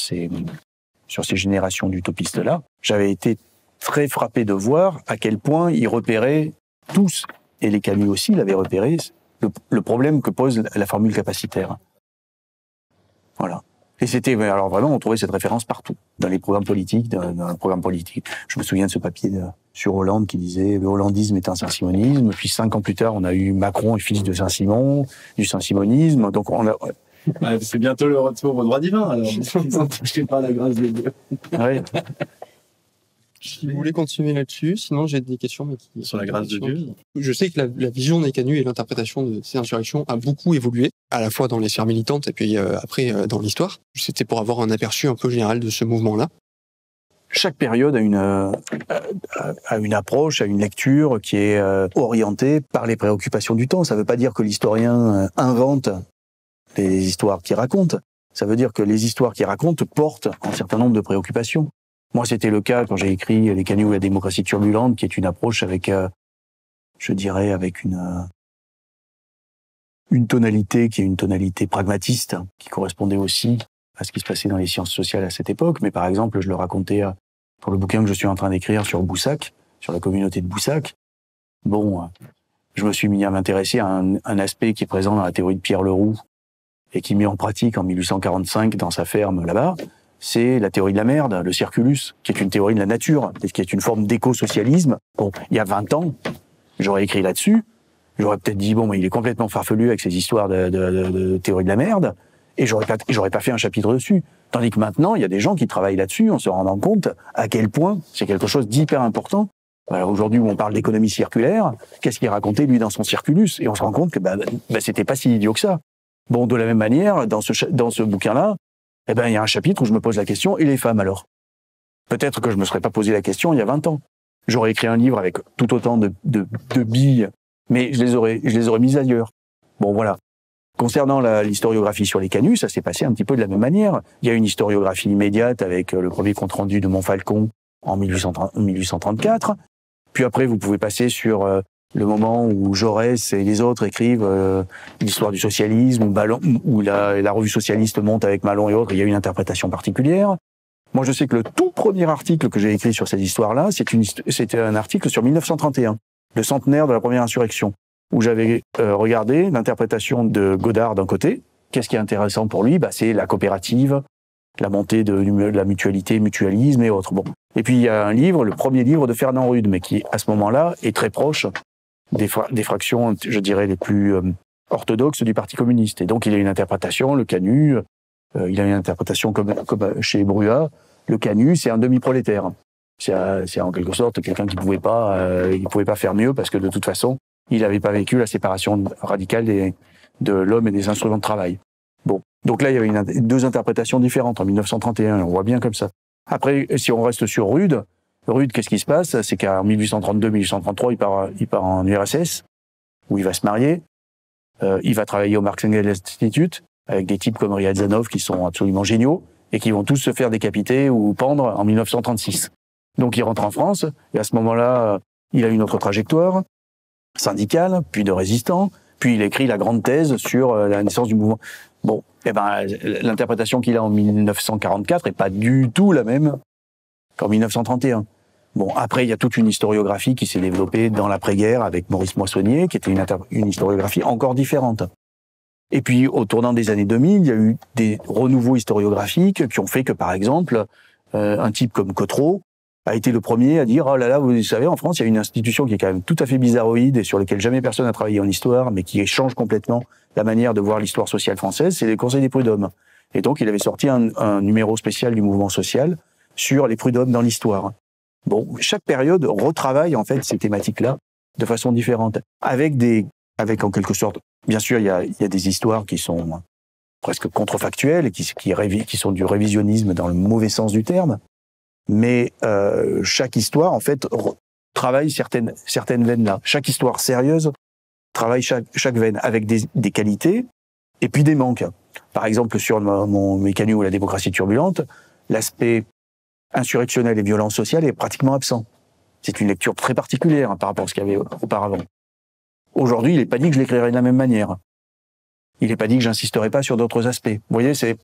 B: ces générations d'utopistes-là. J'avais été très frappé de voir à quel point ils repéraient tous, et les canuts aussi l'avaient repéré, le problème que pose la formule capacitaire. Voilà. Et c'était, alors vraiment, on trouvait cette référence partout, dans les programmes politiques, dans le programme politique. Je me souviens de ce papier sur Hollande qui disait « Le hollandisme est un saint-simonisme ». Puis 5 ans plus tard, on a eu Macron et fils de Saint-Simon, du saint-simonisme. Donc on a...
D: Ouais, c'est bientôt le retour au droit divin, alors. Je sais pas la grâce de Dieu.
B: Ouais.
C: Si vous voulez continuer là-dessus, sinon j'ai des questions. Mais
D: sur la grâce de Dieu.
C: Je sais que la vision des canuts et l'interprétation de ces insurrections a beaucoup évolué, à la fois dans les sphères militantes et puis après dans l'histoire. C'était pour avoir un aperçu un peu général de ce mouvement-là.
B: Chaque période a une approche, a une lecture qui est orientée par les préoccupations du temps. Ça ne veut pas dire que l'historien invente les histoires qu'il raconte. Ça veut dire que les histoires qu'il raconte portent un certain nombre de préoccupations. Moi, c'était le cas quand j'ai écrit Les canuts et la démocratie turbulente, qui est une approche avec, je dirais, avec une tonalité qui est une tonalité pragmatiste, qui correspondait aussi à ce qui se passait dans les sciences sociales à cette époque. Mais par exemple, je le racontais pour le bouquin que je suis en train d'écrire sur Boussac, sur la communauté de Boussac. Bon, je me suis mis à m'intéresser à un aspect qui est présent dans la théorie de Pierre Leroux et qui est mis en pratique en 1845 dans sa ferme là-bas. C'est la théorie de la merde, le circulus, qui est une théorie de la nature, qui est une forme d'éco-socialisme. Bon, il y a 20 ans, j'aurais écrit là-dessus, j'aurais peut-être dit, bon, mais il est complètement farfelu avec ses histoires de théorie de la merde, et j'aurais pas fait un chapitre dessus. Tandis que maintenant, il y a des gens qui travaillent là-dessus en se rendant compte à quel point c'est quelque chose d'hyper important. Alors aujourd'hui, où on parle d'économie circulaire, qu'est-ce qu'il racontait, lui, dans son circulus? Et on se rend compte que c'était pas si idiot que ça. Bon, de la même manière, dans ce bouquin-là, eh ben, il y a un chapitre où je me pose la question, et les femmes alors? Peut-être que je me serais pas posé la question il y a 20 ans. J'aurais écrit un livre avec tout autant de billes, mais je les aurais mises ailleurs. Bon, voilà. Concernant l'historiographie sur les canuts, ça s'est passé un petit peu de la même manière. Il y a une historiographie immédiate avec le premier compte-rendu de Montfalcon en 1834. Puis après, vous pouvez passer sur le moment où Jaurès et les autres écrivent l'histoire du socialisme, où la revue socialiste monte avec Malon et autres, il y a une interprétation particulière. Moi, je sais que le tout premier article que j'ai écrit sur cette histoire-là, c'était un article sur 1931, le centenaire de la première insurrection, où j'avais regardé l'interprétation de Godard d'un côté. Qu'est-ce qui est intéressant pour lui? C'est la coopérative, la montée de la mutualité, mutualisme et autres. Bon. Et puis il y a un livre, le premier livre de Fernand Rude, mais qui, à ce moment-là, est très proche des fractions, je dirais, les plus orthodoxes du Parti communiste. Et donc il a une interprétation, le Canut, il a une interprétation comme chez Bruat, le Canut, c'est un demi-prolétaire. C'est en quelque sorte quelqu'un qui pouvait pas faire mieux parce que de toute façon, il n'avait pas vécu la séparation radicale de l'homme et des instruments de travail. Bon. Donc là, il y avait deux interprétations différentes en 1931, on voit bien comme ça. Après, si on reste sur Rude, qu'est-ce qui se passe? C'est qu'en 1832-1833, il part en URSS, où il va se marier. Il va travailler au Marx Engels Institute, avec des types comme Ryazanov qui sont absolument géniaux, et qui vont tous se faire décapiter ou pendre en 1936. Donc il rentre en France, et à ce moment-là, il a une autre trajectoire syndicale, puis de résistant, puis il écrit la grande thèse sur la naissance du mouvement. Bon, l'interprétation qu'il a en 1944 est pas du tout la même qu'en 1931. Bon, après, il y a toute une historiographie qui s'est développée dans l'après-guerre avec Maurice Moissonnier, qui était une historiographie encore différente. Et puis, au tournant des années 2000, il y a eu des renouveaux historiographiques qui ont fait que, par exemple, un type comme Cotreau a été le premier à dire « Oh là là, vous savez, en France, il y a une institution qui est quand même tout à fait bizarroïde et sur laquelle jamais personne n'a travaillé en histoire, mais qui change complètement la manière de voir l'histoire sociale française, c'est les conseils des prud'hommes. » Et donc, il avait sorti un numéro spécial du mouvement social sur les prud'hommes dans l'histoire. Bon, chaque période retravaille en fait ces thématiques-là de façon différente, avec en quelque sorte, bien sûr, il y a des histoires qui sont presque contrefactuelles et qui sont du révisionnisme dans le mauvais sens du terme, mais chaque histoire en fait travaille certaines veines-là. Chaque histoire sérieuse travaille chaque veine avec des qualités et puis des manques. Par exemple, sur mes canuts ou la démocratie turbulente, l'aspect insurrectionnel et violence sociale est pratiquement absent. C'est une lecture très particulière par rapport à ce qu'il y avait auparavant. Aujourd'hui, il n'est pas dit que je l'écrirai de la même manière. il n'est pas dit que j'insisterai pas sur d'autres aspects. Vous voyez, c'est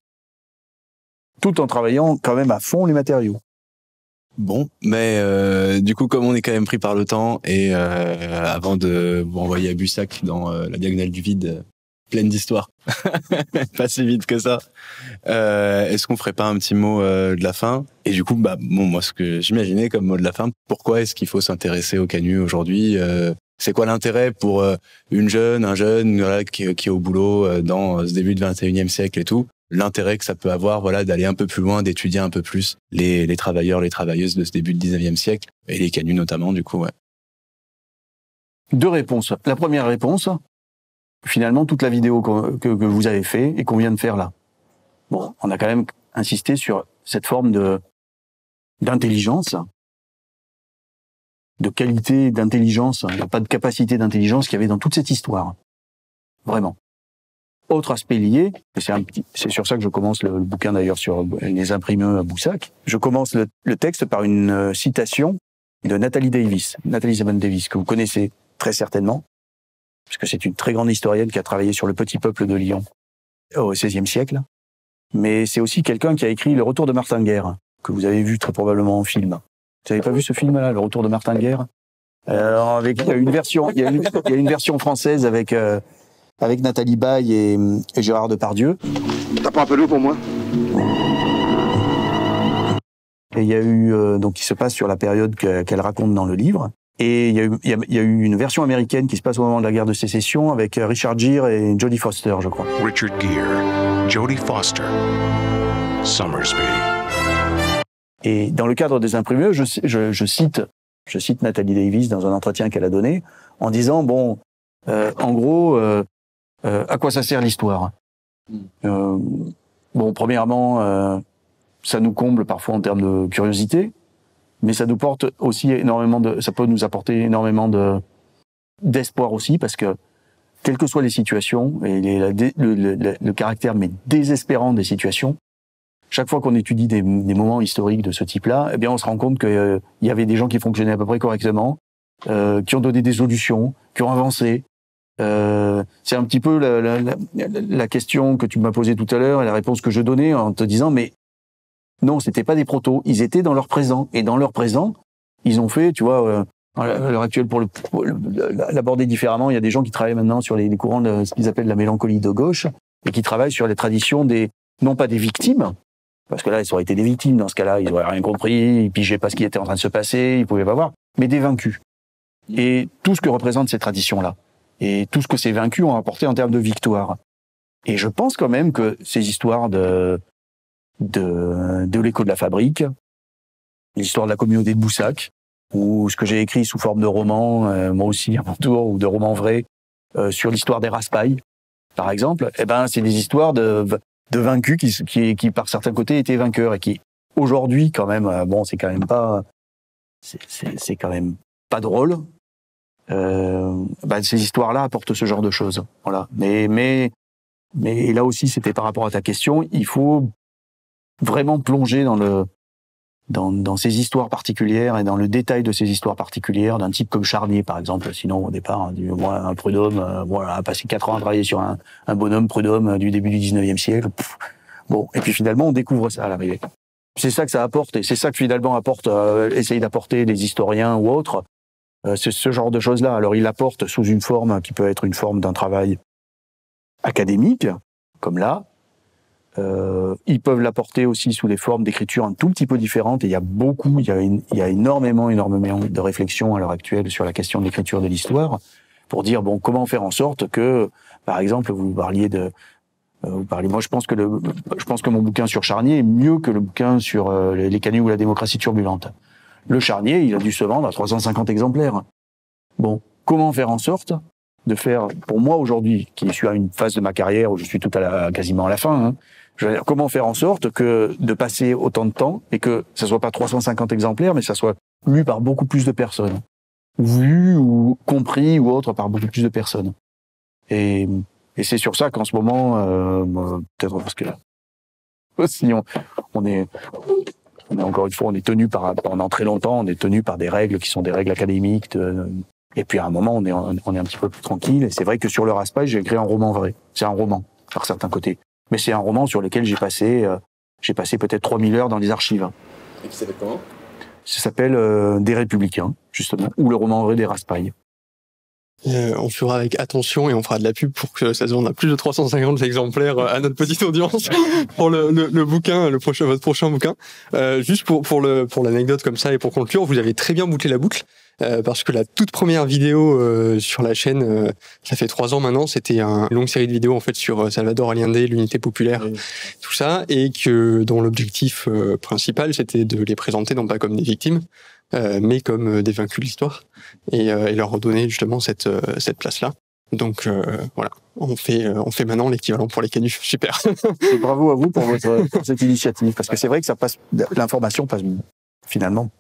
B: tout en travaillant quand même à fond les matériaux.
D: Bon, mais du coup, comme on est quand même pris par le temps, et avant de vous envoyer à Bussac dans la diagonale du vide, pleine d'histoires, pas si vite que ça, est-ce qu'on ferait pas un petit mot de la fin? Et du coup, bon, moi, ce que j'imaginais comme mot de la fin, pourquoi est-ce qu'il faut s'intéresser au Canut aujourd'hui? C'est quoi l'intérêt pour un jeune voilà, qui est au boulot dans ce début du 21e siècle et tout? L'intérêt que ça peut avoir, voilà, d'aller un peu plus loin, d'étudier un peu plus les travailleurs, les travailleuses de ce début du 19e siècle, et les canuts notamment, du coup, ouais.
B: Deux réponses. La première réponse, finalement, toute la vidéo que vous avez fait et qu'on vient de faire là. Bon, on a quand même insisté sur cette forme d'intelligence, de qualité d'intelligence, pas de capacité d'intelligence qu'il y avait dans toute cette histoire. Vraiment. Autre aspect lié, et c'est sur ça que je commence le bouquin d'ailleurs sur les imprimeurs à Boussac. Je commence le texte par une citation de Nathalie Zemon Davis, que vous connaissez très certainement, puisque c'est une très grande historienne qui a travaillé sur le petit peuple de Lyon au XVIe siècle. Mais c'est aussi quelqu'un qui a écrit Le Retour de Martin Guerre, que vous avez vu très probablement en film. Vous n'avez pas vu ce film-là, Le Retour de Martin Guerre? Alors, il y a une version française avec Nathalie Baye et Gérard Depardieu.
E: T'as pas un peu d'eau pour moi?
B: Et il y a eu donc qui se passe sur la période qu'elle raconte dans le livre. Et il y a eu une version américaine qui se passe au moment de la guerre de sécession avec Richard Gere et Jodie Foster, je crois.
E: Richard Gere, Jodie Foster, Summersby.
B: Et dans le cadre des imprimeurs, je cite Nathalie Davis dans un entretien qu'elle a donné en disant en gros, à quoi ça sert l'histoire? Premièrement, ça nous comble parfois en termes de curiosité, mais ça nous porte aussi ça peut nous apporter énormément d'espoir aussi, parce que quelles que soient les situations et le caractère mais désespérant des situations, chaque fois qu'on étudie des moments historiques de ce type-là, eh bien, on se rend compte qu'il y avait des gens qui fonctionnaient à peu près correctement, qui ont donné des solutions, qui ont avancé. C'est un petit peu la question que tu m'as posée tout à l'heure et la réponse que je donnais en te disant, mais non, c'était pas des protos, ils étaient dans leur présent. Et dans leur présent, ils ont fait, tu vois, à l'heure actuelle, pour l'aborder différemment, il y a des gens qui travaillent maintenant sur les courants de ce qu'ils appellent la mélancolie de gauche, et qui travaillent sur les traditions non pas des victimes, parce que là, ils auraient été des victimes dans ce cas-là, ils auraient rien compris, ils pigeaient pas ce qui était en train de se passer, ils pouvaient pas voir, mais des vaincus. Et tout ce que représentent ces traditions-là, et tout ce que ces vaincus ont apporté en termes de victoire. Et je pense quand même que ces histoires de l'écho de la fabrique, l'histoire de la communauté de Boussac, ou ce que j'ai écrit sous forme de roman, moi aussi à mon tour, ou de romans vrais, sur l'histoire des Raspail, par exemple, c'est des histoires de vaincus qui par certains côtés étaient vainqueurs et qui aujourd'hui quand même, c'est quand même pas drôle. Ces histoires-là apportent ce genre de choses. Voilà. Mais là aussi, c'était par rapport à ta question, il faut vraiment plonger dans ces histoires particulières et dans le détail de ces histoires particulières d'un type comme Charnier, par exemple. Sinon, au départ, moi, un prud'homme, a passé 4 ans à travailler sur un bonhomme prud'homme du début du 19e siècle. Et puis finalement, on découvre ça à l'arrivée. C'est ça que ça apporte, et c'est ça que finalement essaye d'apporter les historiens ou autres. C'est ce genre de choses-là. Alors, il l'apporte sous une forme qui peut être une forme d'un travail académique, comme là. Ils peuvent l'apporter aussi sous des formes d'écriture un tout petit peu différentes. Et il y a énormément de réflexions à l'heure actuelle sur la question de l'écriture de l'histoire, pour dire comment faire en sorte que, par exemple, moi, je pense que mon bouquin sur Charnier est mieux que le bouquin sur les canuts ou la démocratie turbulente. Le Charnier, il a dû se vendre à 350 exemplaires. Comment faire en sorte de faire, pour moi aujourd'hui, qui suis à une phase de ma carrière où je suis quasiment à la fin, comment faire en sorte de passer autant de temps et que ça soit pas 350 exemplaires, mais ça soit lu par beaucoup plus de personnes, vu ou compris ou autre par beaucoup plus de personnes. Et c'est sur ça qu'en ce moment, peut-être parce que si on est encore une fois, on est tenu pendant très longtemps, on est tenu par des règles qui sont des règles académiques Et puis à un moment, on est un petit peu plus tranquille. Et c'est vrai que sur le Raspail, j'ai écrit un roman vrai. C'est un roman, par certains côtés. Mais c'est un roman sur lequel j'ai passé peut-être 3000 heures dans les archives.
D: Et qui s'appelle comment?
B: Ça s'appelle Des Républicains, justement, ou le roman vrai des Raspail.
C: On fera avec attention et on fera de la pub pour que ça se vende à plus de 350 exemplaires à notre petite audience pour le bouquin, votre prochain bouquin. Juste pour l'anecdote comme ça et pour conclure, vous avez très bien bouclé la boucle. Parce que la toute première vidéo sur la chaîne, ça fait 3 ans maintenant, c'était une longue série de vidéos en fait sur Salvador Allende, l'unité populaire, tout ça, et que dont l'objectif principal c'était de les présenter non pas comme des victimes, mais comme des vaincus de l'histoire, et leur redonner justement cette place-là. Donc voilà, on fait maintenant l'équivalent pour les canus. Super.
B: Et bravo à vous pour cette initiative, parce que c'est vrai que l'information passe finalement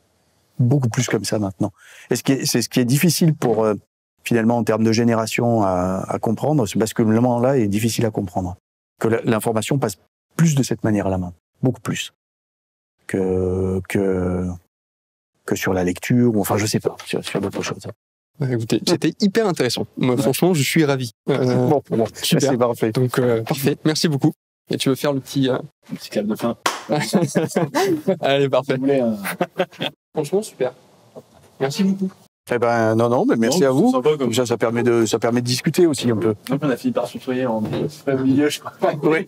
B: beaucoup plus comme ça maintenant. Et c'est ce qui est difficile pour finalement en termes de génération à comprendre. Ce basculement-là est difficile à comprendre. Que l'information passe plus de cette manière-là maintenant, beaucoup plus que sur la lecture, ou enfin je sais pas, sur d'autres choses.
C: Écoutez, c'était hyper intéressant. Moi, franchement, je suis ravi.
B: Bon,
C: super.
B: C'est parfait.
C: Donc parfait. Merci beaucoup. Et tu veux faire le petit
D: clap de fin.
C: Allez, parfait. Franchement, super. Merci beaucoup.
B: Eh ben non, mais merci à vous. Comme ça permet de discuter aussi un peu.
D: Donc on a fini par se tutoyer en milieu, je crois.
B: Oui.